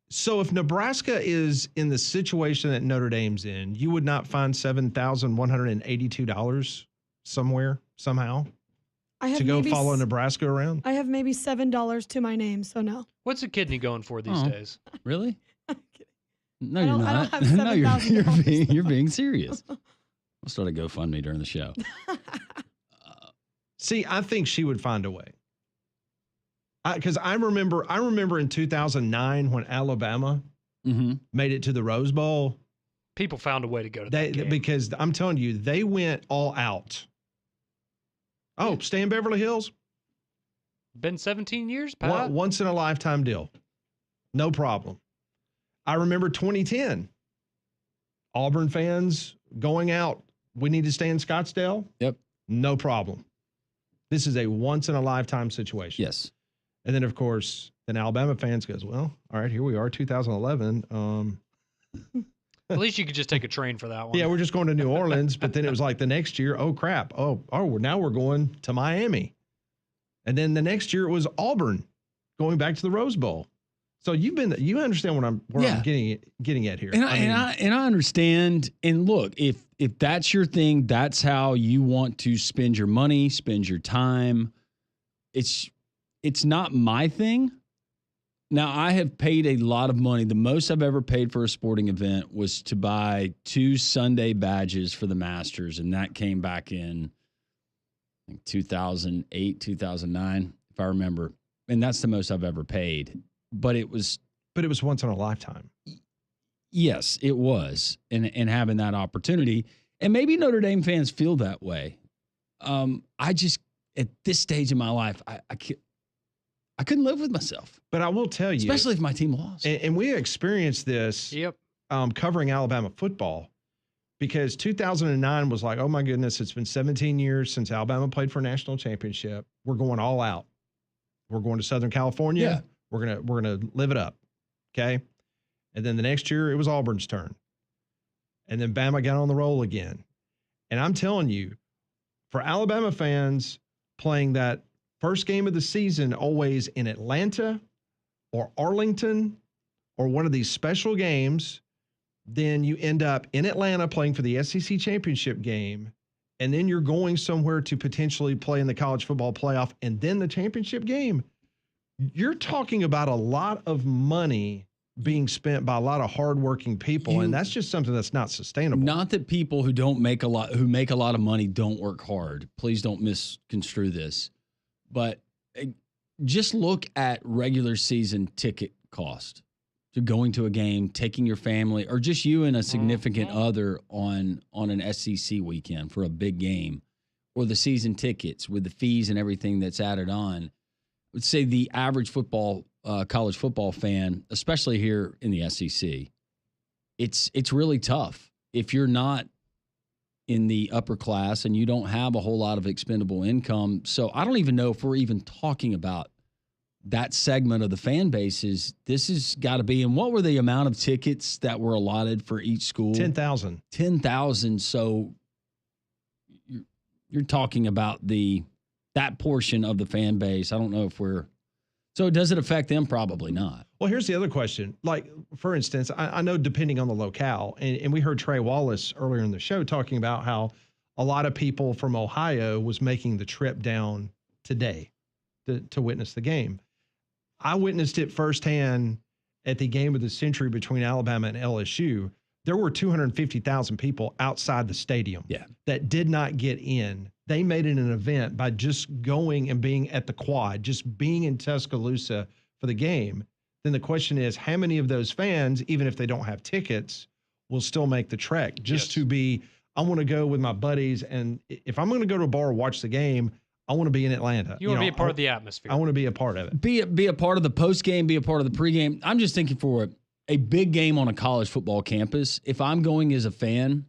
So if Nebraska is in the situation that Notre Dame's in, you would not find $7,182 somewhere, somehow, to go follow Nebraska around? I have maybe $7 to my name, so no. What's a kidney going for these days? Really? No, I you're don't not. have No, $7,000. you're being serious. We'll start a GoFundMe during the show. See, I think she would find a way. Because I remember in 2009 when Alabama made it to the Rose Bowl. People found a way to go to that game. Because I'm telling you, they went all out. Oh, stay in Beverly Hills? Been 17 years, Pat? Once in a lifetime deal. No problem. I remember 2010. Auburn fans going out. We need to stay in Scottsdale. Yep. No problem. This is a once-in-a-lifetime situation. Yes. And then, of course, then Alabama fans goes, well, all right, here we are, 2011. At least you could just take a train for that one. Yeah, we're just going to New Orleans. But then it was like the next year, oh, crap. Now we're going to Miami. And then the next year it was Auburn going back to the Rose Bowl. So you understand what I'm getting at here. And I understand. And look, if that's your thing, that's how you want to spend your money, spend your time. It's not my thing. Now, I have paid a lot of money. The most I've ever paid for a sporting event was to buy 2 Sunday badges for the Masters, and that came back in 2008, 2009, if I remember. And that's the most I've ever paid. But it was once in a lifetime. Yes, it was. And having that opportunity. And maybe Notre Dame fans feel that way. I just, at this stage in my life, I couldn't live with myself. But I will tell you, especially if my team lost. And we experienced this covering Alabama football, because 2009 was like, oh my goodness, it's been 17 years since Alabama played for a national championship. We're going all out. We're going to Southern California. Yeah. We're gonna live it up. Okay. And then the next year it was Auburn's turn. And then Bama got on the roll again. And I'm telling you, for Alabama fans playing that first game of the season always in Atlanta or Arlington or one of these special games, then you end up in Atlanta playing for the SEC championship game, and then you're going somewhere to potentially play in the college football playoff and then the championship game. You're talking about a lot of money being spent by a lot of hardworking people, and that's just something that's not sustainable. Not that people who make a lot of money don't work hard. Please don't misconstrue this. But just look at regular season ticket cost to going to a game, taking your family, or just you and a significant other on an SEC weekend for a big game, or the season tickets with the fees and everything that's added on. I would say the average college football fan, especially here in the SEC, it's really tough if you're not in the upper class and you don't have a whole lot of expendable income. So I don't even know if we're even talking about that segment of the fan bases. This has got to be, and what were the amount of tickets that were allotted for each school? 10,000. 10,000. So you're talking about that portion of the fan base. I don't know if so does it affect them? Probably not. Well, here's the other question. Like, for instance, I know depending on the locale, and we heard Trey Wallace earlier in the show talking about how a lot of people from Ohio was making the trip down today to witness the game. I witnessed it firsthand at the game of the century between Alabama and LSU. There were 250,000 people outside the stadium that did not get in. They made it an event by just going and being at the Quad, just being in Tuscaloosa for the game. Then the question is, how many of those fans, even if they don't have tickets, will still make the trek just to be, I want to go with my buddies. And if I'm going to go to a bar or watch the game, I want to be in Atlanta. You want to be a part of the atmosphere. I want to be a part of it. Be a part of the post game, be a part of the pregame. I'm just thinking for a big game on a college football campus, if I'm going as a fan,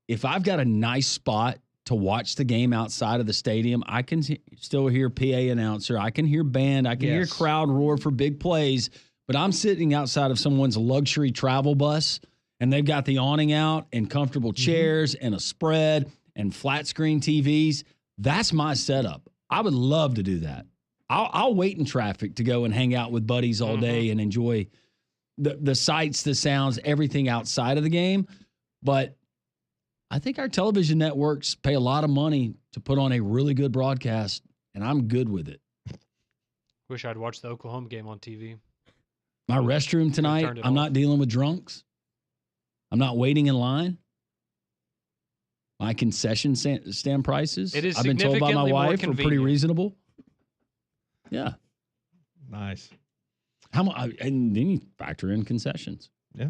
if I've got a nice spot to watch the game outside of the stadium, I can still hear PA announcer. I can hear band. I can hear crowd roar for big plays. But I'm sitting outside of someone's luxury travel bus, and they've got the awning out and comfortable chairs and a spread and flat screen TVs. That's my setup. I would love to do that. I'll wait in traffic to go and hang out with buddies all day and enjoy the sights, the sounds, everything outside of the game. But I think our television networks pay a lot of money to put on a really good broadcast, and I'm good with it. Wish I'd watched the Oklahoma game on TV. My restroom tonight, I'm not dealing with drunks. I'm not waiting in line. My concession stand prices, it is I've been told by my wife, are pretty reasonable. Yeah. Nice. How much? And then you factor in concessions. Yeah.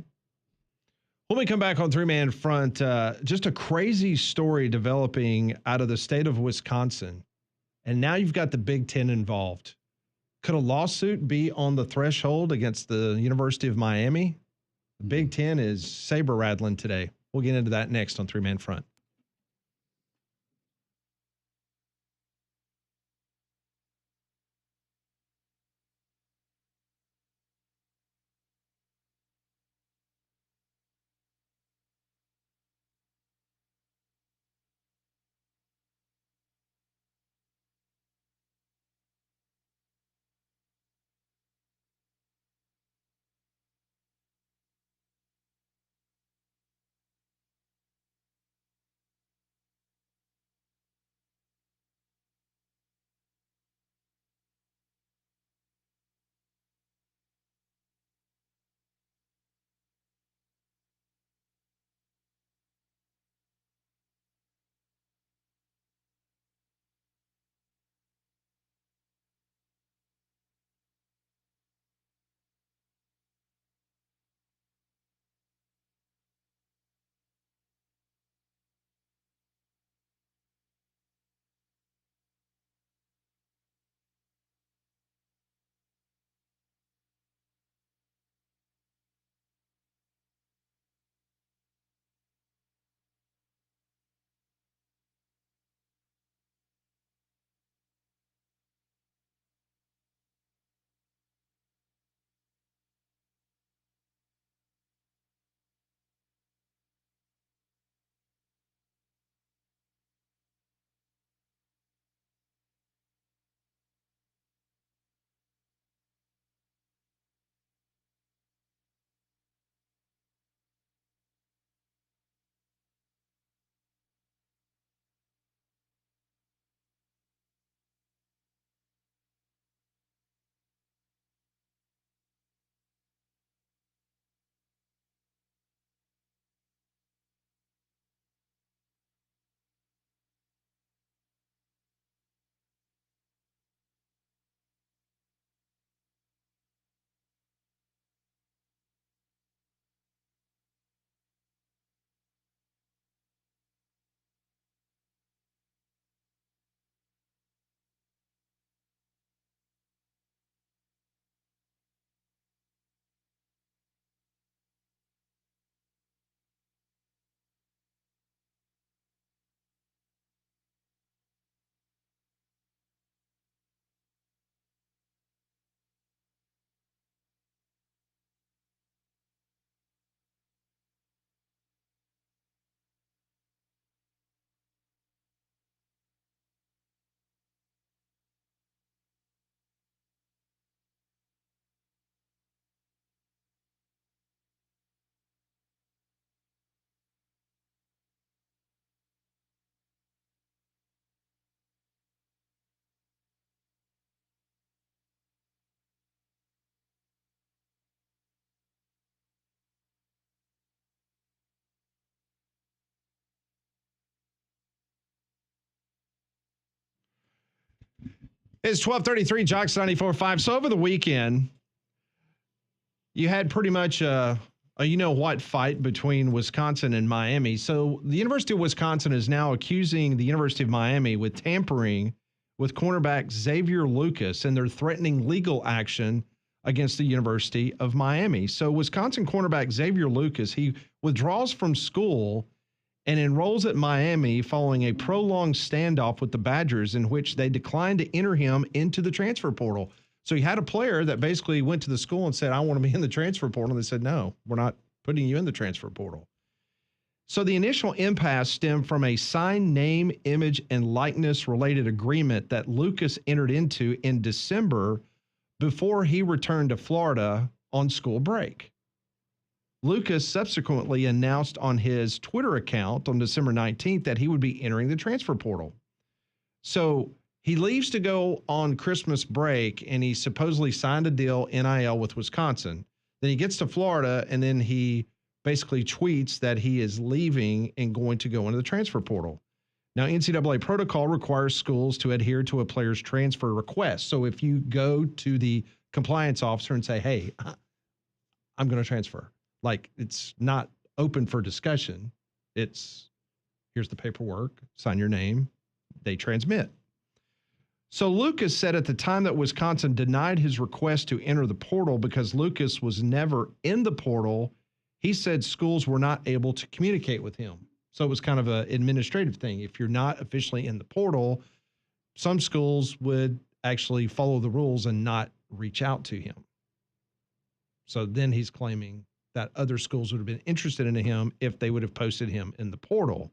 When we come back on Three Man Front, just a crazy story developing out of the state of Wisconsin. And now you've got the Big Ten involved. Could a lawsuit be on the threshold against the University of Miami? The Big Ten is saber rattling today. We'll get into that next on Three Man Front. It's 12:33, Jocks 94.5. So over the weekend, you had pretty much a you-know-what fight between Wisconsin and Miami. So the University of Wisconsin is now accusing the University of Miami with tampering with cornerback Xavier Lucas, and they're threatening legal action against the University of Miami. So Wisconsin cornerback Xavier Lucas, he withdraws from school and enrolls at Miami following a prolonged standoff with the Badgers in which they declined to enter him into the transfer portal. So you had a player that basically went to the school and said, I want to be in the transfer portal. And they said, no, we're not putting you in the transfer portal. So the initial impasse stemmed from a signed name, image, and likeness related agreement that Lucas entered into in December before he returned to Florida on school break. Lucas subsequently announced on his Twitter account on December 19th that he would be entering the transfer portal. So he leaves to go on Christmas break, and he supposedly signed a deal, NIL, with Wisconsin. Then he gets to Florida, and then he basically tweets that he is leaving and going to go into the transfer portal. Now, NCAA protocol requires schools to adhere to a player's transfer request. So if you go to the compliance officer and say, hey, I'm going to transfer, like, it's not open for discussion. It's, here's the paperwork, sign your name, they transmit. So Lucas said at the time that Wisconsin denied his request to enter the portal because Lucas was never in the portal, he said schools were not able to communicate with him. So it was kind of an administrative thing. If you're not officially in the portal, some schools would actually follow the rules and not reach out to him. So then he's claiming that other schools would have been interested in him if they would have posted him in the portal.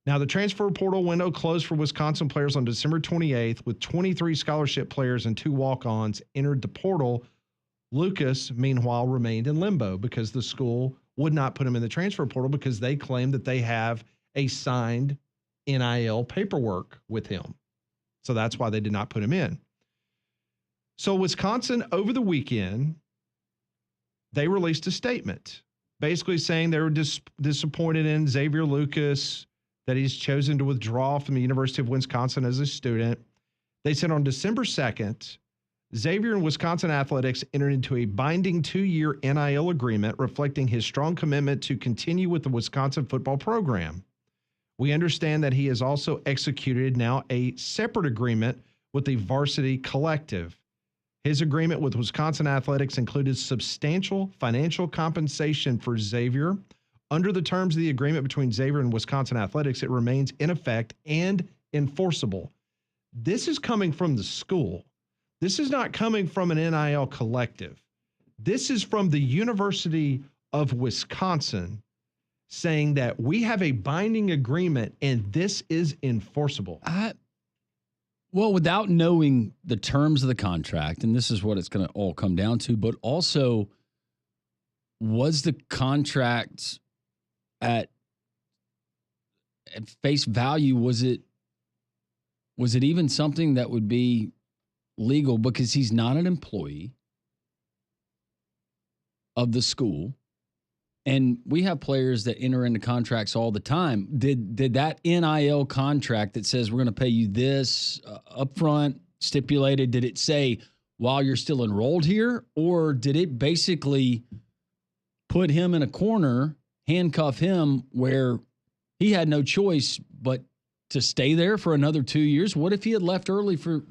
Now, the transfer portal window closed for Wisconsin players on December 28th, with 23 scholarship players and 2 walk-ons entered the portal. Lucas, meanwhile, remained in limbo because the school would not put him in the transfer portal because they claimed that they have a signed NIL paperwork with him. So that's why they did not put him in. So Wisconsin, over the weekend, they released a statement basically saying they were disappointed in Xavier Lucas, that he's chosen to withdraw from the University of Wisconsin as a student. They said on December 2nd, Xavier and Wisconsin Athletics entered into a binding 2-year NIL agreement reflecting his strong commitment to continue with the Wisconsin football program. We understand that he has also executed now a separate agreement with the Varsity Collective. His agreement with Wisconsin Athletics included substantial financial compensation for Xavier. Under the terms of the agreement between Xavier and Wisconsin Athletics, it remains in effect and enforceable. This is coming from the school. This is not coming from an NIL collective. This is from the University of Wisconsin saying that we have a binding agreement and this is enforceable. Well, without knowing the terms of the contract, and this is what it's going to all come down to, but also, was the contract at face value, was it even something that would be legal? Because he's not an employee of the school. And we have players that enter into contracts all the time. Did that NIL contract that says we're going to pay you this upfront stipulated, did it say while you're still enrolled here? Or did it basically put him in a corner, handcuff him where he had no choice but to stay there for another 2 years? What if he had left early for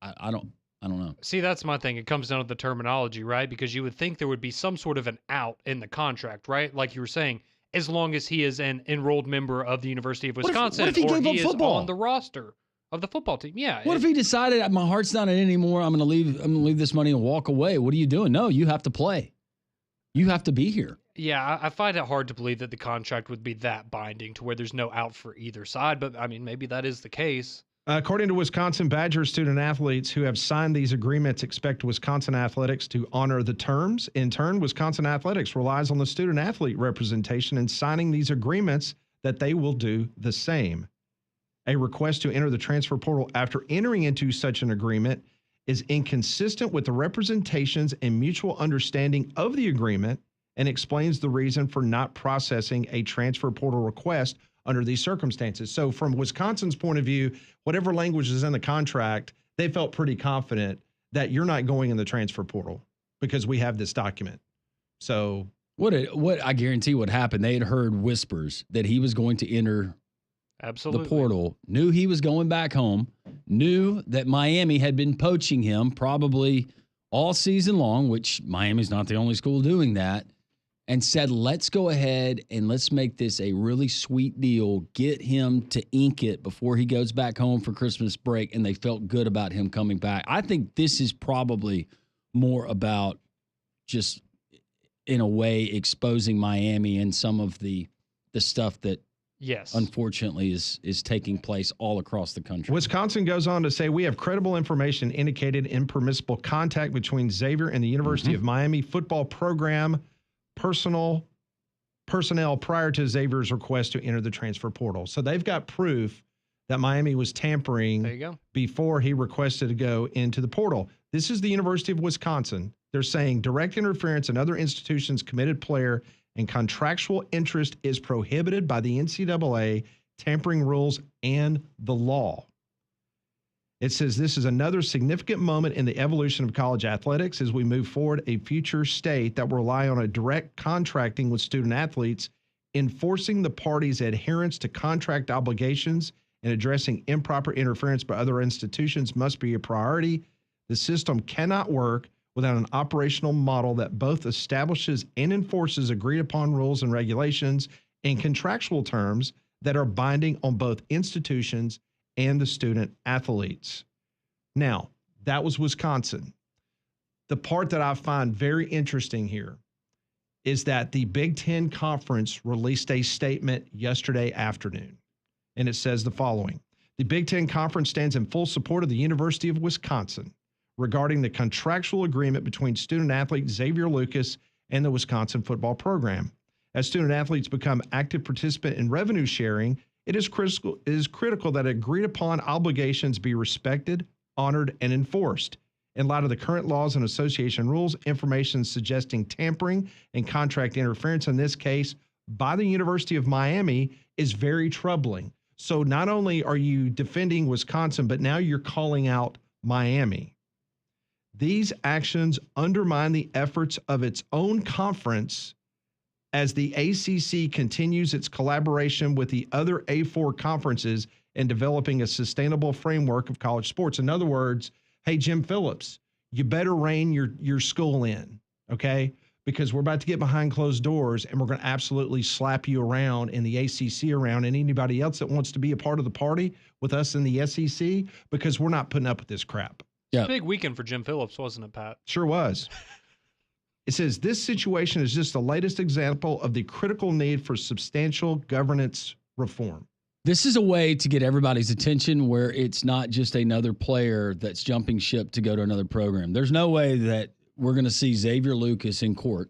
I don't know. See, that's my thing. It comes down to the terminology, right? Because you would think there would be some sort of an out in the contract, right? Like you were saying, as long as he is an enrolled member of the University of Wisconsin, what if he or gave he up is football on the roster of the football team. Yeah. What if he decided my heart's not in it anymore? I'm going to leave this money and walk away. What are you doing? No, you have to play. You have to be here. Yeah, I find it hard to believe that the contract would be that binding to where there's no out for either side. But I mean, maybe that is the case. According to Wisconsin Badgers student athletes who have signed these agreements, expect Wisconsin Athletics to honor the terms. In turn, Wisconsin Athletics relies on the student athlete representation in signing these agreements that they will do the same. A request to enter the transfer portal after entering into such an agreement is inconsistent with the representations and mutual understanding of the agreement and explains the reason for not processing a transfer portal request under these circumstances. So from Wisconsin's point of view, whatever language is in the contract, they felt pretty confident that you're not going in the transfer portal because we have this document. So what I guarantee what happened, they had heard whispers that he was going to enter Absolutely. the portal, knew he was going back home, knew that Miami had been poaching him probably all season long, which Miami's not the only school doing that, and said, let's go ahead and let's make this a really sweet deal, get him to ink it before he goes back home for Christmas break, and they felt good about him coming back. I think this is probably more about just, in a way, exposing Miami and some of the stuff that yes, unfortunately is taking place all across the country. Wisconsin goes on to say, we have credible information indicated impermissible contact between Xavier and the University of Miami football program personnel prior to Xavier's request to enter the transfer portal. So they've got proof that Miami was tampering before he requested to go into the portal. This is the University of Wisconsin. They're saying direct interference in other institutions' committed player and contractual interest is prohibited by the NCAA, tampering rules, and the law. It says this is another significant moment in the evolution of college athletics as we move forward a future state that will rely on a direct contracting with student athletes, enforcing the parties' adherence to contract obligations and addressing improper interference by other institutions must be a priority. The system cannot work without an operational model that both establishes and enforces agreed upon rules and regulations and contractual terms that are binding on both institutions and the student athletes. Now, that was Wisconsin. The part that I find very interesting here is that the Big Ten Conference released a statement yesterday afternoon, and it says the following. The Big Ten Conference stands in full support of the University of Wisconsin regarding the contractual agreement between student athlete Xavier Lucas and the Wisconsin football program. As student athletes become active participant in revenue sharing, it is critical that agreed upon obligations be respected, honored, and enforced. In light of the current laws and association rules, information suggesting tampering and contract interference in this case by the University of Miami is very troubling. So not only are you defending Wisconsin, but now you're calling out Miami. These actions undermine the efforts of its own conference as the ACC continues its collaboration with the other A4 conferences in developing a sustainable framework of college sports. In other words, hey, Jim Phillips, you better rein your school in, okay? Because we're about to get behind closed doors and we're going to absolutely slap you around and the ACC around and anybody else that wants to be a part of the party with us in the SEC because we're not putting up with this crap. Yeah. Big weekend for Jim Phillips, wasn't it, Pat? Sure was. It says this situation is just the latest example of the critical need for substantial governance reform. This is a way to get everybody's attention where it's not just another player that's jumping ship to go to another program. There's no way that we're going to see Xavier Lucas in court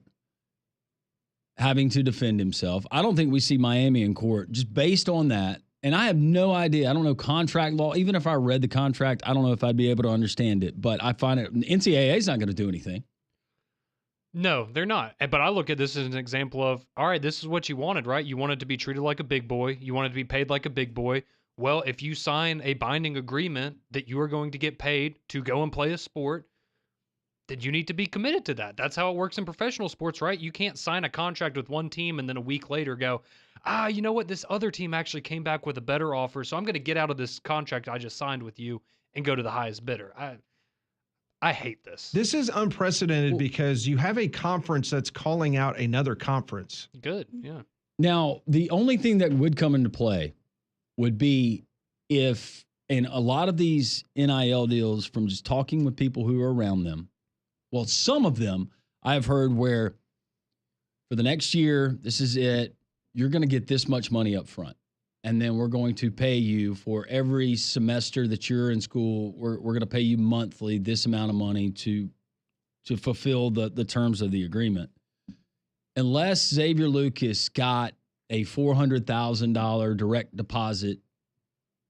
having to defend himself. I don't think we see Miami in court just based on that. And I have no idea. I don't know contract law. Even if I read the contract, I don't know if I'd be able to understand it. But I find it, NCAA is not going to do anything. No, they're not. But I look at this as an example of, all right, this is what you wanted, right? You wanted to be treated like a big boy. You wanted to be paid like a big boy. Well, if you sign a binding agreement that you are going to get paid to go and play a sport, then you need to be committed to that. That's how it works in professional sports, right? You can't sign a contract with one team and then a week later go, you know what? This other team actually came back with a better offer, so I'm going to get out of this contract I just signed with you and go to the highest bidder. I hate this. This is unprecedented because you have a conference that's calling out another conference. Good, yeah. Now, the only thing that would come into play would be if, in a lot of these NIL deals, from just talking with people who are around them, well, some of them I've heard where for the next year, this is it, you're going to get this much money up front. And then we're going to pay you for every semester that you're in school. We're going to pay you monthly this amount of money to fulfill the terms of the agreement. Unless Xavier Lucas got a $400,000 direct deposit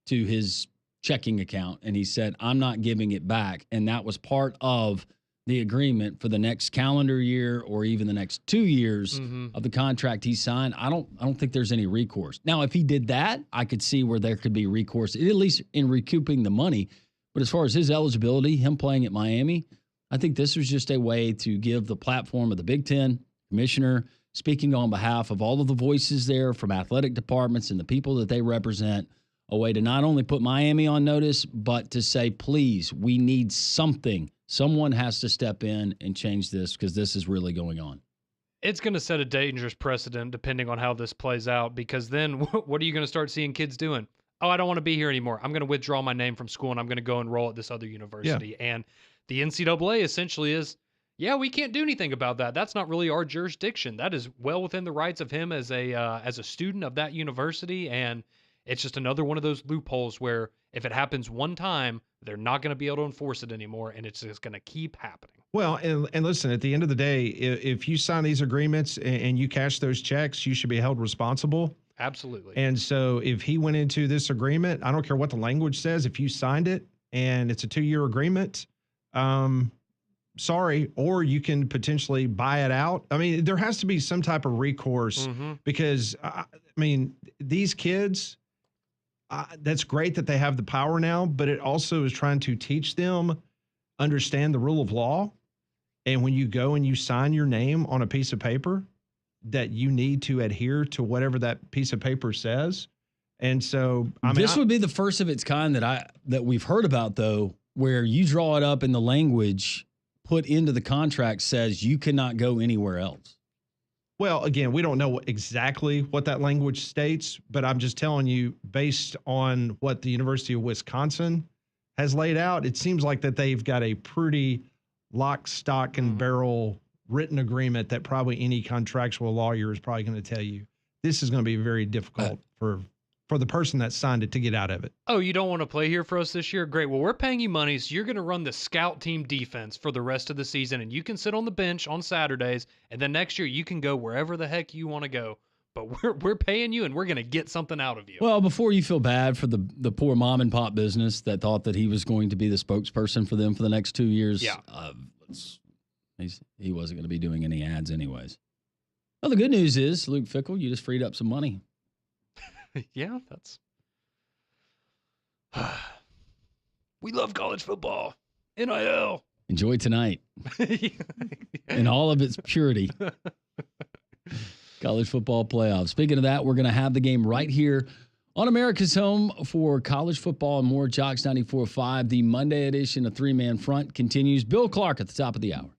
to his checking account and he said, I'm not giving it back. And that was part of the agreement for the next calendar year or even the next 2 years of the contract he signed, I don't think there's any recourse. Now, if he did that, I could see where there could be recourse, at least in recouping the money. But as far as his eligibility, him playing at Miami, I think this was just a way to give the platform of the Big Ten commissioner, speaking on behalf of all of the voices there from athletic departments and the people that they represent, a way to not only put Miami on notice, but to say, please, we need something. Someone has to step in and change this because this is really going on. It's going to set a dangerous precedent depending on how this plays out, because then what are you going to start seeing kids doing? Oh, I don't want to be here anymore. I'm going to withdraw my name from school and I'm going to go enroll at this other university. Yeah. And the NCAA essentially is, yeah, we can't do anything about that. That's not really our jurisdiction. That is well within the rights of him as a student of that university. And it's just another one of those loopholes where if it happens one time, they're not going to be able to enforce it anymore, and it's just going to keep happening. Well, and listen, at the end of the day, if you sign these agreements and you cash those checks, you should be held responsible. Absolutely. And so if he went into this agreement, I don't care what the language says, if you signed it and it's a 2-year agreement, sorry, or you can potentially buy it out. I mean, there has to be some type of recourse because, I mean, these kids, that's great that they have the power now, but it also is trying to teach them understand the rule of law. And when you go and you sign your name on a piece of paper, that you need to adhere to whatever that piece of paper says. And so, this would be the first of its kind that we've heard about, though, where you draw it up in the language put into the contract says you cannot go anywhere else. Well, again, we don't know exactly what that language states, but I'm just telling you, based on what the University of Wisconsin has laid out, it seems like that they've got a pretty lock, stock, and barrel written agreement that probably any contractual lawyer is probably going to tell you this is going to be very difficult for the person that signed it to get out of it. Oh, you don't want to play here for us this year? Great. Well, we're paying you money, so you're going to run the scout team defense for the rest of the season, and you can sit on the bench on Saturdays, and then next year you can go wherever the heck you want to go. But we're paying you, and we're going to get something out of you. Well, before you feel bad for the poor mom and pop business that thought that he was going to be the spokesperson for them for the next 2 years, he wasn't going to be doing any ads anyways. Well, the good news is, Luke Fickell, you just freed up some money. Yeah, that's. We love college football. NIL. Enjoy tonight in all of its purity. College football playoffs. Speaking of that, we're going to have the game right here on America's home for college football and more. Jocks 94.5. The Monday edition of Three Man Front continues. Bill Clark at the top of the hour.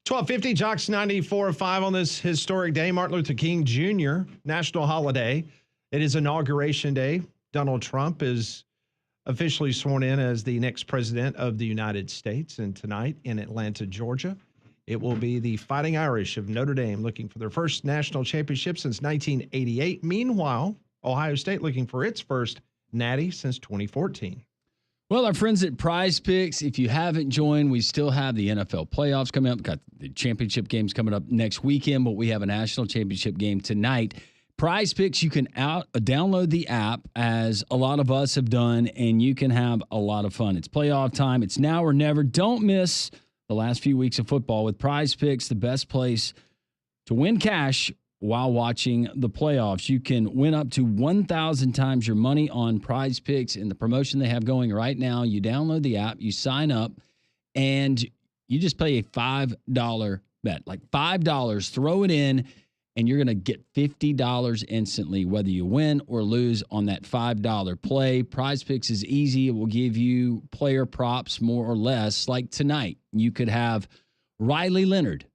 1250 Jocks 94.5 on this historic day, Martin Luther King Jr. national holiday. It is Inauguration Day. Donald Trump is officially sworn in as the next president of the United States. And tonight in Atlanta, Georgia, it will be the Fighting Irish of Notre Dame looking for their first national championship since 1988. Meanwhile, Ohio State looking for its first natty since 2014. Well, our friends at Prize Picks, if you haven't joined, we still have the NFL playoffs coming up. We've got the championship games coming up next weekend, but we have a national championship game tonight. Prize Picks, you can download the app, as a lot of us have done, and you can have a lot of fun. It's playoff time. It's now or never. Don't miss the last few weeks of football with Prize Picks, the best place to win cash while watching the playoffs. You can win up to 1,000 times your money on Prize Picks. And the promotion they have going right now, you download the app, you sign up, and you just pay a $5 bet. Like $5, throw it in, and you're going to get $50 instantly, whether you win or lose on that $5 play. Prize Picks is easy. It will give you player props more or less. Like tonight, you could have Riley Leonard,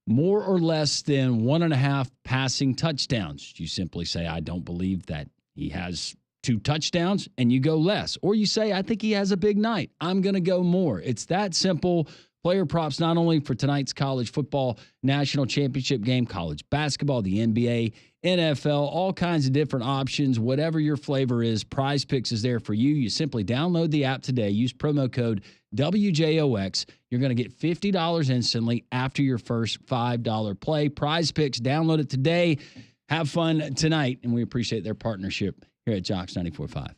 more or less than 1.5 passing touchdowns. You simply say, I don't believe that he has 2 touchdowns, and you go less. Or you say, I think he has a big night. I'm going to go more. It's that simple. Player props not only for tonight's college football national championship game, college basketball, the NBA, NFL, all kinds of different options. Whatever your flavor is, Prize Picks is there for you. You simply download the app today. Use promo code WJOX. You're going to get $50 instantly after your first $5 play. Prize Picks, download it today. Have fun tonight, and we appreciate their partnership here at Jocks 94.5.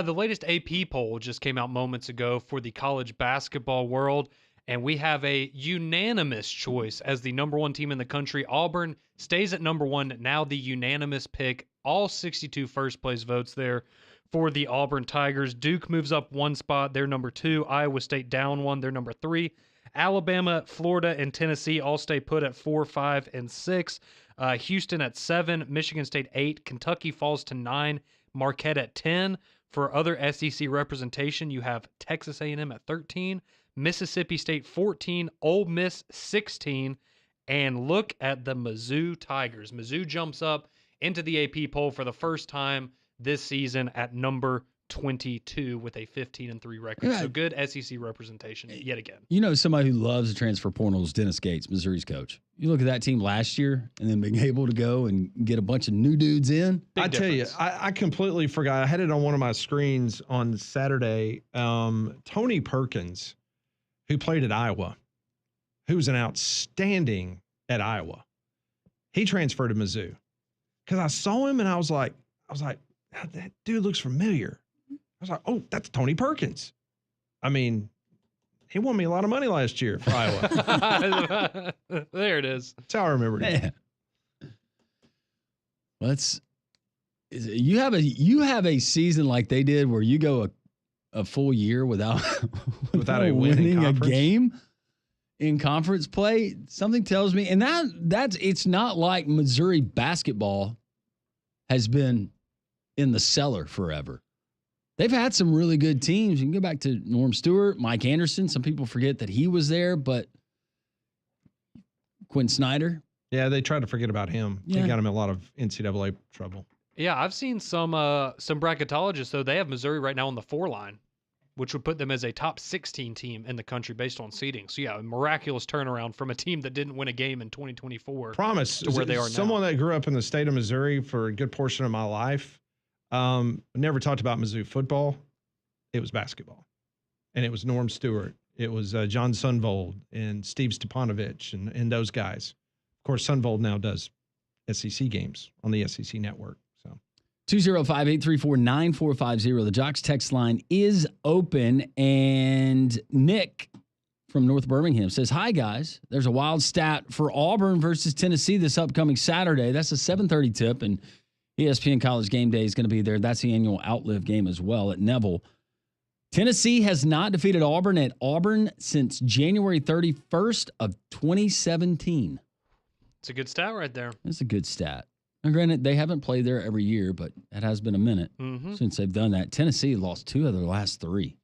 The latest AP poll just came out moments ago for the college basketball world, and we have a unanimous choice as the number 1 team in the country. Auburn stays at number 1, now the unanimous pick. All 62 first-place votes there for the Auburn Tigers. Duke moves up 1 spot. They're number 2. Iowa State down 1. They're number 3. Alabama, Florida, and Tennessee all stay put at 4, 5, and 6. Houston at 7. Michigan State 8. Kentucky falls to 9. Marquette at 10. For other SEC representation, you have Texas A&M at 13, Mississippi State 14, Ole Miss 16, and look at the Mizzou Tigers. Mizzou jumps up into the AP poll for the first time this season at number 22 with a 15-3 record. Yeah. So good SEC representation yet again. You know, somebody who loves the transfer portal is Dennis Gates, Missouri's coach. You look at that team last year and then being able to go and get a bunch of new dudes in. I tell you, I completely forgot. I had it on one of my screens on Saturday. Tony Perkins, who played at Iowa, who was an outstanding at Iowa, he transferred to Mizzou. Because I saw him and I was like, that dude looks familiar. I was like, oh, that's Tony Perkins. I mean, he won me a lot of money last year for Iowa. There it is. That's how I remember it. You have a season like they did where you go a full year without a winning a game in conference play. Something tells me, and that's it's not like Missouri basketball has been in the cellar forever. They've had some really good teams. You can go back to Norm Stewart, Mike Anderson. Some people forget that he was there, but Quinn Snyder. Yeah, they tried to forget about him. Yeah. He got him in a lot of NCAA trouble. Yeah, I've seen some bracketologists, though. They have Missouri right now on the 4 line, which would put them as a top 16 team in the country based on seeding. So, yeah, a miraculous turnaround from a team that didn't win a game in 2024 Promise. to where they are now. Someone that grew up in the state of Missouri for a good portion of my life, never talked about Mizzou football. It was basketball. And it was Norm Stewart. It was John Sunvold and Steve Stepanovich and those guys. Of course, Sunvold now does SEC games on the SEC network. 205-834-9450. The Jocks text line is open. And Nick from North Birmingham says, hi, guys. There's a wild stat for Auburn versus Tennessee this upcoming Saturday. That's a 7:30 tip, and ESPN College Game Day is going to be there. That's the annual Outlive game as well at Neville. Tennessee has not defeated Auburn at Auburn since January 31st of 2017. It's a good stat right there. That's a good stat. Now, granted, they haven't played there every year, but it has been a minute since they've done that. Tennessee lost 2 of their last 3.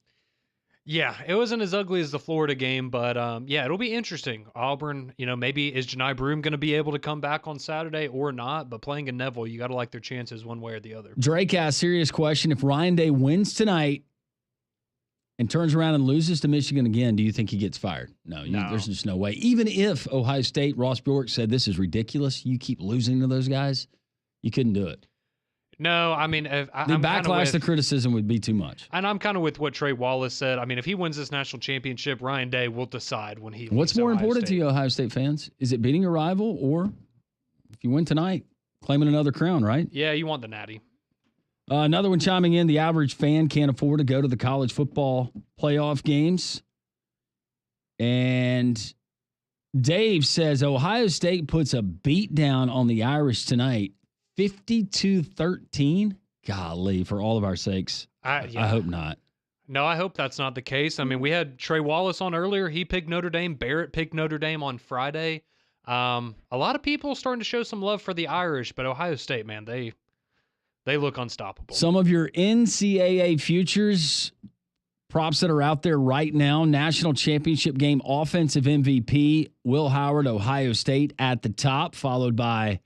Yeah, it wasn't as ugly as the Florida game, but yeah, it'll be interesting. Auburn, maybe is Janai Broome going to be able to come back on Saturday or not? But playing in Neville, you got to like their chances one way or the other. Drake asked, serious question. If Ryan Day wins tonight and turns around and loses to Michigan again, do you think he gets fired? No. There's just no way. Even if Ohio State, Ross Bjork said, this is ridiculous, you keep losing to those guys, you couldn't do it. No, I mean, the backlash to criticism would be too much. And I'm kind of with what Trey Wallace said. I mean, if he wins this national championship, Ryan Day will decide when he. What's more important to you, Ohio State fans? Is it beating a rival, or if you win tonight, claiming another crown, right? Yeah, you want the natty. Another one chiming in, the average fan can't afford to go to the college football playoff games. And Dave says Ohio State puts a beat down on the Irish tonight. 52-13? Golly, for all of our sakes. I hope not. No, I hope that's not the case. I mean, we had Trey Wallace on earlier. He picked Notre Dame. Barrett picked Notre Dame on Friday. A lot of people starting to show some love for the Irish, but Ohio State, man, they look unstoppable. Some of your NCAA futures props that are out there right now, national championship game offensive MVP, Will Howard, Ohio State at the top, followed by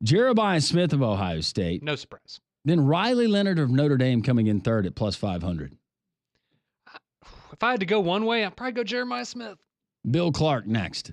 Jeremiah Smith of Ohio State. No surprise. Then Riley Leonard of Notre Dame coming in third at plus 500. If I had to go one way, I'd probably go Jeremiah Smith. Bill Clark next.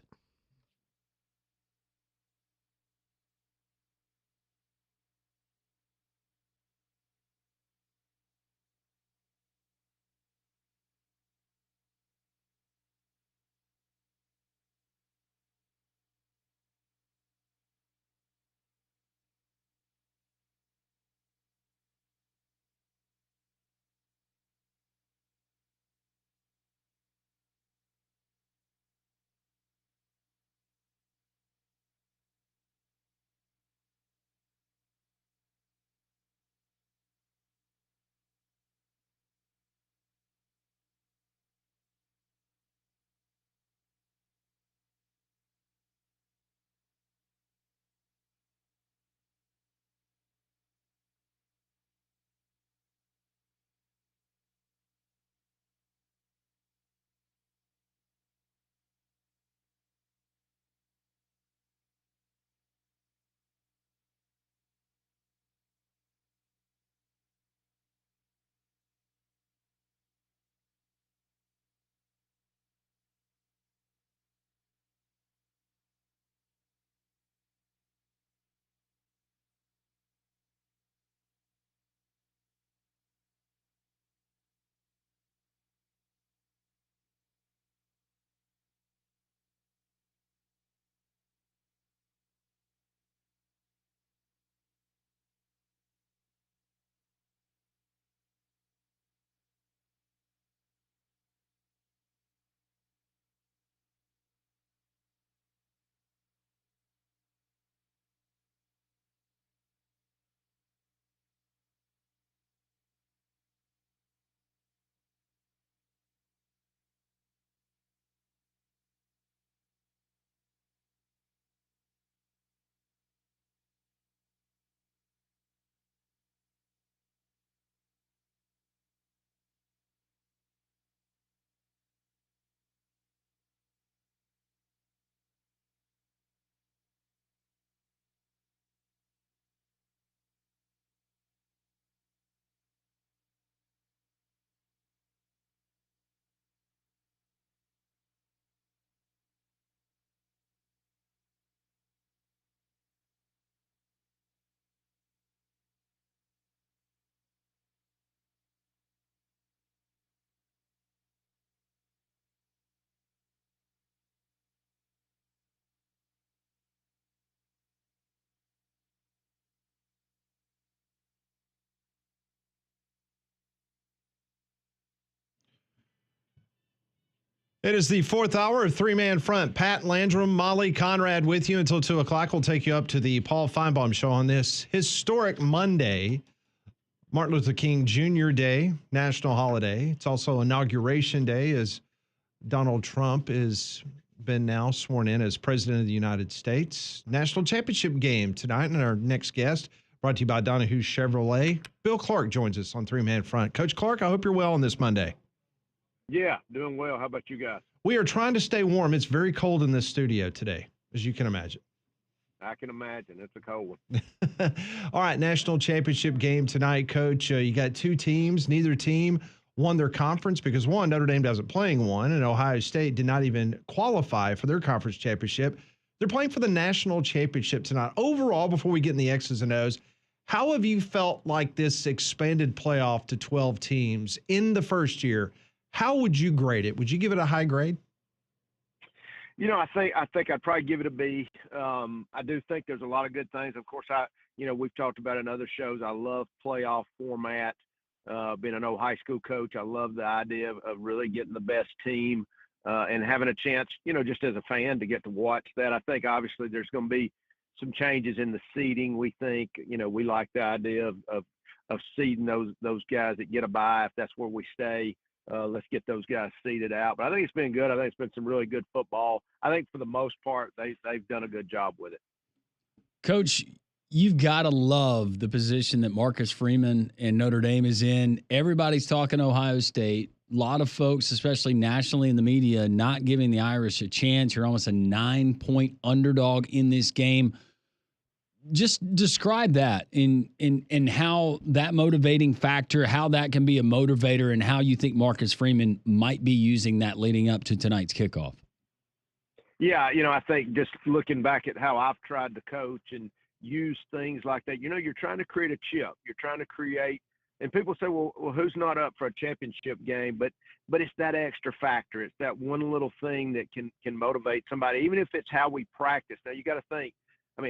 It is the fourth hour of Three-Man Front. Pat Landrum, Molly Conrad with you until 2 o'clock. We'll take you up to the Paul Feinbaum Show on this historic Monday, Martin Luther King Jr. Day, national holiday. It's also Inauguration Day, as Donald Trump has been now sworn in as President of the United States. National Championship game tonight, and our next guest, brought to you by Donahue Chevrolet. Bill Clark joins us on Three-Man Front. Coach Clark, I hope you're well on this Monday. Yeah, doing well. How about you guys? We are trying to stay warm. It's very cold in this studio today, as you can imagine. I can imagine. It's a cold one. All right, national championship game tonight, Coach. You got two teams. Neither team won their conference because, one, Notre Dame doesn't playing one, and Ohio State did not even qualify for their conference championship. They're playing for the national championship tonight. Overall, before we get in the X's and O's, how have you felt like this expanded playoff to 12 teams in the first year? How would you grade it? Would you give it a high grade? You know, I think I'd probably give it a B. I do think there's a lot of good things. Of course, we've talked about in other shows. I love playoff format. Being an old high school coach, I love the idea of really getting the best team and having a chance, just as a fan to get to watch that. I think obviously there's going to be some changes in the seeding. We think, we like the idea of seeding those guys that get a bye if that's where we stay. Let's get those guys seeded out. But I think it's been good. I think it's been some really good football. I think for the most part, they've done a good job with it. Coach, you've got to love the position that Marcus Freeman and Notre Dame is in. Everybody's talking Ohio State. A lot of folks, especially nationally in the media, not giving the Irish a chance. You're almost a 9-point underdog in this game. Just describe that in how that motivating factor, how that can be a motivator, and how you think Marcus Freeman might be using that leading up to tonight's kickoff. Yeah, I think just looking back at how I've tried to coach and use things like that, you're trying to create a chip. You're trying to create, and people say, well, who's not up for a championship game? But it's that extra factor. It's that one little thing that can motivate somebody, even if it's how we practice. Now, you got to think,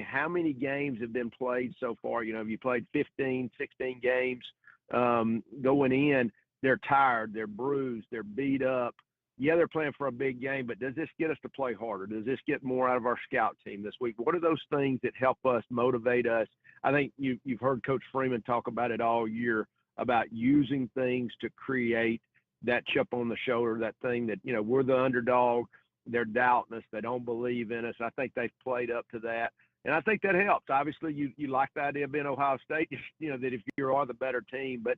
how many games have been played so far? Have you played 15, 16 games going in? They're tired. They're bruised. They're beat up. Yeah, they're playing for a big game, but does this get us to play harder? Does this get more out of our scout team this week? What are those things that help us, motivate us? I think you've heard Coach Freeman talk about it all year, about using things to create that chip on the shoulder, that thing that, we're the underdog. They're doubting us. They don't believe in us. I think they've played up to that. And I think that helps. Obviously, you like the idea of being Ohio State, that if you are the better team. But,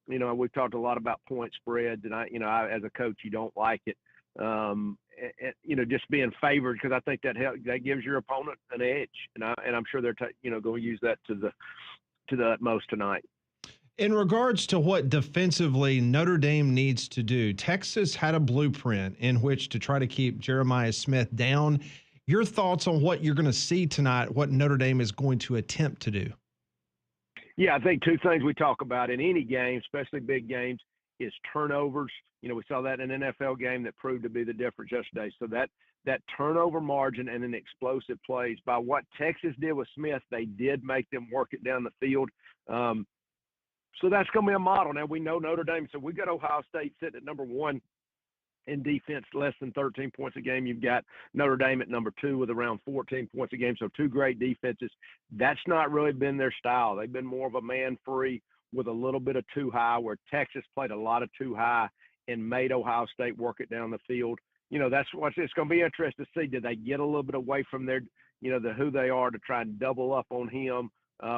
we've talked a lot about point spreads, and I as a coach, you don't like it. Just being favored, because I think that gives your opponent an edge. And I'm sure they're going to use that to the utmost tonight. In regards to what defensively Notre Dame needs to do, Texas had a blueprint in which to try to keep Jeremiah Smith down. Your thoughts on what you're going to see tonight, what Notre Dame is going to attempt to do? Yeah, I think two things we talk about in any game, especially big games, is turnovers. We saw that in an NFL game that proved to be the difference yesterday. So that turnover margin and then explosive plays. By what Texas did with Smith, they did make them work it down the field. So that's going to be a model. Now, we know Notre Dame. So we got Ohio State sitting at number 1 in defense, less than 13 points a game. You've got Notre Dame at number 2 with around 14 points a game. So two great defenses. That's not really been their style. They've been more of a man free with a little bit of too high, where Texas played a lot of too high and made Ohio State work it down the field. That's what it's going to be interesting to see. Did they get a little bit away from their, who they are to try and double up on him,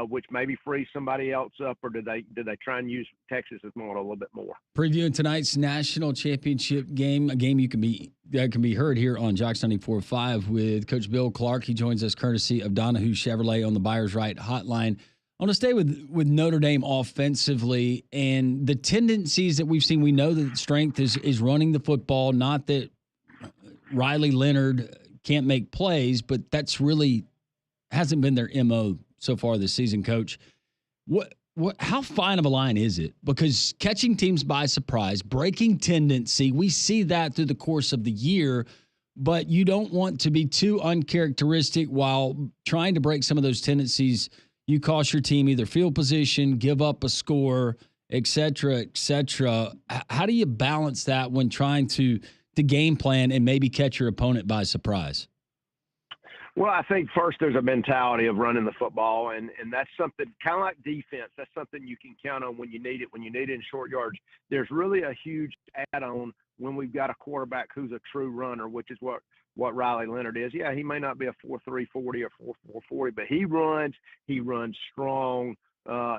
which maybe frees somebody else up, or did they try and use Texas' model a little bit more? Previewing tonight's national championship game, a game that can be heard here on Jocks 94.5 with Coach Bill Clark. He joins us courtesy of Donahue Chevrolet on the Buyers Right hotline. I want to stay with Notre Dame offensively and the tendencies that we've seen. We know that strength is running the football, not that Riley Leonard can't make plays, but that's really hasn't been their MO so far this season, Coach. How fine of a line is it? Because catching teams by surprise, breaking tendency, we see that through the course of the year, but you don't want to be too uncharacteristic while trying to break some of those tendencies. You cost your team either field position, give up a score, et cetera, et cetera. How do you balance that when trying to game plan and maybe catch your opponent by surprise? Well, I think first there's a mentality of running the football, and that's something kind of like defense. That's something you can count on when you need it in short yards. There's really a huge add-on when we've got a quarterback who's a true runner, which is what Riley Leonard is. Yeah, he may not be a 4.3 40 or 4.4 40, but he runs strong.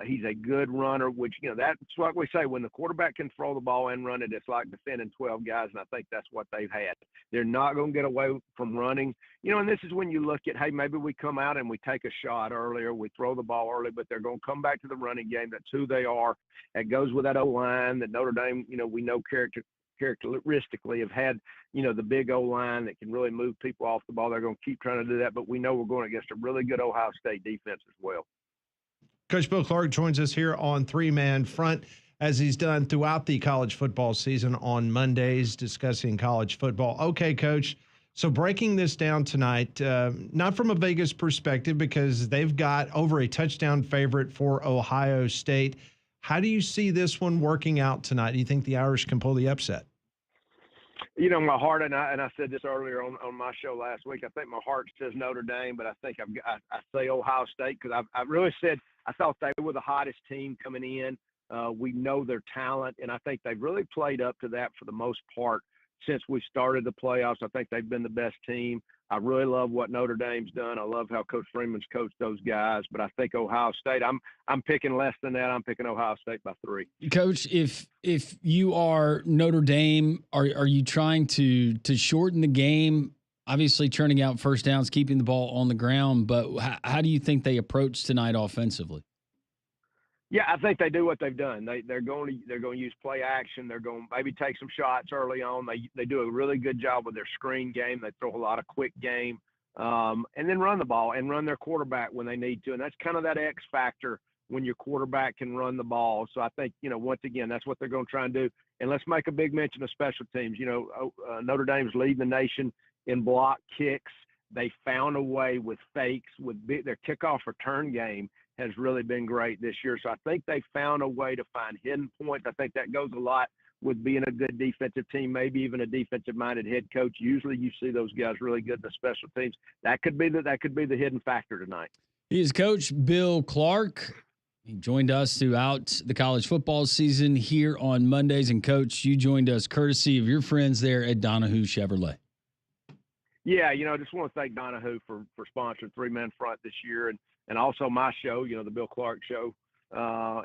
He's a good runner, which, that's what we say. When the quarterback can throw the ball and run it, it's like defending 12 guys, and I think that's what they've had. They're not going to get away from running. And this is when you look at, hey, maybe we come out and we take a shot earlier, we throw the ball early, but they're going to come back to the running game. That's who they are. It goes with that O-line that Notre Dame, we know characteristically have had, the big O-line that can really move people off the ball. They're going to keep trying to do that, but we know we're going against a really good Ohio State defense as well. Coach Bill Clark joins us here on Three Man Front, as he's done throughout the college football season on Mondays, discussing college football. Okay, Coach, so breaking this down tonight, not from a Vegas perspective, because they've got over a touchdown favorite for Ohio State. How do you see this one working out tonight? Do you think the Irish can pull the upset? My heart, and I said this earlier on my show last week, I think my heart says Notre Dame, but I think I say Ohio State because I really said I thought they were the hottest team coming in. We know their talent, and I think they've really played up to that for the most part since we started the playoffs. I think they've been the best team. I really love what Notre Dame's done. I love how Coach Freeman's coached those guys, but I think Ohio State, I'm picking less than that. I'm picking Ohio State by 3. Coach, if you are Notre Dame, are you trying to shorten the game? Obviously, churning out first downs, keeping the ball on the ground, but how do you think they approach tonight offensively? Yeah, I think they do what they've done. They're going to use play action. They're going to maybe take some shots early on. They do a really good job with their screen game. They throw a lot of quick game, and then run the ball and run their quarterback when they need to. And that's kind of that X factor when your quarterback can run the ball. So I think, once again, that's what they're going to try and do. And let's make a big mention of special teams. Notre Dame's leading the nation in block kicks. They found a way with fakes, with their kickoff return game has really been great this year. So I think they found a way to find hidden points. I think that goes a lot with being a good defensive team, maybe even a defensive-minded head coach. Usually you see those guys really good in the special teams. That could be the hidden factor tonight. He is Coach Bill Clark. He joined us throughout the college football season here on Mondays. And, Coach, you joined us courtesy of your friends there at Donahue Chevrolet. Yeah, I just want to thank Donahue for sponsoring Three Man Front this year and also my show, the Bill Clark Show.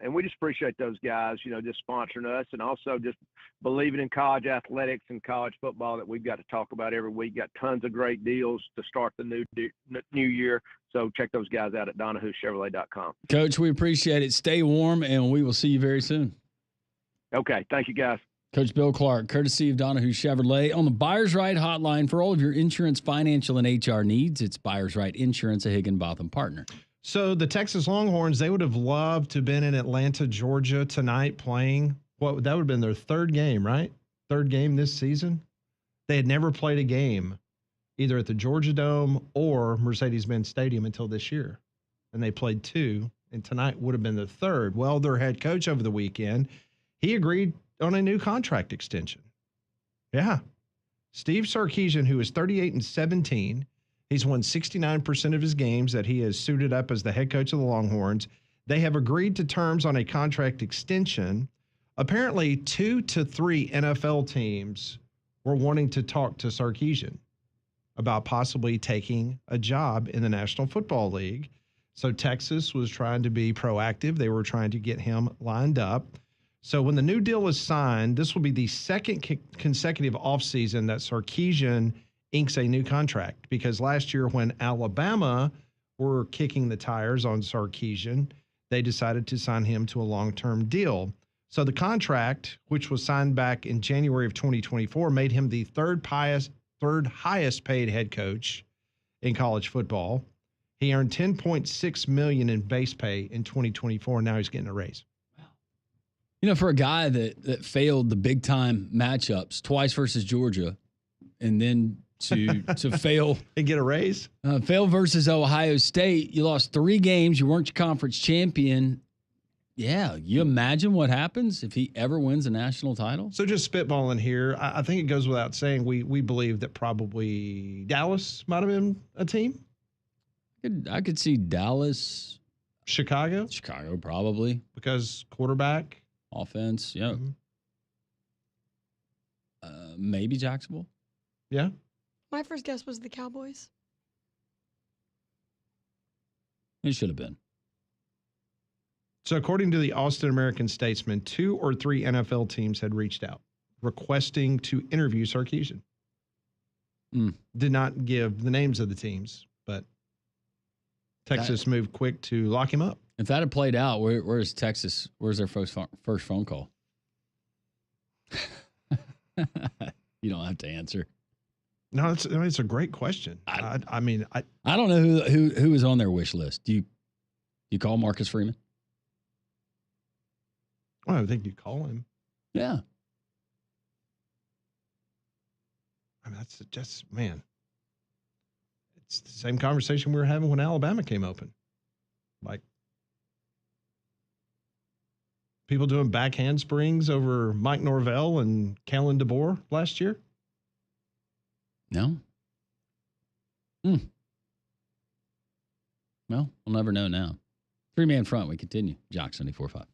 And we just appreciate those guys, just sponsoring us and also just believing in college athletics and college football that we've got to talk about every week. Got tons of great deals to start the new year. So check those guys out at DonahueChevrolet.com. Coach, we appreciate it. Stay warm, and we will see you very soon. Okay. Thank you, guys. Coach Bill Clark, courtesy of Donahue Chevrolet, on the Buyers Right hotline for all of your insurance, financial, and HR needs. It's Buyers Right Insurance, a Higginbotham partner. So the Texas Longhorns, they would have loved to have been in Atlanta, Georgia tonight playing. That would have been their third game, right? Third game this season. They had never played a game either at the Georgia Dome or Mercedes-Benz Stadium until this year. And they played 2, and tonight would have been the third. Well, their head coach over the weekend, he agreed on a new contract extension. Yeah. Steve Sarkisian, who is 38-17, he's won 69% of his games that he has suited up as the head coach of the Longhorns. They have agreed to terms on a contract extension. Apparently, 2 to 3 NFL teams were wanting to talk to Sarkisian about possibly taking a job in the National Football League. So Texas was trying to be proactive. They were trying to get him lined up. So when the new deal is signed, this will be the second consecutive offseason that Sarkisian inks a new contract, because last year when Alabama were kicking the tires on Sarkisian, they decided to sign him to a long-term deal. So the contract, which was signed back in January of 2024, made him the third highest paid head coach in college football. He earned $10.6 million in base pay in 2024, and now he's getting a raise. For a guy that failed the big time matchups twice versus Georgia, and then to fail and get a raise, fail versus Ohio State, you lost 3 games, you weren't your conference champion. Yeah, you imagine what happens if he ever wins a national title? So just spitballing here, I think it goes without saying we believe that probably Dallas might have been a team. I could see Dallas. Chicago probably. Because quarterback. Offense, yeah. Mm-hmm. Maybe Jacksonville. Yeah. My first guess was the Cowboys. It should have been. So according to the Austin American-Statesman, 2 or 3 NFL teams had reached out requesting to interview Sarkisian. Did not give the names of the teams, but Texas moved quick to lock him up. If that had played out, where's Texas? Where's their first phone call? You don't have to answer. No, it's a great question. I mean, I don't know who is on their wish list. Do you call Marcus Freeman? Well, I think you call him. Yeah. I mean, that's just, man. It's the same conversation we were having when Alabama came open. Like, people doing back handsprings over Mike Norvell and Kalen DeBoer last year? No. Well, we'll never know now. 3-man front, we continue. Jock 94.5.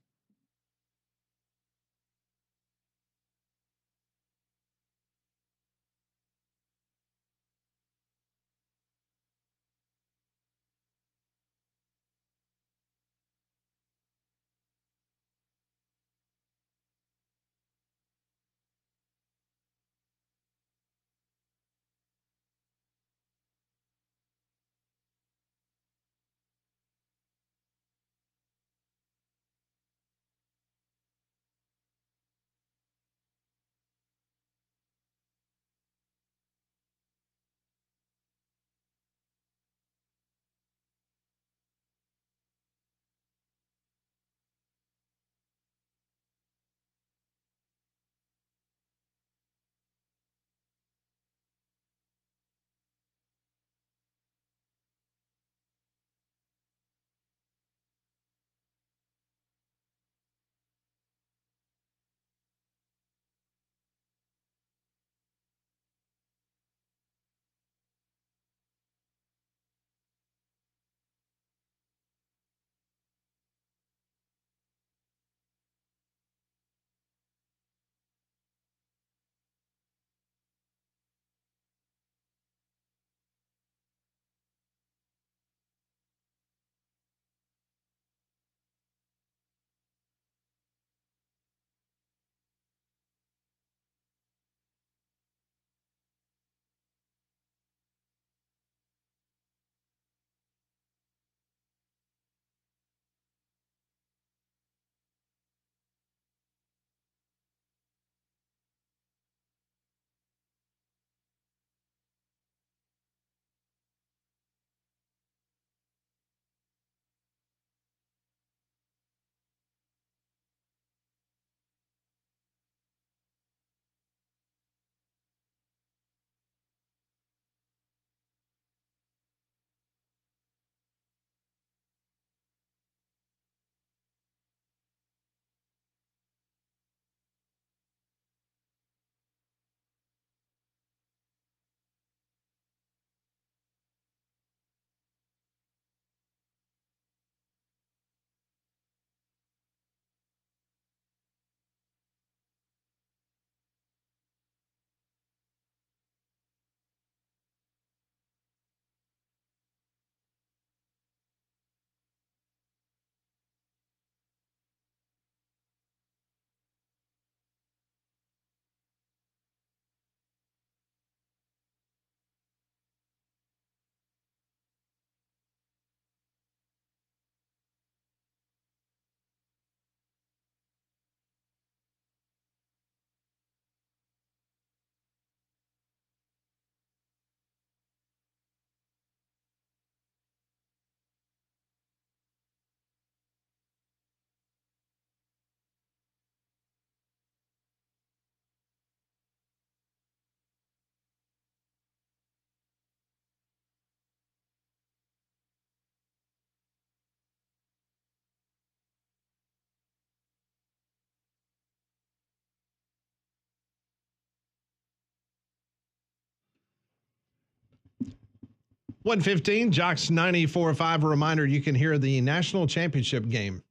$1:15, Jocks 94.5. A reminder, you can hear the national championship game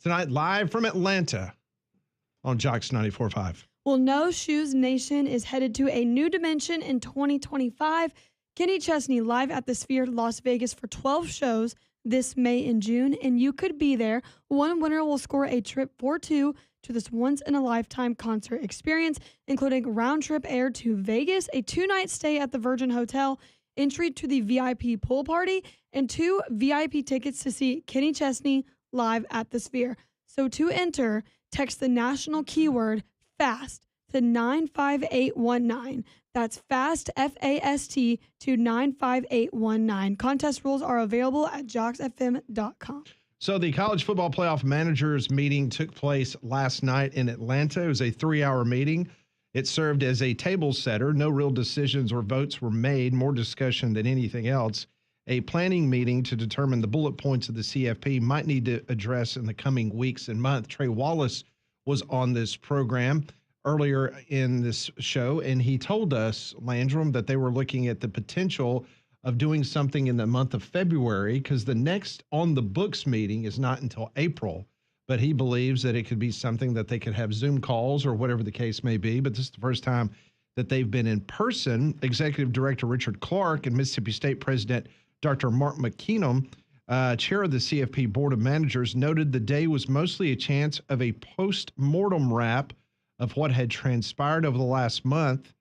tonight live from Atlanta on Jocks 94.5. Well, No Shoes Nation is headed to a new dimension in 2025. Kenny Chesney live at the Sphere Las Vegas for 12 shows. this May and June, and you could be there. One winner will score a trip for two to this once-in-a-lifetime concert experience, including round-trip air to Vegas, a 2-night stay at the Virgin Hotel, entry to the VIP pool party, and 2 VIP tickets to see Kenny Chesney live at the Sphere. So to enter, text the national keyword FAST to 95819. That's FAST, F-A-S-T, to 95819. Contest rules are available at jocksfm.com. So the college football playoff managers meeting took place last night in Atlanta. It was a 3-hour meeting. It served as a table setter. No real decisions or votes were made, more discussion than anything else. A planning meeting to determine the bullet points of the CFP might need to address in the coming weeks and months. Trey Wallace was on this program earlier in this show, and he told us, Landrum, that they were looking at the potential of doing something in the month of February, because the next on the books meeting is not until April. But he believes that it could be something that they could have Zoom calls or whatever the case may be. But this is the first time that they've been in person. Executive Director Richard Clark and Mississippi State President Dr. Mark McKeenum, chair of the CFP Board of Managers, noted the day was mostly a chance of a post-mortem wrap of what had transpired over the last month,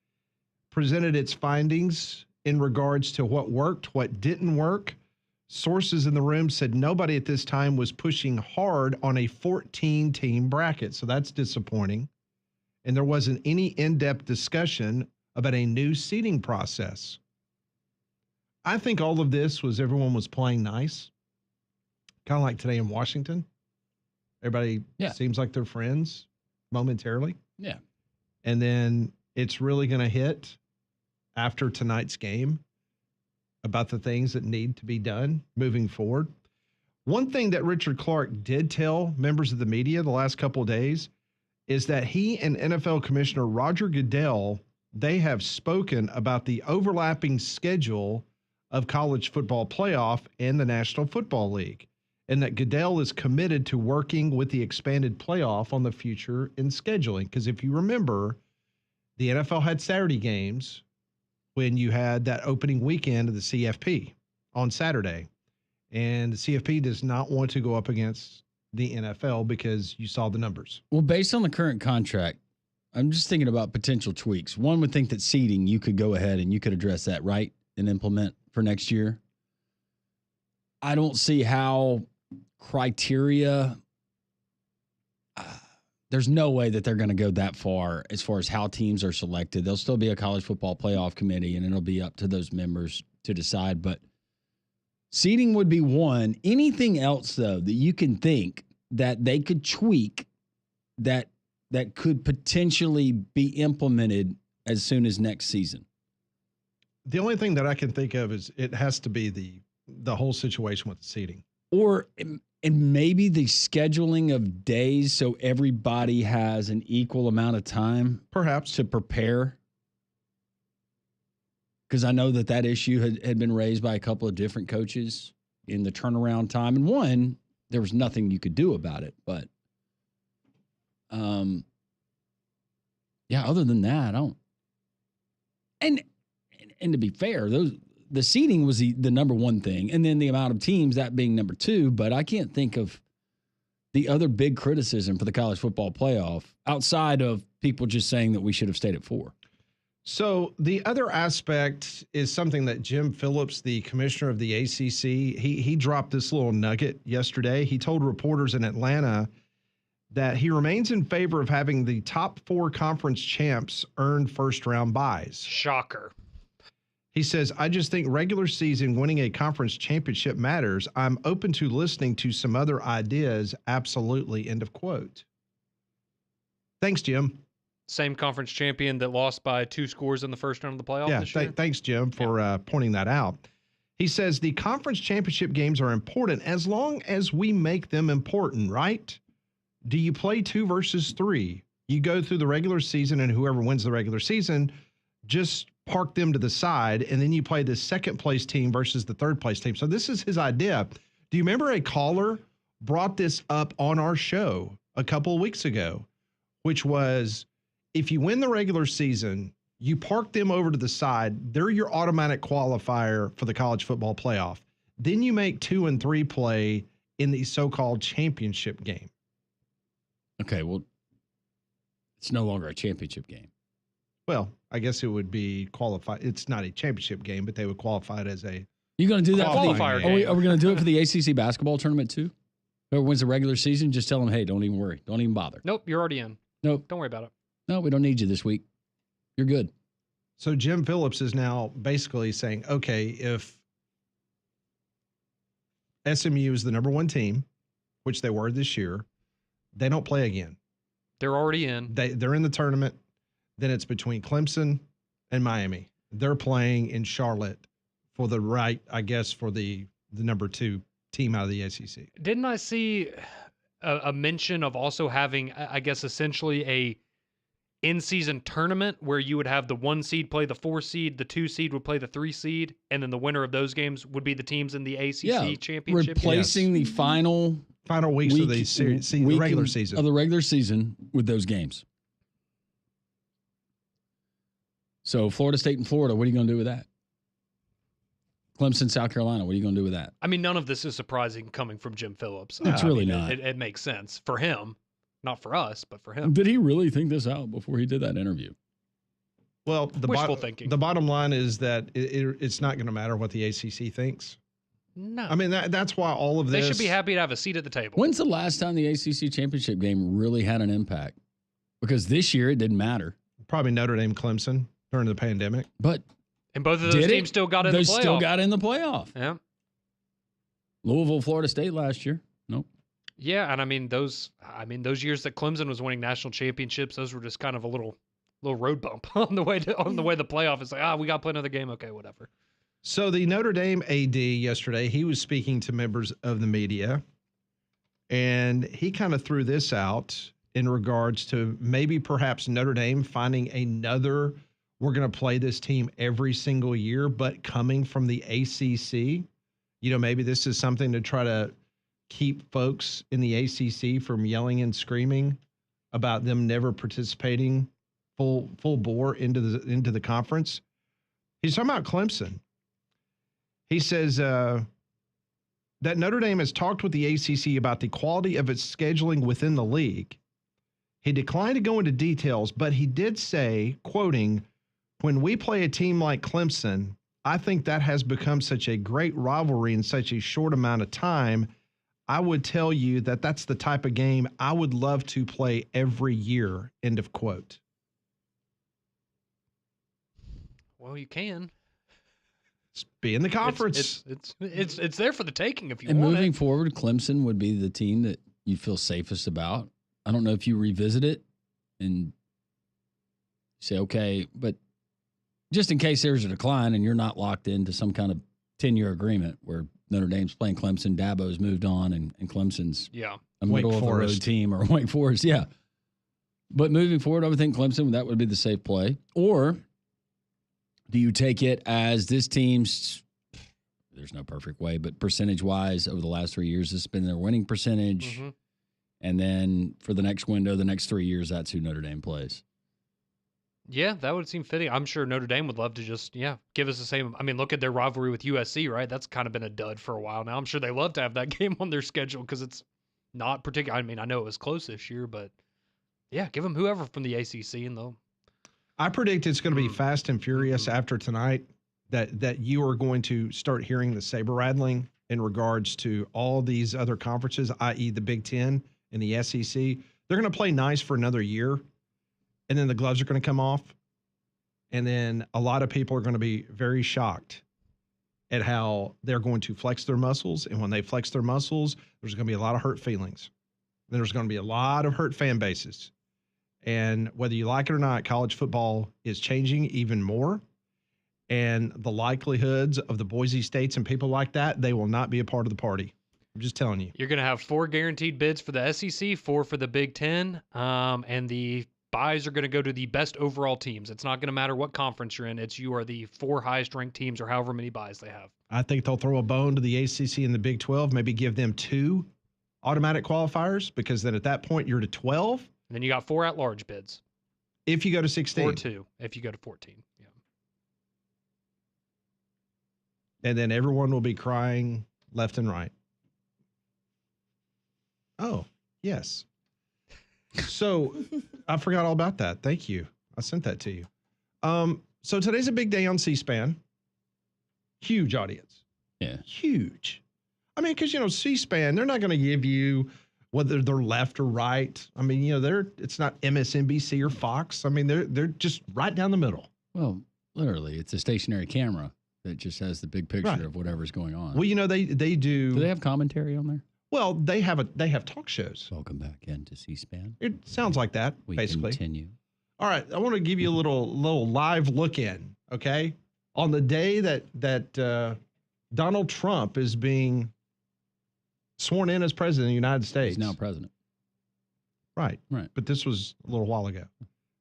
presented its findings in regards to what worked, what didn't work. Sources in the room said nobody at this time was pushing hard on a 14-team bracket, so that's disappointing. And there wasn't any in-depth discussion about a new seeding process. I think all of this was everyone was playing nice, kind of like today in Washington. Everybody seems like they're friends momentarily. Yeah. And then it's really going to hit after tonight's game about the things that need to be done moving forward. One thing that Richard Clark did tell members of the media the last couple of days is that he and NFL Commissioner Roger Goodell, they have spoken about the overlapping schedule of college football playoff and the National Football League, and that Goodell is committed to working with the expanded playoff on the future in scheduling. Because if you remember, the NFL had Saturday games when you had that opening weekend of the CFP on Saturday. And the CFP does not want to go up against the NFL because you saw the numbers. Well, based on the current contract, I'm just thinking about potential tweaks. One would think that seeding, you could go ahead and you could address that, right, and implement for next year. I don't see how criteria, there's no way that they're going to go that far as how teams are selected. There'll still be a college football playoff committee, and it'll be up to those members to decide. But seeding would be one. Anything else, though, that you can think that they could tweak that could potentially be implemented as soon as next season? The only thing that I can think of is it has to be the whole situation with the seeding. Or and maybe the scheduling of days so everybody has an equal amount of time perhaps to prepare. Because I know that issue had been raised by a couple of different coaches in the turnaround time. And one, there was nothing you could do about it. But other than that, I don't. And to be fair, the seeding was the number one thing, and then the amount of teams, that being number two. But I can't think of the other big criticism for the college football playoff outside of people just saying that we should have stayed at 4. So the other aspect is something that Jim Phillips, the commissioner of the ACC, he dropped this little nugget yesterday. He told reporters in Atlanta that he remains in favor of having the top 4 conference champs earn first-round byes. Shocker. He says, I just think regular season winning a conference championship matters. I'm open to listening to some other ideas. Absolutely. End of quote. Thanks, Jim. Same conference champion that lost by 2 scores in the first round of the playoff this year. Thanks, Jim, for pointing that out. He says the conference championship games are important as long as we make them important, right? Do you play 2 versus 3? You go through the regular season, and whoever wins the regular season, just park them to the side, and then you play the second place team versus the third place team. So this is his idea. Do you remember a caller brought this up on our show a couple of weeks ago, which was if you win the regular season, you park them over to the side. They're your automatic qualifier for the college football playoff. Then you make 2 and 3 play in the so-called championship game. Okay, well, it's no longer a championship game. Well, I guess it would be qualified. It's not a championship game, but they would qualify it as a. You going to do that? Qualifier game. Are we going to do it for the ACC basketball tournament too? Whoever wins the regular season, just tell them, hey, don't even worry. Don't even bother. Nope, you're already in. Nope. Don't worry about it. No, we don't need you this week. You're good. So Jim Phillips is now basically saying, okay, if SMU is the number 1 team, which they were this year, they don't play again. They're already in. They're in the tournament. Then it's between Clemson and Miami. They're playing in Charlotte for the right, I guess, for the number 2 team out of the ACC. Didn't I see a mention of also having, I guess, essentially a in-season tournament where you would have the 1 seed play the 4 seed, the 2 seed would play the 3 seed, and then the winner of those games would be the teams in the ACC championship? Replacing the final weeks of the regular season. Of the regular season with those games. So Florida State and Florida, what are you going to do with that? Clemson, South Carolina, what are you going to do with that? I mean, none of this is surprising coming from Jim Phillips. It's really not. It makes sense for him. Not for us, but for him. Did he really think this out before he did that interview? Well, wishful thinking. The bottom line is that it's not going to matter what the ACC thinks. No. I mean, that's why all of this. They should be happy to have a seat at the table. When's the last time the ACC championship game really had an impact? Because this year it didn't matter. Probably Notre Dame, Clemson during the pandemic. But and both of those teams still got in the playoff. They still got in the playoff. Yeah. Louisville, Florida State last year. Nope. Yeah, and I mean those years that Clemson was winning national championships, those were just kind of a little road bump on the way the playoff. It's like, we got to play another game. Okay, whatever. So the Notre Dame AD yesterday, he was speaking to members of the media, and he kind of threw this out in regards to maybe perhaps Notre Dame finding another, we're going to play this team every single year, but coming from the ACC. You know, maybe this is something to try to keep folks in the ACC from yelling and screaming about them never participating full bore into the conference. He's talking about Clemson. He says that Notre Dame has talked with the ACC about the quality of its scheduling within the league. He declined to go into details, but he did say, quoting, "When we play a team like Clemson, I think that has become such a great rivalry in such a short amount of time. I would tell you that that's the type of game I would love to play every year," end of quote. Well, you can. Be in the conference. It's there for the taking if you want it. And moving it. forward, Clemson would be the team that you feel safest about. I don't know if you revisit it and say, okay, but just in case there's a decline and you're not locked into some kind of 10-year agreement where Notre Dame's playing Clemson, Dabo's moved on, and Clemson's a middle-of-the-road team, or Wake Forest, yeah. But moving forward, I would think Clemson, that would be the safe play. Or do you take it as this team's, there's no perfect way, but percentage-wise over the last 3 years, this has been their winning percentage. Mm-hmm. And then for the next window, the next 3 years, that's who Notre Dame plays. Yeah, that would seem fitting. I'm sure Notre Dame would love to just, give us the same. I mean, look at their rivalry with USC, right? That's kind of been a dud for a while now. I'm sure they love to have that game on their schedule because it's not particular. I mean, I know it was close this year, but yeah, give them whoever from the ACC and they'll. I predict it's going to be fast and furious after tonight that you are going to start hearing the saber rattling in regards to all these other conferences, i.e. the Big Ten and the SEC. They're going to play nice for another year, and then the gloves are going to come off, and then a lot of people are going to be very shocked at how they're going to flex their muscles, and when they flex their muscles, there's going to be a lot of hurt feelings. There's going to be a lot of hurt fan bases. And whether you like it or not, college football is changing even more. And the likelihoods of the Boise States and people like that, they will not be a part of the party. I'm just telling you. You're going to have 4 guaranteed bids for the SEC, 4 for the Big Ten, and the buys are going to go to the best overall teams. It's not going to matter what conference you're in. You are the 4 highest ranked teams or however many buys they have. I think they'll throw a bone to the ACC and the Big 12, maybe give them 2 automatic qualifiers, because then at that point you're to 12. And then you got 4 at-large bids. If you go to 16. Or 2 if you go to 14. Yeah. And then everyone will be crying left and right. Oh, yes. So I forgot all about that. Thank you. I sent that to you. So today's a big day on C-SPAN. Huge audience. Yeah. Huge. I mean, because, C-SPAN, they're not going to give you whether they're left or right. I mean, it's not MSNBC or Fox. I mean, they're just right down the middle. Well, literally, it's a stationary camera that just has the big picture of whatever's going on. Well, they do. Do they have commentary on there? Well, they have talk shows. Welcome back into C-SPAN. It sounds like that, We basically. continue. All right, I want to give you a little live look in, okay? On the day that Donald Trump is being sworn in as president of the United States. He's now president. Right. Right. But this was a little while ago.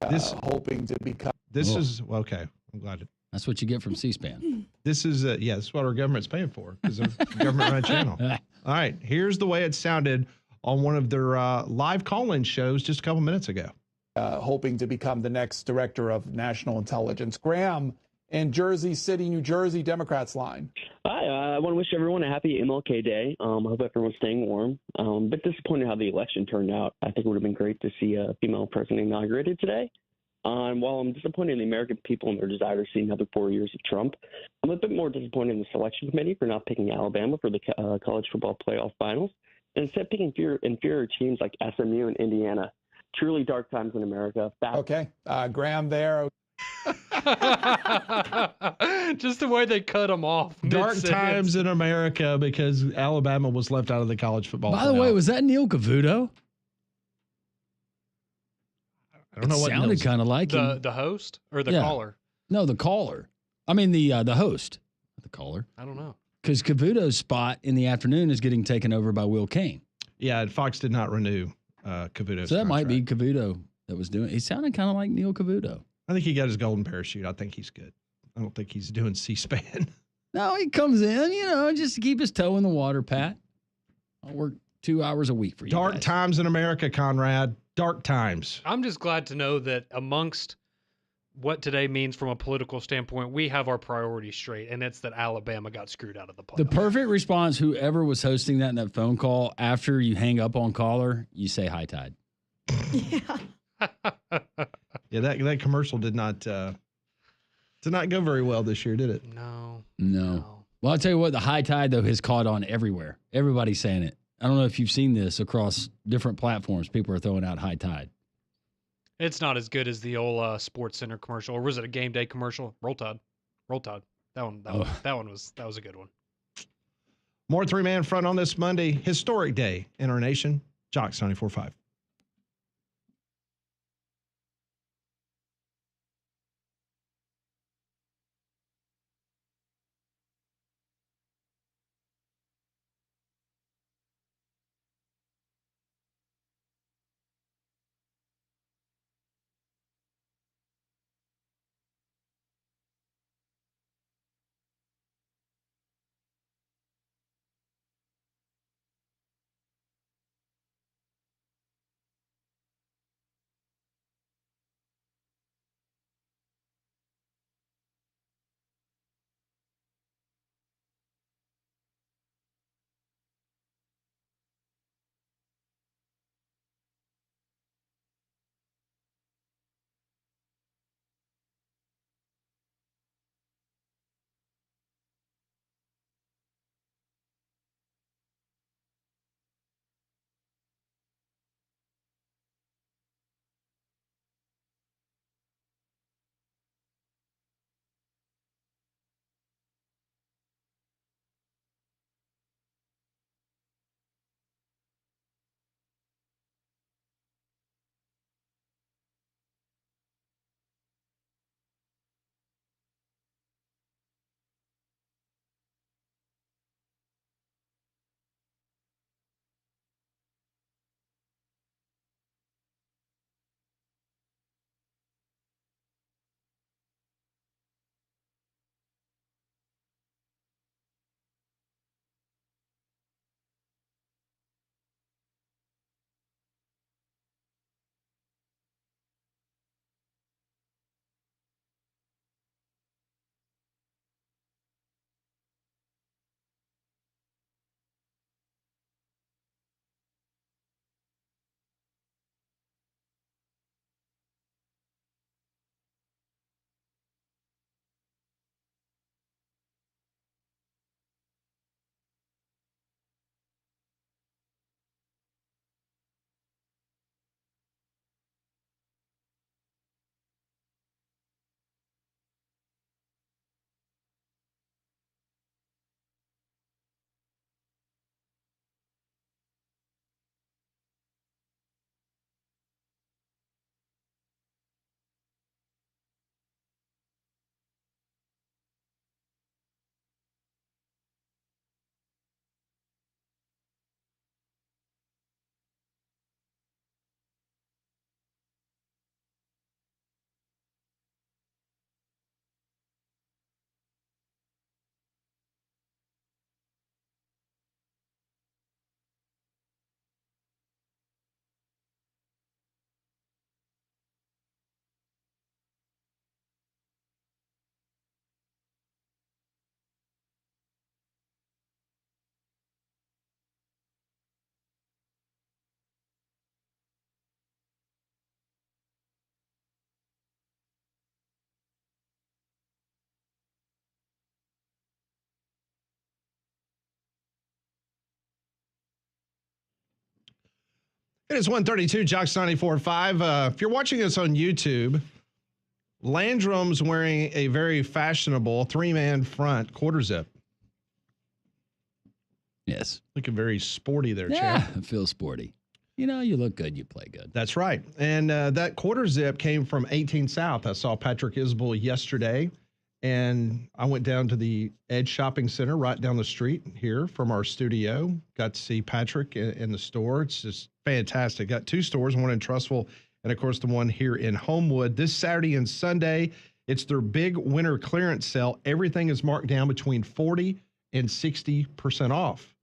Hoping to become. This is okay. I'm glad. That's what you get from C-SPAN. This is this is what our government's paying for because of government-run channel. All right, here's the way it sounded on one of their live call-in shows just a couple minutes ago. Hoping to become the next director of national intelligence. Graham in Jersey City, New Jersey, Democrats line. Hi, I want to wish everyone a happy MLK Day. I hope everyone's staying warm. A bit disappointed how the election turned out. I think it would have been great to see a female president inaugurated today. While I'm disappointed in the American people and their desire to see another 4 years of Trump, I'm a bit more disappointed in the selection committee for not picking Alabama for the college football playoff finals, and instead picking inferior teams like SMU and Indiana. Truly dark times in America. Okay, Graham there. Just the way they cut them off. Dark mid-sentence. times in America because Alabama was left out of the college football. By the way, was that Neil Cavuto? I don't know what sounded Neil's- kind of like him. The host or the Yeah. caller? No, the caller. I mean the host, not the caller. I don't know. Because Cavuto's spot in the afternoon is getting taken over by Will Kane. Yeah, and Fox did not renew Cavuto's So that might contract. be Cavuto that was doing. He sounded kind of like Neil Cavuto. I think he got his golden parachute. I think he's good. I don't think he's doing C-SPAN. No, he comes in, just to keep his toe in the water, Pat. I'll work 2 hours a week for you. Dark guys. times in America, Conrad. Dark times. I'm just glad to know that amongst what today means from a political standpoint, we have our priorities straight, and it's that Alabama got screwed out of the playoffs. The perfect response, whoever was hosting that in that phone call, after you hang up on caller, you say high tide. Yeah, that commercial did not go very well this year, did it? No. Well, I'll tell you what, the high tide, though, has caught on everywhere. Everybody's saying it. I don't know if you've seen this across different platforms. People are throwing out high tide. It's not as good as the old Sports Center commercial, or was it a game day commercial? Roll Tide. That one was a good one. More three-man front on this Monday. Historic day in our nation. Jocks 94.5. It is 1:32, Jocks 94.5. If you're watching us on YouTube, Landrum's wearing a very fashionable 3-man front quarter zip. Yes. Looking very sporty there, Yeah, champ. it feels sporty. You know, you look good, you play good. That's right. And that quarter zip came from 18 South. I saw Patrick Isbell yesterday, and I went down to the Edge Shopping Center right down the street here from our studio. Got to see Patrick in the store. It's just fantastic. Got 2 stores, one in Trussville and, of course, the one here in Homewood. This Saturday and Sunday, it's their big winter clearance sale. Everything is marked down between 40 and 60% off.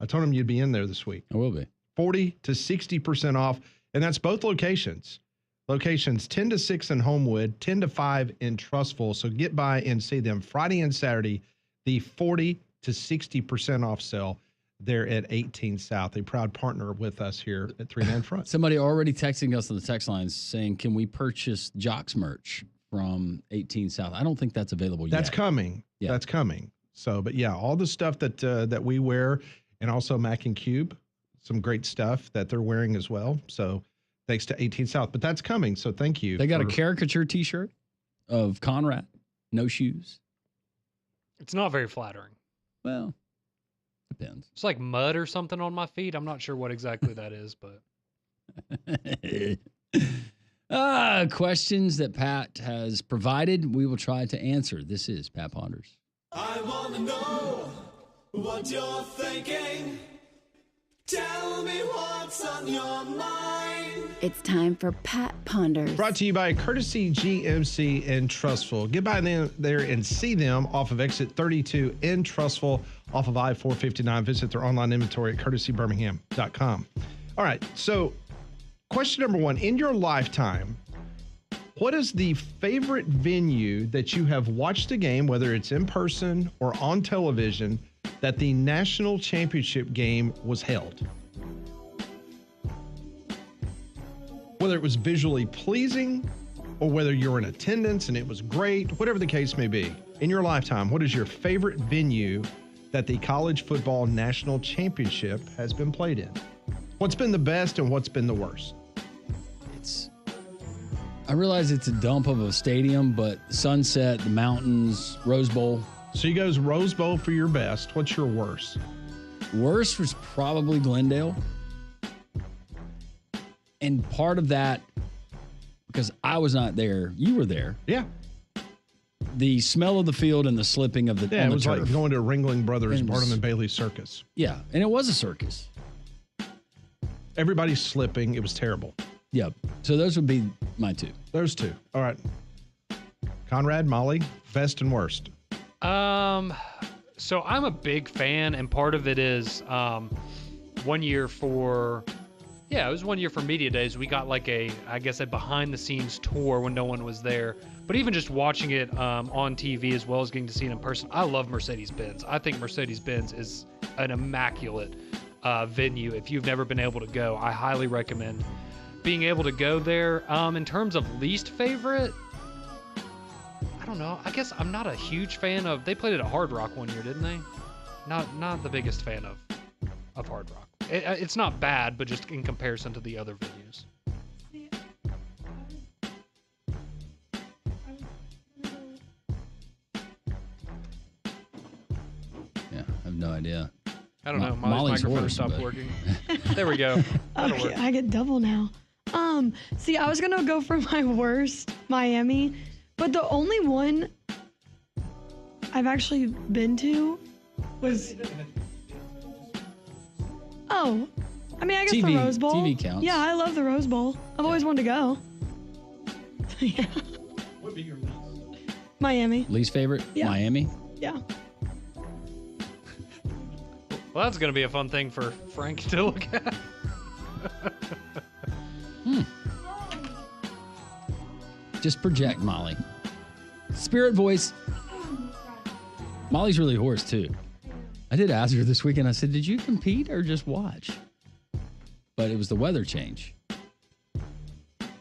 I told him you'd be in there this week. I will be. 40 to 60% off, and that's both locations. Locations 10 to 6 in Homewood, 10 to 5 in Trussville. So get by and see them Friday and Saturday, the 40 to 60% off sale there at 18 South, a proud partner with us here at 3-Man Front. Somebody already texting us on the text lines saying, can we purchase Jocks merch from 18 South? I don't think that's available yet. That's coming. Yeah. That's coming. So, but yeah, all the stuff that we wear, and also Mac and Cube, some great stuff that they're wearing as well. So thanks to 18 South, but that's coming. So thank you. They got a caricature t-shirt of Conrad, no shoes. It's not very flattering. Well, depends. It's like mud or something on my feet. I'm not sure what exactly that is, but. Questions that Pat has provided, we will try to answer. This is Pat Ponders. I want to know what you're thinking. Tell me what's on your mind. It's time for Pat Ponders. Brought to you by Courtesy GMC in Trussville. Get by there and see them off of exit 32 in Trussville, off of I-459. Visit their online inventory at courtesybirmingham.com. All right, so question number 1. In your lifetime, what is the favorite venue that you have watched a game, whether it's in person or on television, that the national championship game was held? Whether it was visually pleasing or whether you're in attendance and it was great, whatever the case may be. In your lifetime, what is your favorite venue that the college football national championship has been played in? What's been the best and what's been the worst? I realize it's a dump of a stadium, but Sunset, the Mountains, Rose Bowl. So you goes Rose Bowl for your best. What's your worst? Worst was probably Glendale. And part of that, because I was not there, you were there. Yeah. The smell of the field and the slipping of the Yeah, on it the was turf. like going to Ringling Brothers, It was- Barnum and Bailey Circus. Yeah, and it was a circus. Everybody's slipping. It was terrible. Yep. So those would be my 2. Those 2. All right. Conrad, Molly, best and worst. So I'm a big fan, and part of it is 1 year for, it was 1 year for Media Days. We got like a behind the scenes tour when no one was there. But even just watching it on TV as well as getting to see it in person, I love Mercedes-Benz. I think Mercedes-Benz is an immaculate venue. If you've never been able to go, I highly recommend being able to go there. In terms of least favorite, I don't know. I guess I'm not a huge fan of. They played it at Hard Rock 1 year, didn't they? Not the biggest fan of Hard Rock. It's not bad, but just in comparison to the other venues. Yeah, I have no idea. I don't know. Molly's microphone worse, stopped but- working. There we go. That'll Okay, work. I get double now. See, I was gonna go for my worst, Miami, but the only one I've actually been to was. Oh, I mean, I guess the TV Rose Bowl. TV counts. Yeah, I love the Rose Bowl. I've always wanted to go. Yeah. What would be your least? Miami. Least favorite? Yeah. Miami? Yeah. Well, that's going to be a fun thing for Frank to look at. Just project, Molly. Spirit voice. Molly's really hoarse, too. I did ask her this weekend, I said, did you compete or just watch? But it was the weather change.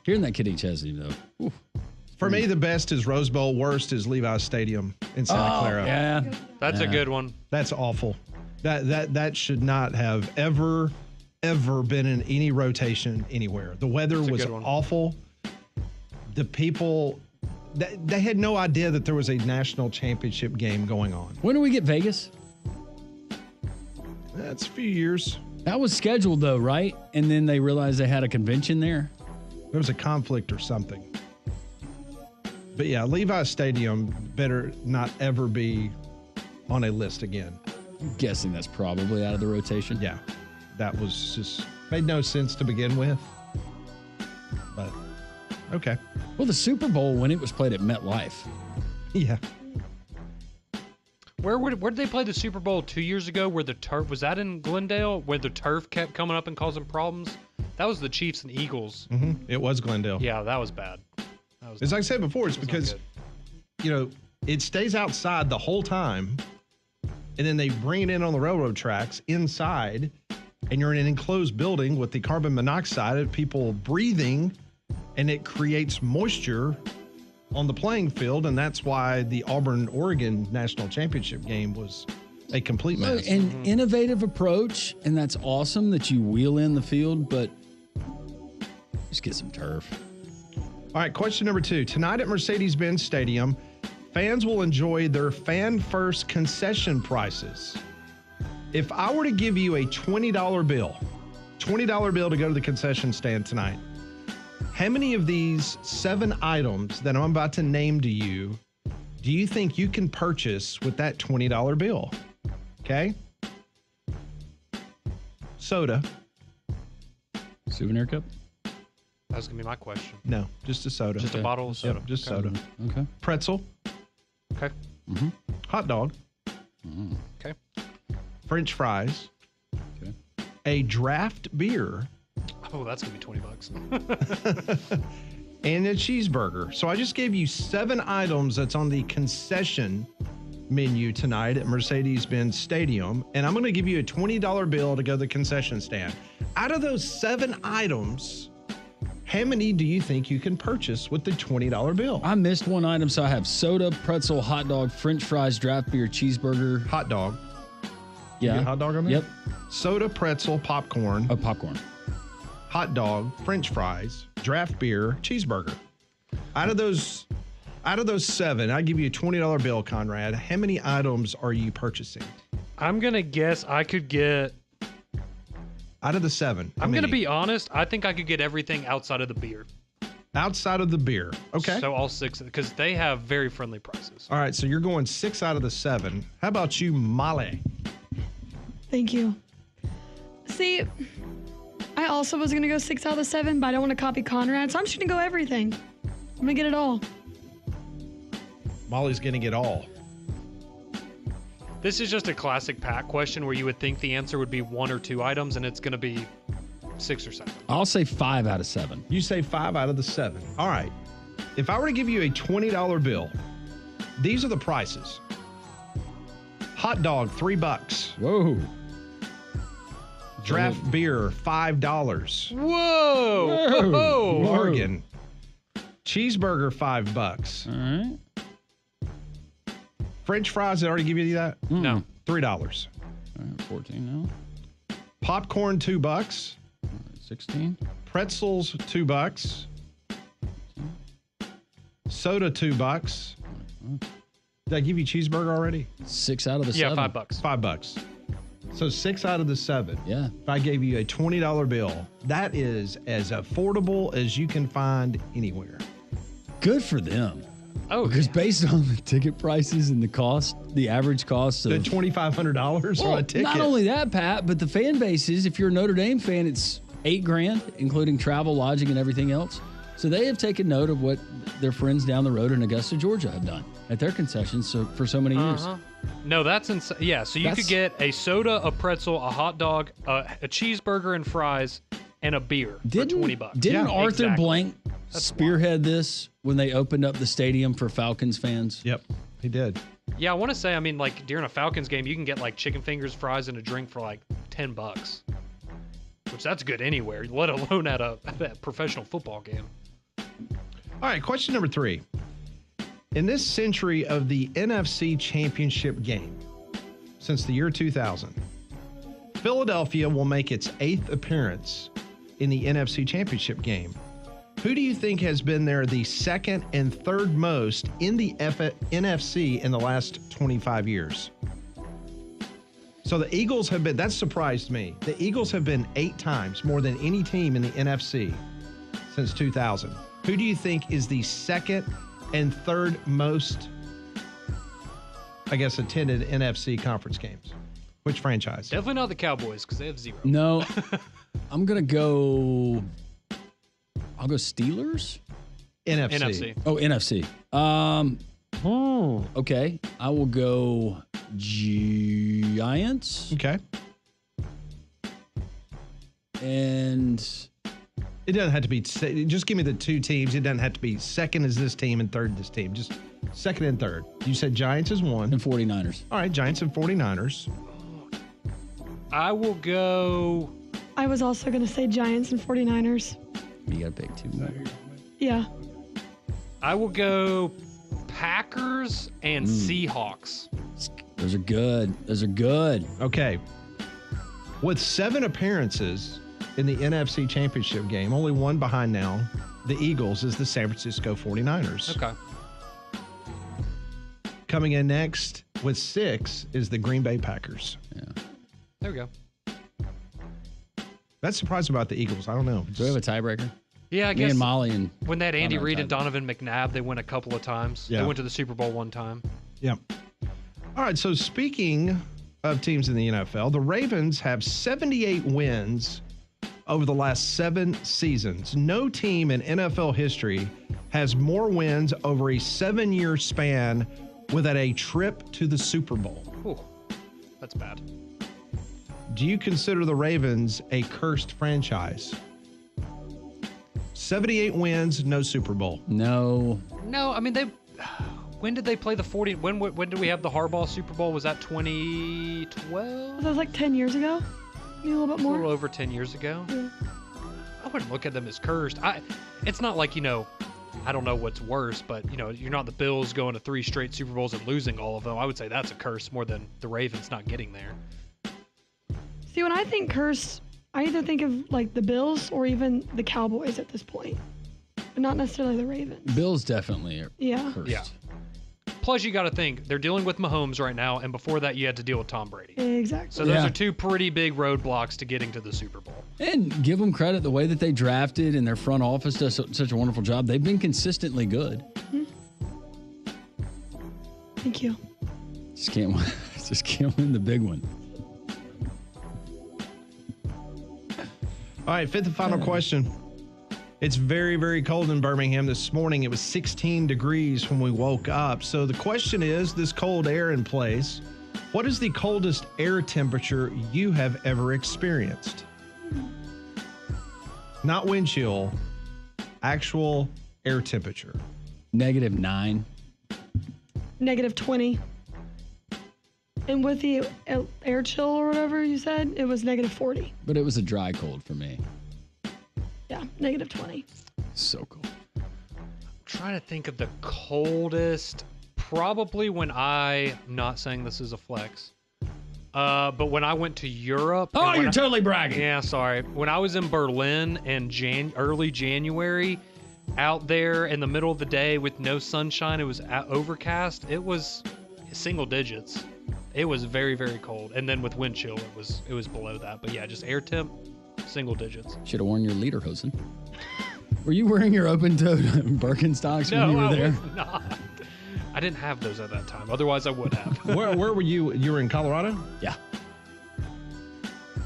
Hearing that kid eat Chesney, though. Oof. For me, the best is Rose Bowl. Worst is Levi's Stadium in Santa Clara. Yeah. That's a good one. That's awful. That should not have ever ever been in any rotation anywhere. The weather was awful. The people, they had no idea that there was a national championship game going on. When do we get Vegas? That's a few years. That was scheduled though, right? And then they realized they had a convention there. There was a conflict or something. But yeah, Levi Stadium better not ever be on a list again. I'm guessing that's probably out of the rotation. Yeah. That was just made no sense to begin with. But okay. Well, the Super Bowl when it was played at MetLife. Yeah. Where did they play the Super Bowl 2 years ago? Where the turf was that in Glendale? Where the turf kept coming up and causing problems? That was the Chiefs and Eagles. Mm-hmm. It was Glendale. Yeah, that was bad. As I said before, it's because it stays outside the whole time, and then they bring it in on the railroad tracks inside, and you're in an enclosed building with the carbon monoxide of people breathing, and it creates moisture on the playing field, and that's why the Auburn-Oregon national championship game was a complete mess. An innovative approach, and that's awesome that you wheel in the field, but just get some turf. All right, question number 2. Tonight at Mercedes-Benz Stadium, fans will enjoy their fan-first concession prices. If I were to give you a $20 bill to go to the concession stand tonight, how many of these 7 items that I'm about to name to you do you think you can purchase with that $20 bill? Okay? Soda. Souvenir cup? That was going to be my question. No, just a soda. Just a bottle of soda. Yep, just Okay. soda. Okay. Pretzel. Okay. Mm-hmm. Hot dog. Okay. French fries. Okay. A draft beer. Oh, that's going to be $20. And a cheeseburger. So I just gave you 7 items that's on the concession menu tonight at Mercedes-Benz Stadium. And I'm going to give you a $20 bill to go to the concession stand. Out of those 7 items, how many do you think you can purchase with the $20 bill? I missed one item, so I have soda, pretzel, hot dog, French fries, draft beer, cheeseburger. Hot dog. Yeah. You get hot dog on there? Yep. Soda, pretzel, popcorn. Oh, popcorn. Hot dog, French fries, draft beer, cheeseburger. Out of those 7, I give you a $20 bill, Conrad. How many items are you purchasing? I'm going to guess I could get... Out of the 7. I'm going to be honest. I think I could get everything outside of the beer. Outside of the beer. Okay. So all 6, because they have very friendly prices. All right, so you're going 6 out of the 7. How about you, Molly? Thank you. See, I also was going to go 6 out of the 7, but I don't want to copy Conrad, so I'm just going to go everything. I'm going to get it all. Molly's going to get all. This is just a classic Pat question where you would think the answer would be 1 or 2 items, and it's going to be 6 or 7. I'll say 5 out of 7. You say 5 out of the 7. All right. If I were to give you a $20 bill, these are the prices. Hot dog, $3. Whoa. Draft beer, $5. Whoa! Whoa. Bargain. Cheeseburger, $5. All right. French fries, did I already give you that? No. $3. All right, 14 now. Popcorn, $2. 16. Pretzels, $2. Soda, $2. Did I give you cheeseburger already? 6 out of the 7. Yeah, $5. $5. So 6 out of the 7. Yeah. If I gave you a $20 bill, that is as affordable as you can find anywhere. Good for them. Oh, because based on the ticket prices and the cost, the average cost of The $2,500 on a ticket. Not only that, Pat, but the fan bases, if you're a Notre Dame fan, it's $8,000, including travel, lodging, and everything else. So they have taken note of what their friends down the road in Augusta, Georgia have done at their concessions for so many years. No, that's insane. Yeah, so you could get a soda, a pretzel, a hot dog, a cheeseburger and fries, and a beer for $20. Didn't Arthur exactly. Blank spearhead this when they opened up the stadium for Falcons fans? Yep, he did. Yeah, I want to say, I mean, like during a Falcons game, you can get like chicken fingers, fries, and a drink for like $10, which that's good anywhere, let alone at a professional football game. All right, question number 3. In this century of the NFC Championship game, since the year 2000, Philadelphia will make its 8th appearance in the NFC Championship game. Who do you think has been there the second and third most in the NFC in the last 25 years? So the Eagles have been, that surprised me. The Eagles have been 8 times, more than any team in the NFC since 2000. Who do you think is the second and third most, I guess, attended NFC conference games? Which franchise? Definitely not the Cowboys because they have 0. No, I'm gonna go. I'll go Steelers. NFC. Oh, NFC. Okay. I will go Giants. Okay. And it doesn't have to be. Just give me the 2 teams. It doesn't have to be second is this team and third this team. Just second and third. You said Giants is 1. And 49ers. All right, Giants and 49ers. I will go. I was also going to say Giants and 49ers. You got to pick 2 more. Yeah. I will go Packers and Seahawks. Those are good. Those are good. Okay. With 7 appearances in the NFC Championship game, only 1 behind now, the Eagles is the San Francisco 49ers. Okay. Coming in next with 6 is the Green Bay Packers. Yeah. There we go. That's surprising about the Eagles. I don't know. Do we have a tiebreaker? Yeah, I Me guess. and Molly and When they had Andy Connor Reid and tied. Donovan McNabb, they went a couple of times. Yeah. They went to the Super Bowl 1 time. Yep. All right. So speaking of teams in the NFL, the Ravens have 78 wins over the last 7 seasons. No team in NFL history has more wins over a 7-year span without a trip to the Super Bowl. Ooh, that's bad. Do you consider the Ravens a cursed franchise? 78 wins, no Super Bowl. No. No, I mean, they. When did they play the 40? When did we have the Harbaugh Super Bowl? Was that 2012? That was like 10 years ago? Maybe a little bit A more. little over 10 years ago. Yeah. I wouldn't look at them as cursed. It's not like, I don't know what's worse, but, you're not the Bills going to 3 straight Super Bowls and losing all of them. I would say that's a curse more than the Ravens not getting there. See, when I think curse, I either think of like the Bills or even the Cowboys at this point, but not necessarily the Ravens. Bills definitely are Yeah. cursed. Yeah. Plus, you got to think, they're dealing with Mahomes right now, and before that, you had to deal with Tom Brady. Exactly. So those are 2 pretty big roadblocks to getting to the Super Bowl. And give them credit, the way that they drafted and their front office does such a wonderful job. They've been consistently good. Thank you. Just can't win the big one. All right, 5th and final question. It's very, very cold in Birmingham this morning. It was 16 degrees when we woke up. So the question is, this cold air in place, what is the coldest air temperature you have ever experienced? Not wind chill, actual air temperature. -9. -20. And with the air chill or whatever you said, it was -40. But it was a dry cold for me. Yeah, -20. So cool. I'm trying to think of the coldest. Probably when I'm not saying this is a flex. But when I went to Europe. Oh, you're totally bragging. Yeah, sorry. When I was in Berlin in early January, out there in the middle of the day with no sunshine, it was overcast. It was single digits. It was very, very cold. And then with wind chill, it was below that. But yeah, just air temp, single digits. Should have worn your lederhosen. Were you wearing your open-toed Birkenstocks when you were there? No, I was not. I didn't have those at that time. Otherwise, I would have. Where were you? You were in Colorado? Yeah.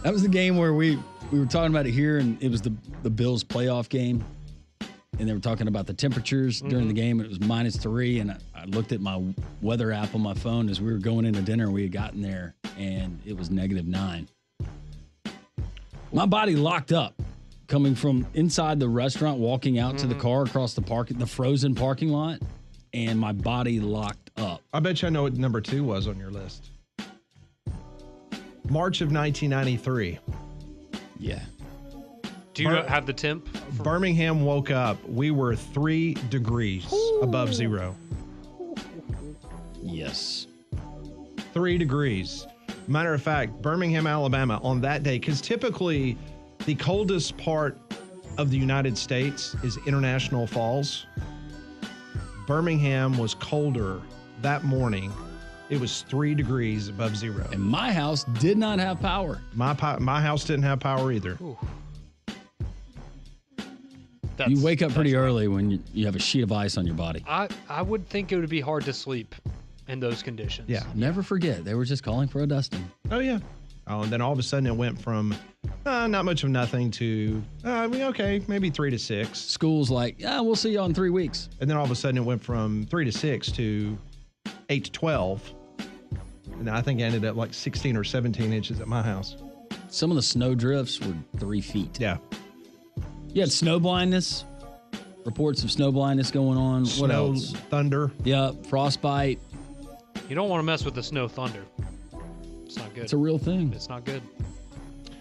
That was the game where we were talking about it here, and it was the Bills playoff game. And they were talking about the temperatures during the game. And it was -3, and I looked at my weather app on my phone as we were going into dinner. We had gotten there, and it was -9. My body locked up coming from inside the restaurant, walking out to the car across the frozen parking lot, and my body locked up. I bet you I know what number 2 was on your list. March of 1993. Yeah. Do you have the temp? Birmingham woke up. We were 3 degrees above 0. Yes. 3 degrees. Matter of fact, Birmingham, Alabama on that day, because typically the coldest part of the United States is International Falls. Birmingham was colder that morning. It was 3 degrees above zero. And my house did not have power. My house didn't have power either. You wake up pretty early when you have a sheet of ice on your body. I would think it would be hard to sleep in those conditions. Yeah. Never forget, they were just calling for a dusting. Oh, yeah. Oh, and then all of a sudden it went from not much of nothing to, okay, maybe 3 to 6. School's like, we'll see you in 3 weeks. And then all of a sudden it went from 3 to 6 to 8 to 12. And I think it ended up like 16 or 17 inches at my house. Some of the snow drifts were 3 feet. Yeah. You had snow blindness, reports of snow blindness going on. What Snow, else? thunder. Yep, frostbite. You don't want to mess with the snow thunder. It's not good. It's a real thing. It's not good.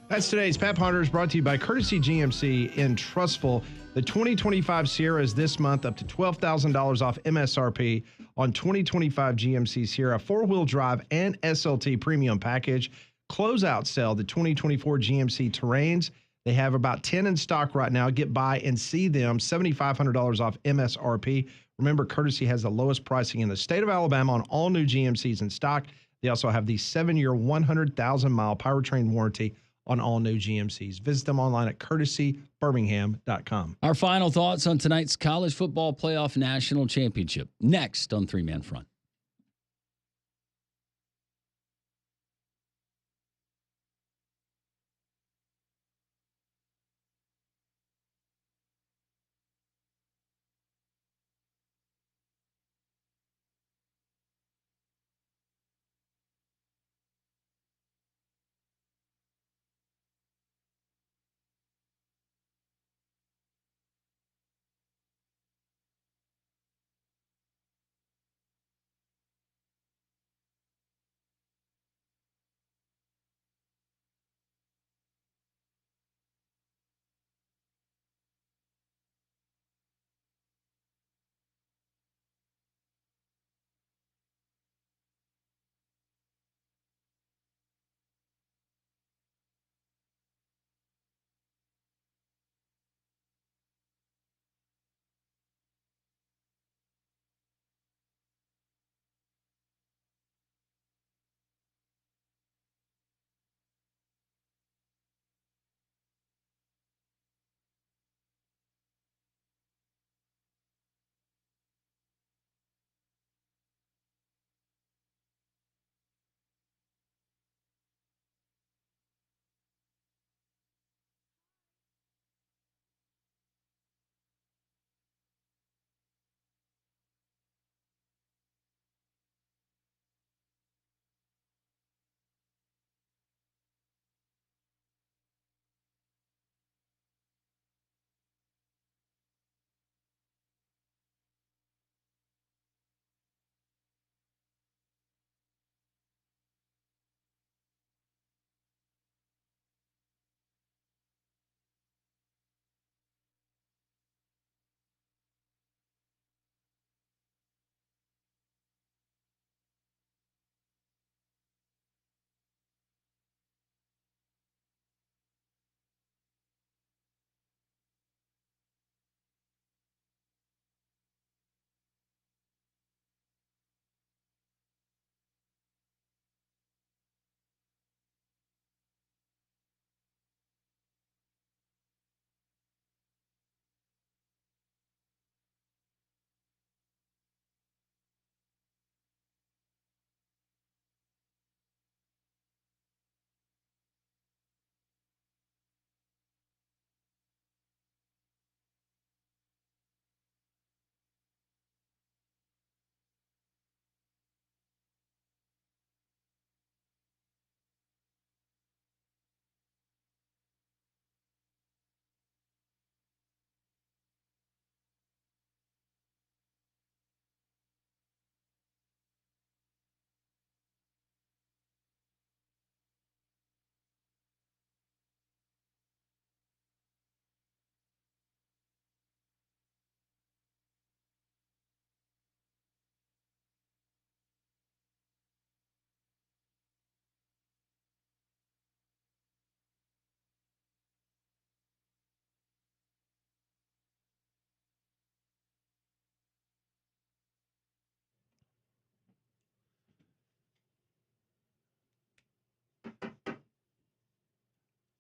That's today's Pat Ponders, brought to you by Courtesy GMC in Trustful. The 2025 Sierra is this month up to $12,000 off MSRP on 2025 GMC Sierra 4-wheel drive and SLT premium package. Closeout sale, the 2024 GMC Terrains. They have about 10 in stock right now. Get by and see them. $7,500 off MSRP. Remember, Courtesy has the lowest pricing in the state of Alabama on all new GMCs in stock. They also have the 7-year, 100,000-mile powertrain warranty on all new GMCs. Visit them online at courtesybirmingham.com. Our final thoughts on tonight's college football playoff national championship. Next on 3-Man Front.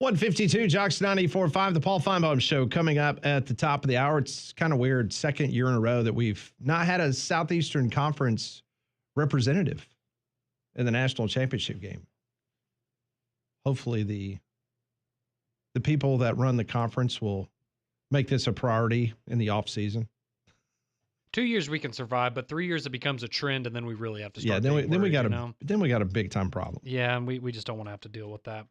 152, Jocks 94.5, the Paul Feinbaum Show coming up at the top of the hour. It's kind of weird, second year in a row that we've not had a Southeastern Conference representative in the national championship game. Hopefully the people that run the conference will make this a priority in the offseason. 2 years we can survive, but 3 years it becomes a trend, and then we really have to start. Yeah, then we got a a big time problem. Yeah, and we just don't want to have to deal with that.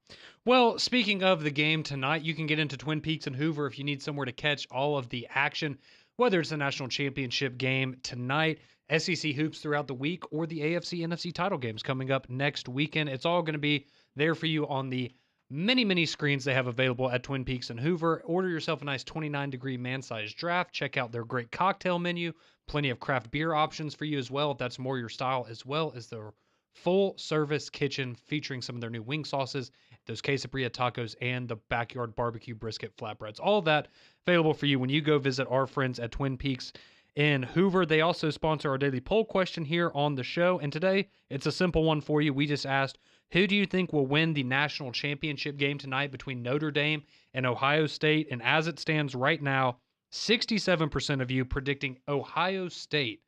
Well, speaking of the game tonight, you can get into Twin Peaks and Hoover if you need somewhere to catch all of the action, whether it's the national championship game tonight, SEC hoops throughout the week, or the AFC NFC title games coming up next weekend. It's all going to be there for you on the many screens they have available at Twin Peaks and Hoover. Order yourself a nice 29-degree man-sized draft. Check out their great cocktail menu. Plenty of craft beer options for you as well, if that's more your style, as well as their full-service kitchen featuring some of their new wing sauces, those quesadilla tacos, and the backyard barbecue brisket flatbreads. All of that available for you when you go visit our friends at Twin Peaks in Hoover. They also sponsor our daily poll question here on the show, and today it's a simple one for you. We just asked, who do you think will win the national championship game tonight between Notre Dame and Ohio State? And as it stands right now, 67% of you predicting Ohio State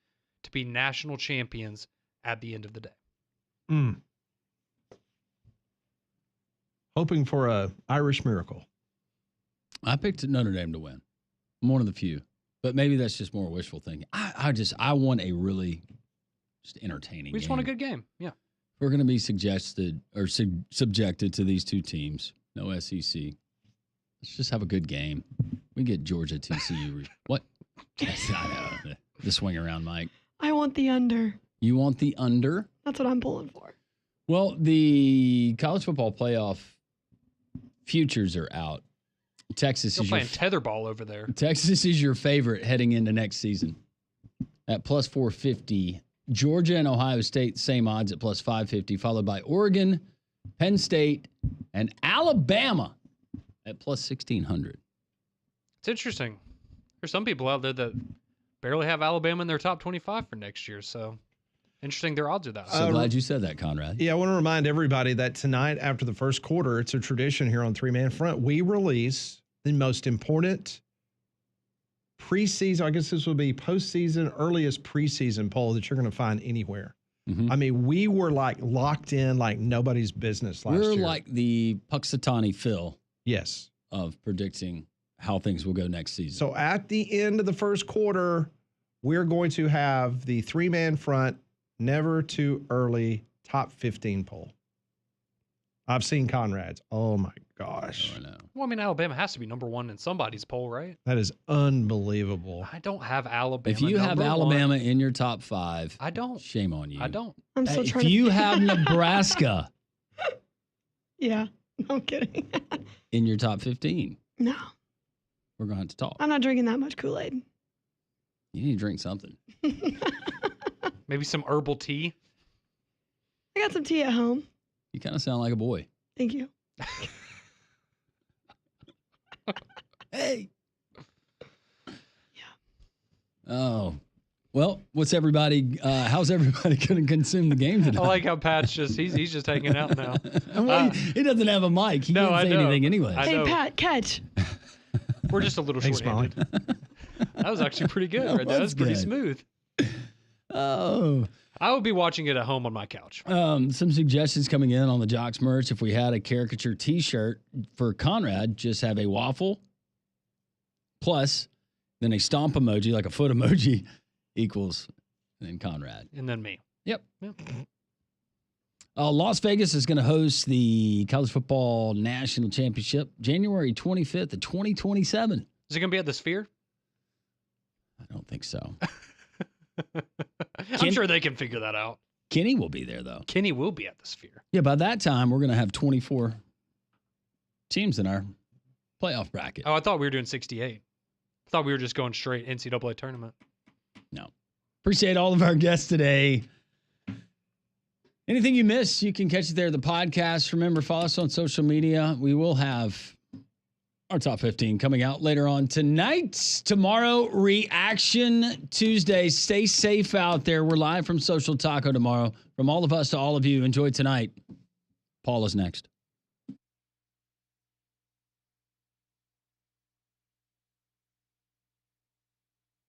to be national champions at the end of the day. Hoping for a Irish miracle. I picked Notre Dame to win. I'm one of the few, but maybe that's just more wishful thinking. I want a really just entertaining We just game. want a good game. Yeah. We're going to be subjected to these two teams. No SEC. Let's just have a good game. We get Georgia TCU. What? I know. The swing around, Mike. I want the under. You want the under? That's what I'm pulling for. Well, the college football playoff futures are out. Texas You're is playing tetherball over there. Texas is your favorite heading into next season at plus 450. Georgia and Ohio State, same odds at plus 550, followed by Oregon, Penn State, and Alabama at plus 1,600. It's interesting. There's some people out there that barely have Alabama in their top 25 for next year, so interesting their odds are that. So glad you said that, Conrad. Yeah, I want to remind everybody that tonight after the first quarter, it's a tradition here on Three Man Front. We release the most important preseason, I guess this would be postseason, earliest preseason poll that you're going to find anywhere. Mm-hmm. I mean, we were like locked in like nobody's business last year. We're like the Puxatawny Phil. Yes. Of predicting how things will go next season. So at the end of the first quarter, we're going to have the three-man front, never too early, top 15 poll. I've seen Conrad's. Oh, my gosh. I know. Well, I mean, Alabama has to be number one in somebody's poll, right? That is unbelievable. I don't have Alabama. If you have number Alabama one. in your top 5, I don't. Shame on you. I don't. I'm still If trying to you have Nebraska Yeah, I'm kidding. in your top 15, No, we're going to have to talk. I'm not drinking that much Kool-Aid. You need to drink something. Maybe some herbal tea. I got some tea at home. You kind of sound like a boy. Thank you. Hey. Oh, well, what's everybody? How's everybody going to consume the game today? I like how Pat's he's just hanging out now. Well, he doesn't have a mic. He No, can't I say know. anything anyway. I Hey, know. Pat, catch. We're just a little Thanks, Molly. short-handed. That was actually pretty good. That Right there. That was was pretty good. smooth. Oh. I would be watching it at home on my couch. Some suggestions coming in on the Jocks merch. If we had a caricature T-shirt for Conrad, just have a waffle plus then a stomp emoji, like a foot emoji, equals then Conrad. And then me. Yep. Las Vegas is going to host the College Football National Championship January 25th of 2027. Is it going to be at the Sphere? I don't think so. I'm sure they can figure that out. Kenny will be there, though. Kenny will be at the Sphere. Yeah, by that time, we're going to have 24 teams in our playoff bracket. Oh, I thought we were doing 68. I thought we were just going straight NCAA tournament. No. Appreciate all of our guests today. Anything you missed, you can catch it there, the podcast. Remember, follow us on social media. We will have our top 15 coming out later on tonight. Tomorrow, Reaction Tuesday. Stay safe out there. We're live from Social Taco tomorrow. From all of us to all of you, enjoy tonight. Paul is next.